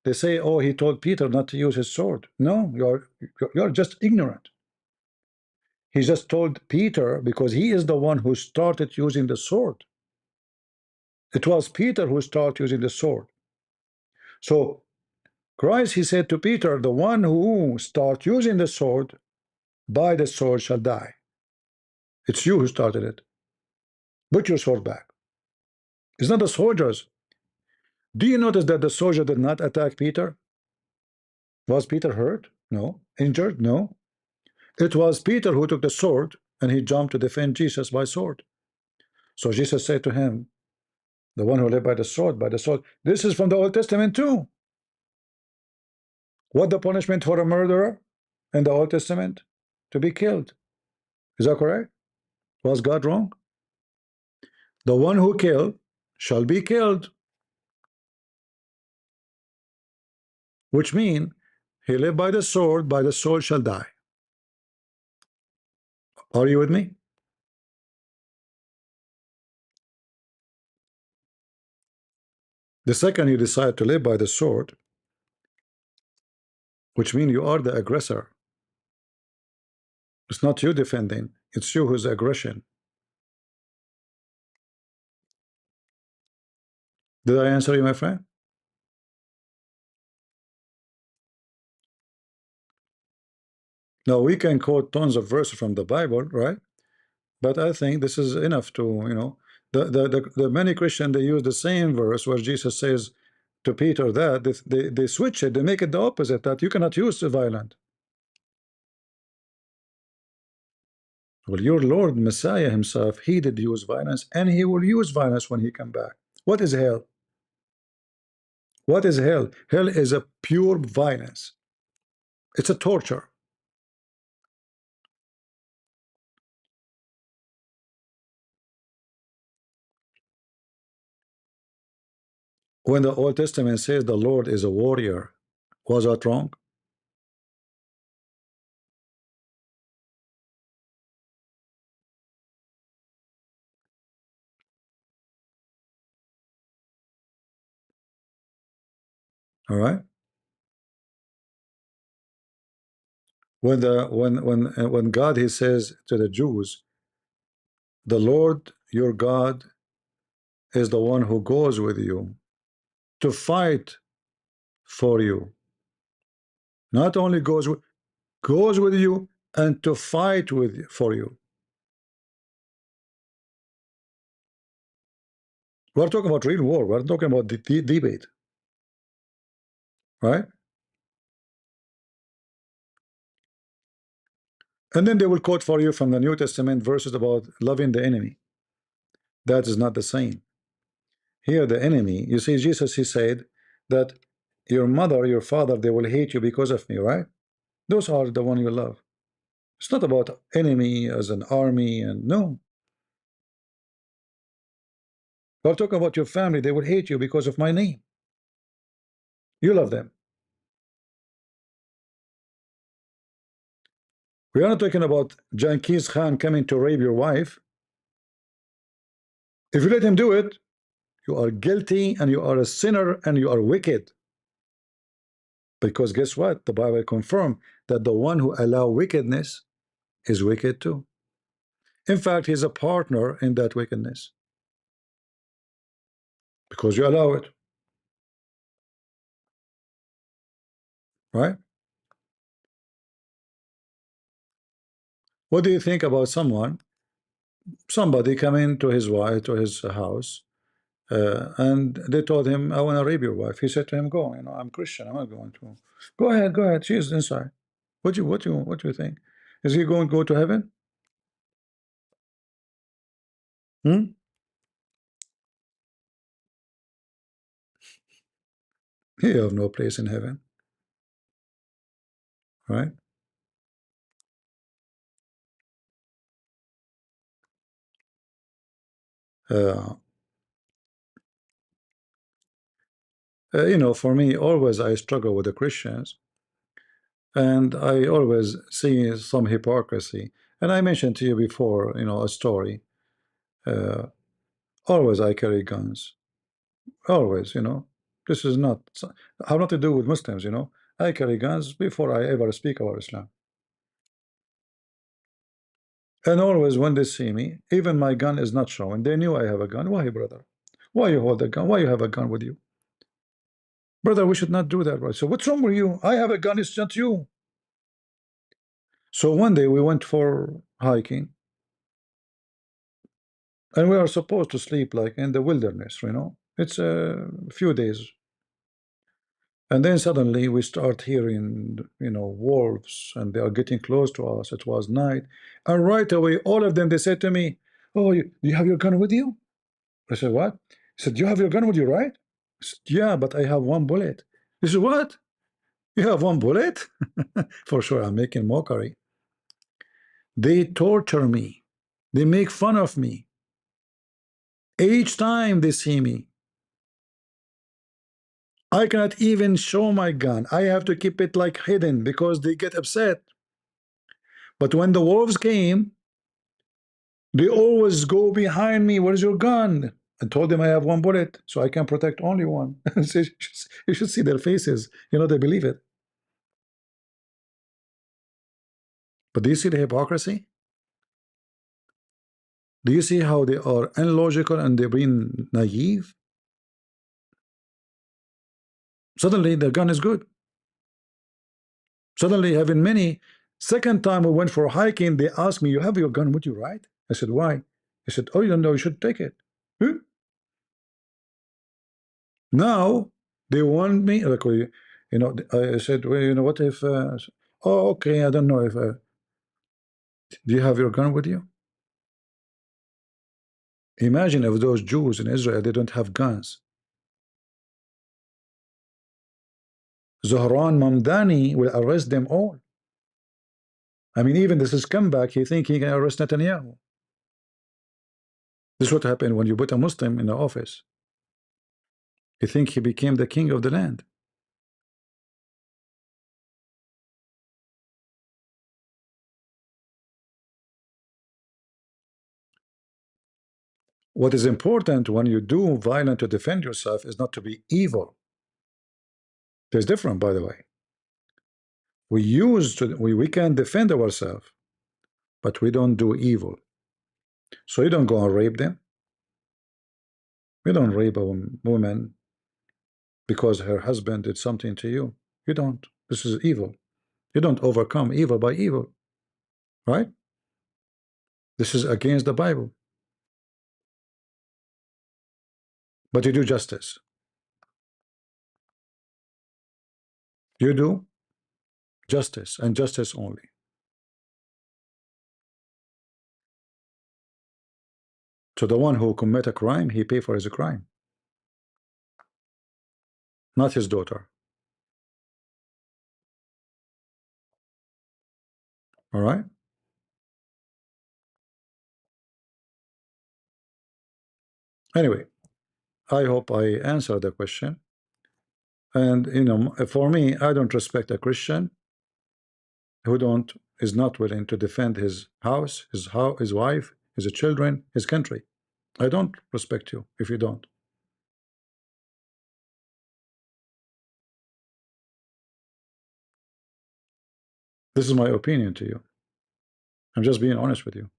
S1: They say, oh, He told Peter not to use his sword. No, you're just ignorant. He just told Peter because he is the one who started using the sword. It was Peter who started using the sword. So Christ, He said to Peter, the one who start using the sword, by the sword shall die. It's you who started it. Put your sword back. It's not the soldiers. Do you notice that the soldier did not attack Peter? Was Peter hurt? No. Injured? No. It was Peter who took the sword and he jumped to defend Jesus by sword. So Jesus said to him, the one who lived by the sword, by the sword. This is from the Old Testament too. What the punishment for a murderer in the Old Testament? To be killed. Is that correct? Was God wrong? The one who killed shall be killed. Which means he lived by the sword shall die. Are you with me? The second you decide to live by the sword, which means you are the aggressor. It's not you defending, it's you who's aggression. Did I answer you, my friend? Now we can quote tons of verses from the Bible, right? But I think this is enough to, the many Christians, they use the same verse where Jesus says to Peter that they switch it, they make it the opposite, that you cannot use the violent. Well, your Lord Messiah himself, he did use violence, and he will use violence when he come back. What is hell? What is hell? Hell is a pure violence. It's a torture. When the Old Testament says the Lord is a warrior, was that wrong? All right. When God, he says to the Jews, the Lord your God is the one who goes with you. to fight for you. Not only goes with you and to fight for you. We're talking about real war. We're talking about the debate, right? And then they will quote for you from the New Testament verses about loving the enemy. That is not the same. Here, the enemy, you see, Jesus, he said that your mother, your father, they will hate you because of me, right? Those are the one you love. It's not about enemy as an army, and no. We're talking about your family. They will hate you because of my name. You love them. We are not talking about Genghis Khan coming to rape your wife. If you let him do it, you are guilty and you are a sinner and you are wicked. Because guess what? The Bible confirms that the one who allow wickedness is wicked too. In fact, he's a partner in that wickedness. Because you allow it. Right? What do you think about somebody coming to his wife, to his house, and they told him, I want to rape your wife. He said to him, go, I'm Christian, I'm not going to. Go ahead, she is inside. What do you think? Is he going to go to heaven? Hmm? He have no place in heaven, right? Uh, for me, always I struggle with the Christians, and I always see some hypocrisy. And I mentioned to you before, a story. Uh, Always I carry guns. Always, This is not have not to do with Muslims. I carry guns before I ever speak about Islam. And always when they see me, even my gun is not showing. They knew I have a gun. Why, brother? Why you hold a gun? Why you have a gun with you? Brother, we should not do that, right? So what's wrong with you? I have a gun, it's not you. So one day we went for hiking, and we are supposed to sleep like in the wilderness. It's a few days. And then suddenly we start hearing, wolves, and they are getting close to us. It was night. And right away, all of them, they said to me, oh, you have your gun with you? I said, what? He said, you have your gun with you, right? I said, yeah, but I have one bullet. He said, what? You have one bullet? For sure, I'm making mockery. They torture me. They make fun of me. Each time they see me, I cannot even show my gun. I have to keep it like hidden because they get upset. But when the wolves came, they always go behind me. Where's your gun? I told them I have one bullet, so I can protect only one. So you should see their faces. They believe it. But do you see the hypocrisy? Do you see how they are illogical and they're being naive? Suddenly, their gun is good. Suddenly, having many. Second time we went for hiking, they asked me, you have your gun with you, right? I said, why? He said, oh, you don't know, you should take it. Huh? Now, they want me, like, I said, well, what if, oh, okay, I don't know if, do you have your gun with you? Imagine if those Jews in Israel, they don't have guns. Zohran Mamdani will arrest them all. I mean, even this is comeback, he think he can arrest Netanyahu. This is what happened when you put a Muslim in the office. You think he became the king of the land. What is important when you do violence to defend yourself is not to be evil. There's different, by the way. We can defend ourselves, but we don't do evil. So you don't go and rape them. We don't rape a woman. because her husband did something to you. You don't. This is evil. You don't overcome evil by evil, right? This is against the Bible. But you do justice. You do justice and justice only. So the one who commit a crime, he pay for his crime, not his daughter. All right. Anyway, I hope I answered the question. And you know, for me, I don't respect a Christian who don't is not willing to defend his house, his wife, his children, his country. I don't respect you if you don't. This is my opinion to you. I'm just being honest with you.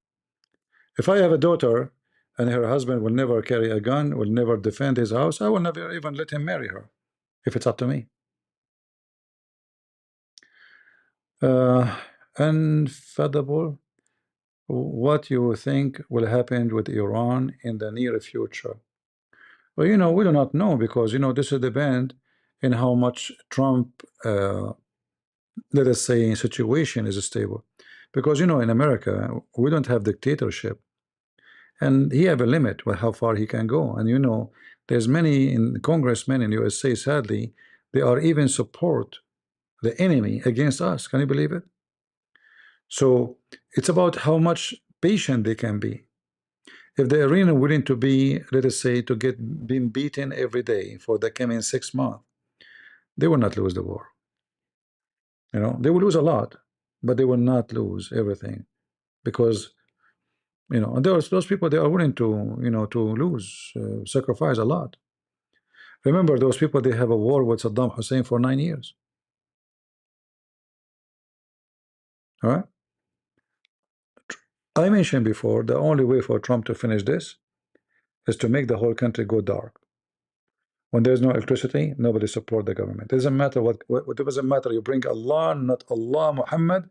S1: If I have a daughter and her husband will never carry a gun, will never defend his house, I will never even let him marry her, if it's up to me. Unfathomable. What you think will happen with Iran in the near future? Well, you know, we do not know, because you know this will depend in how much Trump, let us say, situation is stable. Because you know, in America we don't have dictatorship, and he have a limit with how far he can go. And you know, there's many in congressmen in USA, sadly, they are even support the enemy against us. Can you believe it? So it's about how much patient they can be. If the arena willing to be, let us say, to get being beaten every day for the coming 6 months, they will not lose the war. You know, they will lose a lot, but they will not lose everything, because you know, and those people, they are willing to, you know, to lose, sacrifice a lot. Remember, those people, they have a war with Saddam Hussein for 9 years. All right. I mentioned before, the only way for Trump to finish this is to make the whole country go dark. When there's no electricity, nobody support the government. It doesn't matter what it doesn't matter. You bring Allah, not Allah, Muhammad.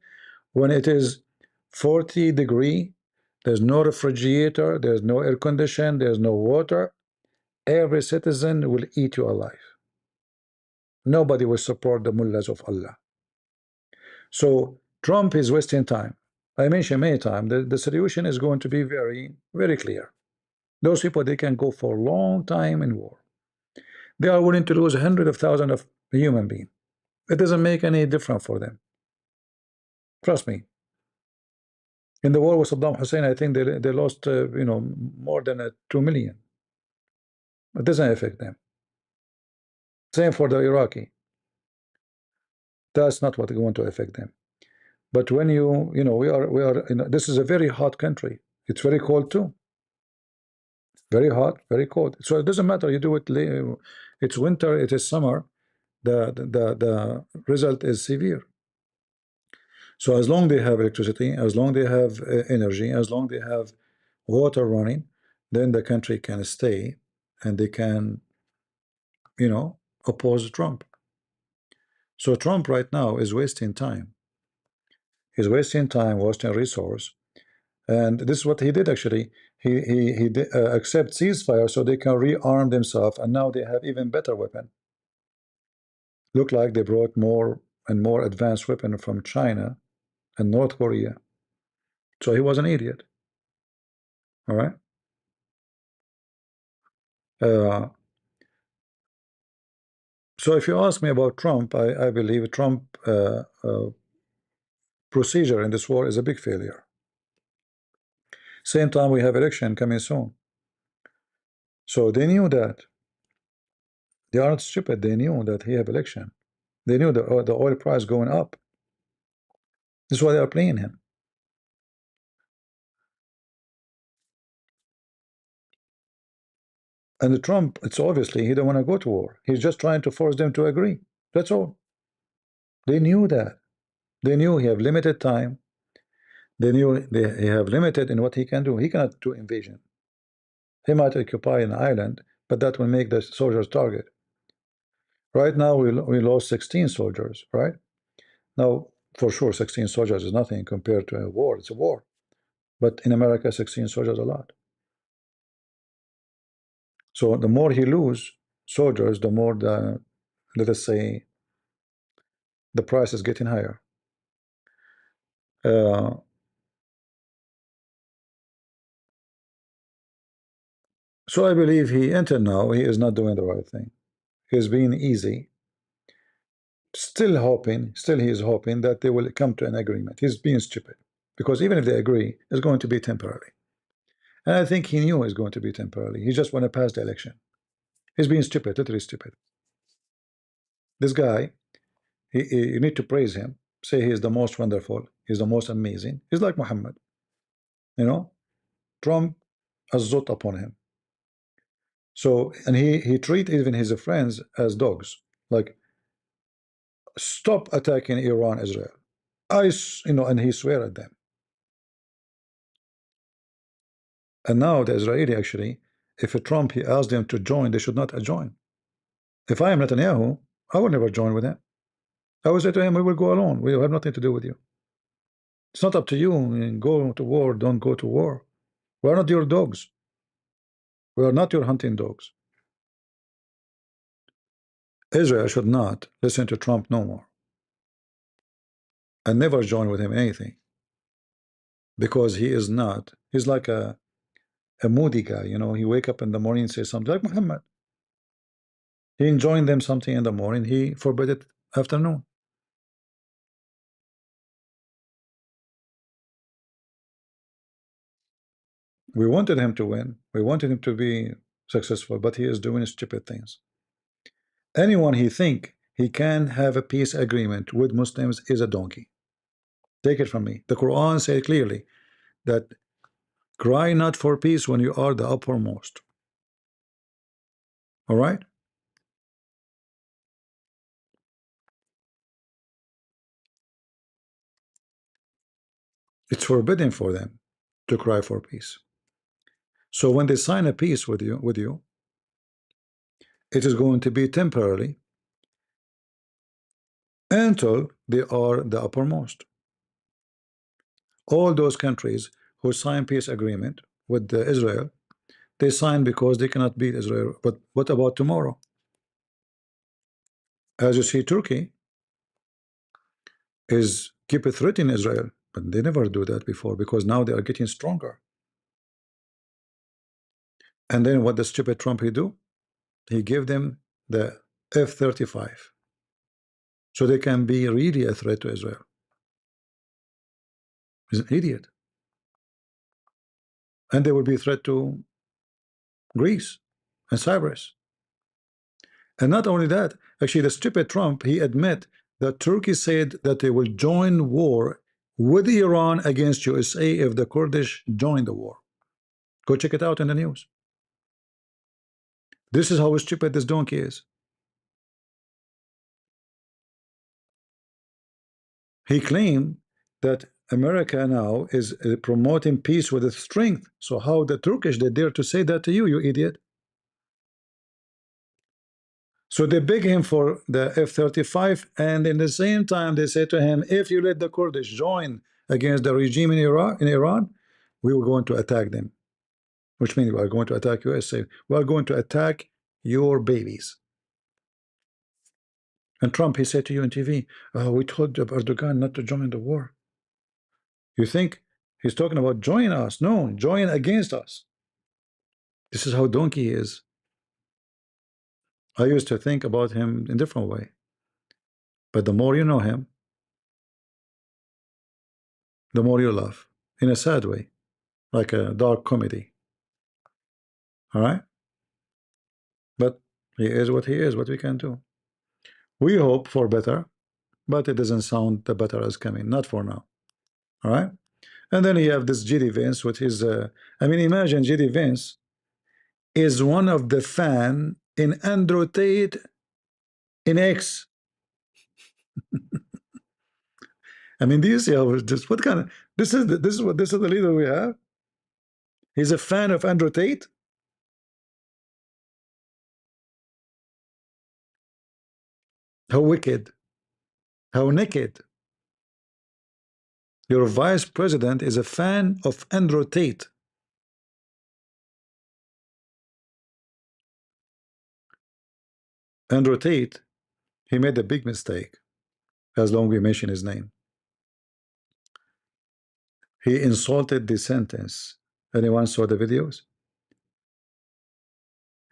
S1: When it is 40 degree, there's no refrigerator, there's no air condition, there's no water. Every citizen will eat you alive. Nobody will support the mullahs of Allah. So Trump is wasting time. I mentioned many times the solution is going to be very, very clear. Those people, they can go for a long time in war. They are willing to lose hundreds of thousands of human beings. It doesn't make any difference for them. Trust me. In the war with Saddam Hussein, I think they lost you know, more than 2 million. It doesn't affect them. Same for the Iraqi. That's not what going to affect them. But when you know, we are you know, this is a very hot country. It's very cold too. Very hot, very cold. So it doesn't matter. You do it. It's winter. It is summer. The result is severe. So as long they have electricity, as long they have energy, as long they have water running, then the country can stay, and they can, you know, oppose Trump. So Trump right now is wasting time. He's wasting time, wasting resource, and this is what he did actually. He did, accept ceasefire so they can rearm themselves, and now they have even better weapon. Look like they brought more and more advanced weapon from China and North Korea. So he was an idiot. All right. So if you ask me about Trump, I believe Trump procedure in this war is a big failure. Same time we have election coming soon. So they knew that. They aren't stupid. They knew that he have election. They knew the oil price going up. This is why they are playing him. And the Trump, it's obviously he don't want to go to war. He's just trying to force them to agree. That's all. They knew that. They knew he have limited time. They knew he have limited in what he can do. He cannot do invasion. He might occupy an island, but that will make the soldiers target. Right now, we lost 16 soldiers, right? Now, for sure, 16 soldiers is nothing compared to a war. It's a war. But in America, 16 soldiers is a lot. So the more he lose soldiers, the more the, let us say, the price is getting higher. Uh, so I believe until now, he is not doing the right thing. He's being easy. Still he is hoping that they will come to an agreement. He's being stupid. Because even if they agree, it's going to be temporary. And I think he knew it's going to be temporary. He just want to pass the election. He's being stupid, literally stupid. This guy, you need to praise him. Say he is the most wonderful. He's the most amazing. He's like Muhammad. You know, Trump has zot upon him. So, and he treat even his friends as dogs. Like, stop attacking Iran, Israel. And he swear at them. And now the Israeli actually, if a Trump he asked them to join, they should not join. If I am Netanyahu, I will never join with him. I will say to him, we will go alone. We have nothing to do with you. It's not up to you. Go to war, don't go to war. We are not your dogs. We are not your hunting dogs. Israel should not listen to Trump no more. And never join with him in anything. Because he's like a moody guy, he wake up in the morning and say something like Muhammad. He enjoined them something in the morning, he forbid it afternoon. We wanted him to win. We wanted him to be successful, but he is doing stupid things. Anyone he think he can have a peace agreement with Muslims is a donkey. Take it from me. The Quran says clearly that cry not for peace when you are the uppermost. All right? It's forbidden for them to cry for peace. So when they sign a peace with you, it is going to be temporarily until they are the uppermost. All those countries who sign peace agreement with Israel, they sign because they cannot beat Israel. But what about tomorrow? As you see, Turkey is keep threatening Israel, but they never do that before because now they are getting stronger. And then what the stupid Trump he do? He gave them the F-35, so they can be really a threat to Israel. He's an idiot. And they will be a threat to Greece and Cyprus. And not only that, actually the stupid Trump, he admit that Turkey said that they will join war with Iran against USA if the Kurdish join the war. Go check it out in the news. This is how stupid this donkey is. He claimed that America now is promoting peace with its strength. So how the Turkish they dare to say that to you, you idiot? So they beg him for the F-35, and in the same time they say to him, if you let the Kurdish join against the regime in Iran, we are going to attack them. Which means we are going to attack USA. We are going to attack your babies. And Trump, he said to you on TV, oh, we told Erdogan not to join the war. You think he's talking about join us? No, join against us. This is how donkey he is. I used to think about him in a different way. But the more you know him, the more you love. In a sad way. Like a dark comedy. All right? But he is what he is, what we can do. We hope for better, but it doesn't sound the better is coming. Not for now. All right? And then you have this J.D. Vance, which is, I mean, imagine J.D. Vance is one of the fan in Andrew Tate in X. I mean, do you see how just what kind of this is the leader we have? He's a fan of Andrew Tate. How wicked, how naked. Your vice president is a fan of Andrew Tate. Andrew Tate, he made a big mistake, as long we mention his name. He insulted the sentence. Anyone saw the videos?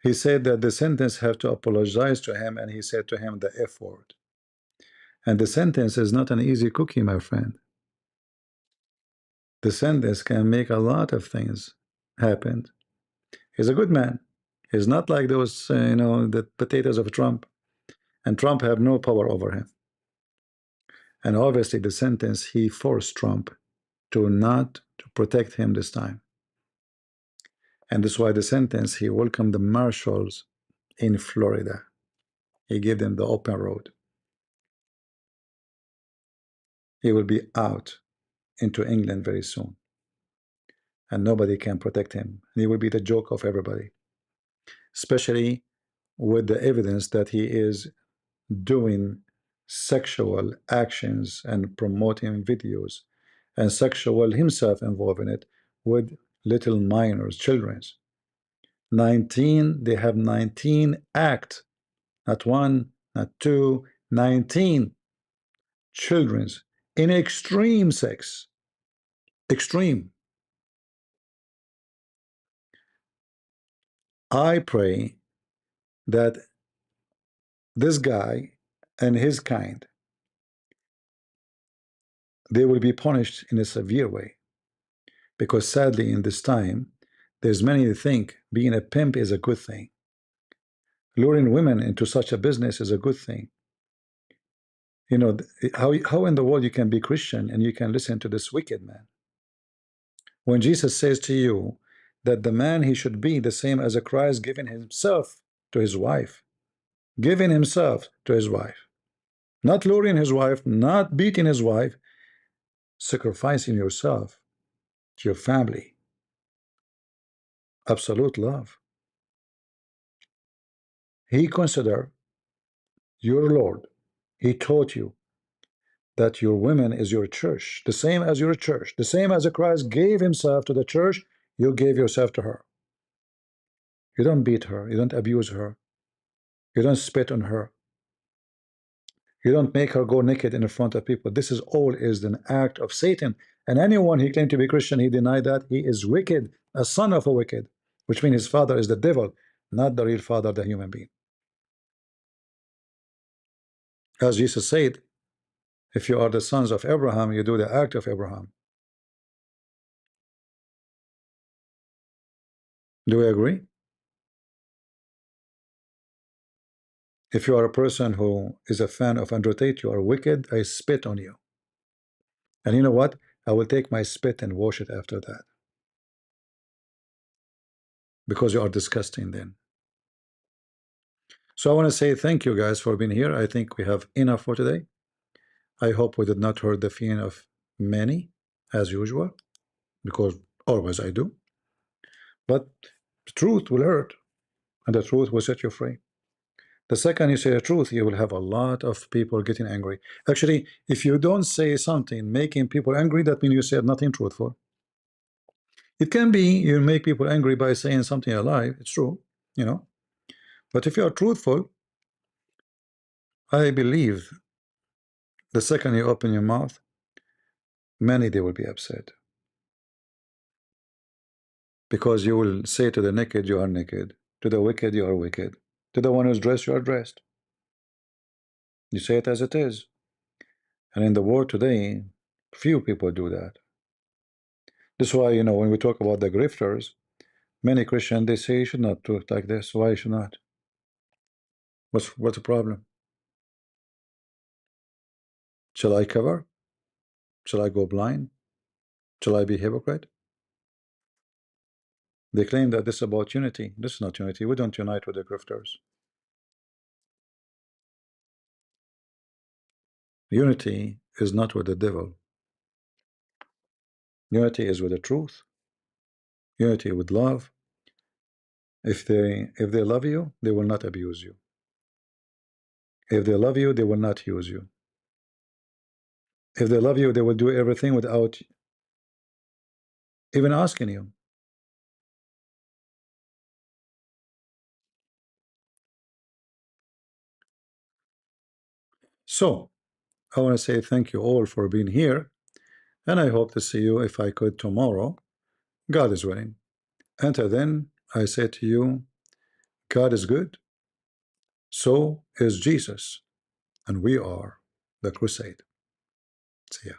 S1: He said that the sentence have to apologize to him, and he said to him the F word. And the sentence is not an easy cookie, my friend. The sentence can make a lot of things happen. He's a good man. He's not like those, the potatoes of Trump. And Trump have no power over him. And obviously the sentence, he forced Trump to not to protect him this time. And that's why the sentence, he welcomed the marshals in Florida. He gave them the open road. He will be out into England very soon. And nobody can protect him. He will be the joke of everybody. Especially with the evidence that he is doing sexual actions and promoting videos and sexual himself involved in it with little minors, children. 19, they have 19 act, not one, not two, 19 children's in extreme sex. Extreme. I pray that this guy and his kind, they will be punished in a severe way. Because sadly in this time, there's many who think being a pimp is a good thing. Luring women into such a business is a good thing. You know, how in the world you can be Christian and you can listen to this wicked man? When Jesus says to you that the man, he should be the same as a Christ, giving himself to his wife, giving himself to his wife, not luring his wife, not beating his wife, sacrificing yourself to your family. Absolute love. He considered your Lord. He taught you that your women is your church, the same as your church, the same as Christ gave himself to the church, you gave yourself to her. You don't beat her, you don't abuse her, you don't spit on her, you don't make her go naked in front of people. This is all is an act of Satan. And anyone he claimed to be Christian, he denied that. He is wicked, a son of a wicked, which means his father is the devil, not the real father, the human being. As Jesus said, if you are the sons of Abraham, you do the act of Abraham. Do we agree? If you are a person who is a fan of Andrew Tate, you are wicked, I spit on you. And you know what? I will take my spit and wash it after that. Because you are disgusting then. So I want to say thank you guys for being here. I think we have enough for today. I hope we did not hurt the feeling of many, as usual, because always I do. But the truth will hurt, and the truth will set you free. The second you say the truth, you will have a lot of people getting angry. Actually, if you don't say something making people angry, that means you said nothing truthful. It can be you make people angry by saying something a lie. It's true, you know. But if you are truthful, I believe the second you open your mouth, many they will be upset. Because you will say to the naked, you are naked. To the wicked, you are wicked. To the one who's dressed, you are dressed. You say it as it is. And in the world today, few people do that. That's why, you know, when we talk about the grifters, many Christians, they say you should not do it like this. Why you should not? What's the problem? Shall I cover? Shall I go blind? Shall I be hypocrite? They claim that this is about unity. This is not unity. We don't unite with the grifters. Unity is not with the devil. Unity is with the truth. Unity with love. If they love you, they will not abuse you. If they love you, they will not use you. If they love you, they will do everything without even asking you. So I want to say thank you all for being here, and I hope to see you, if I could, tomorrow, God is willing. Until then, I say to you, God is good, so is Jesus, and we are the crusade. See ya.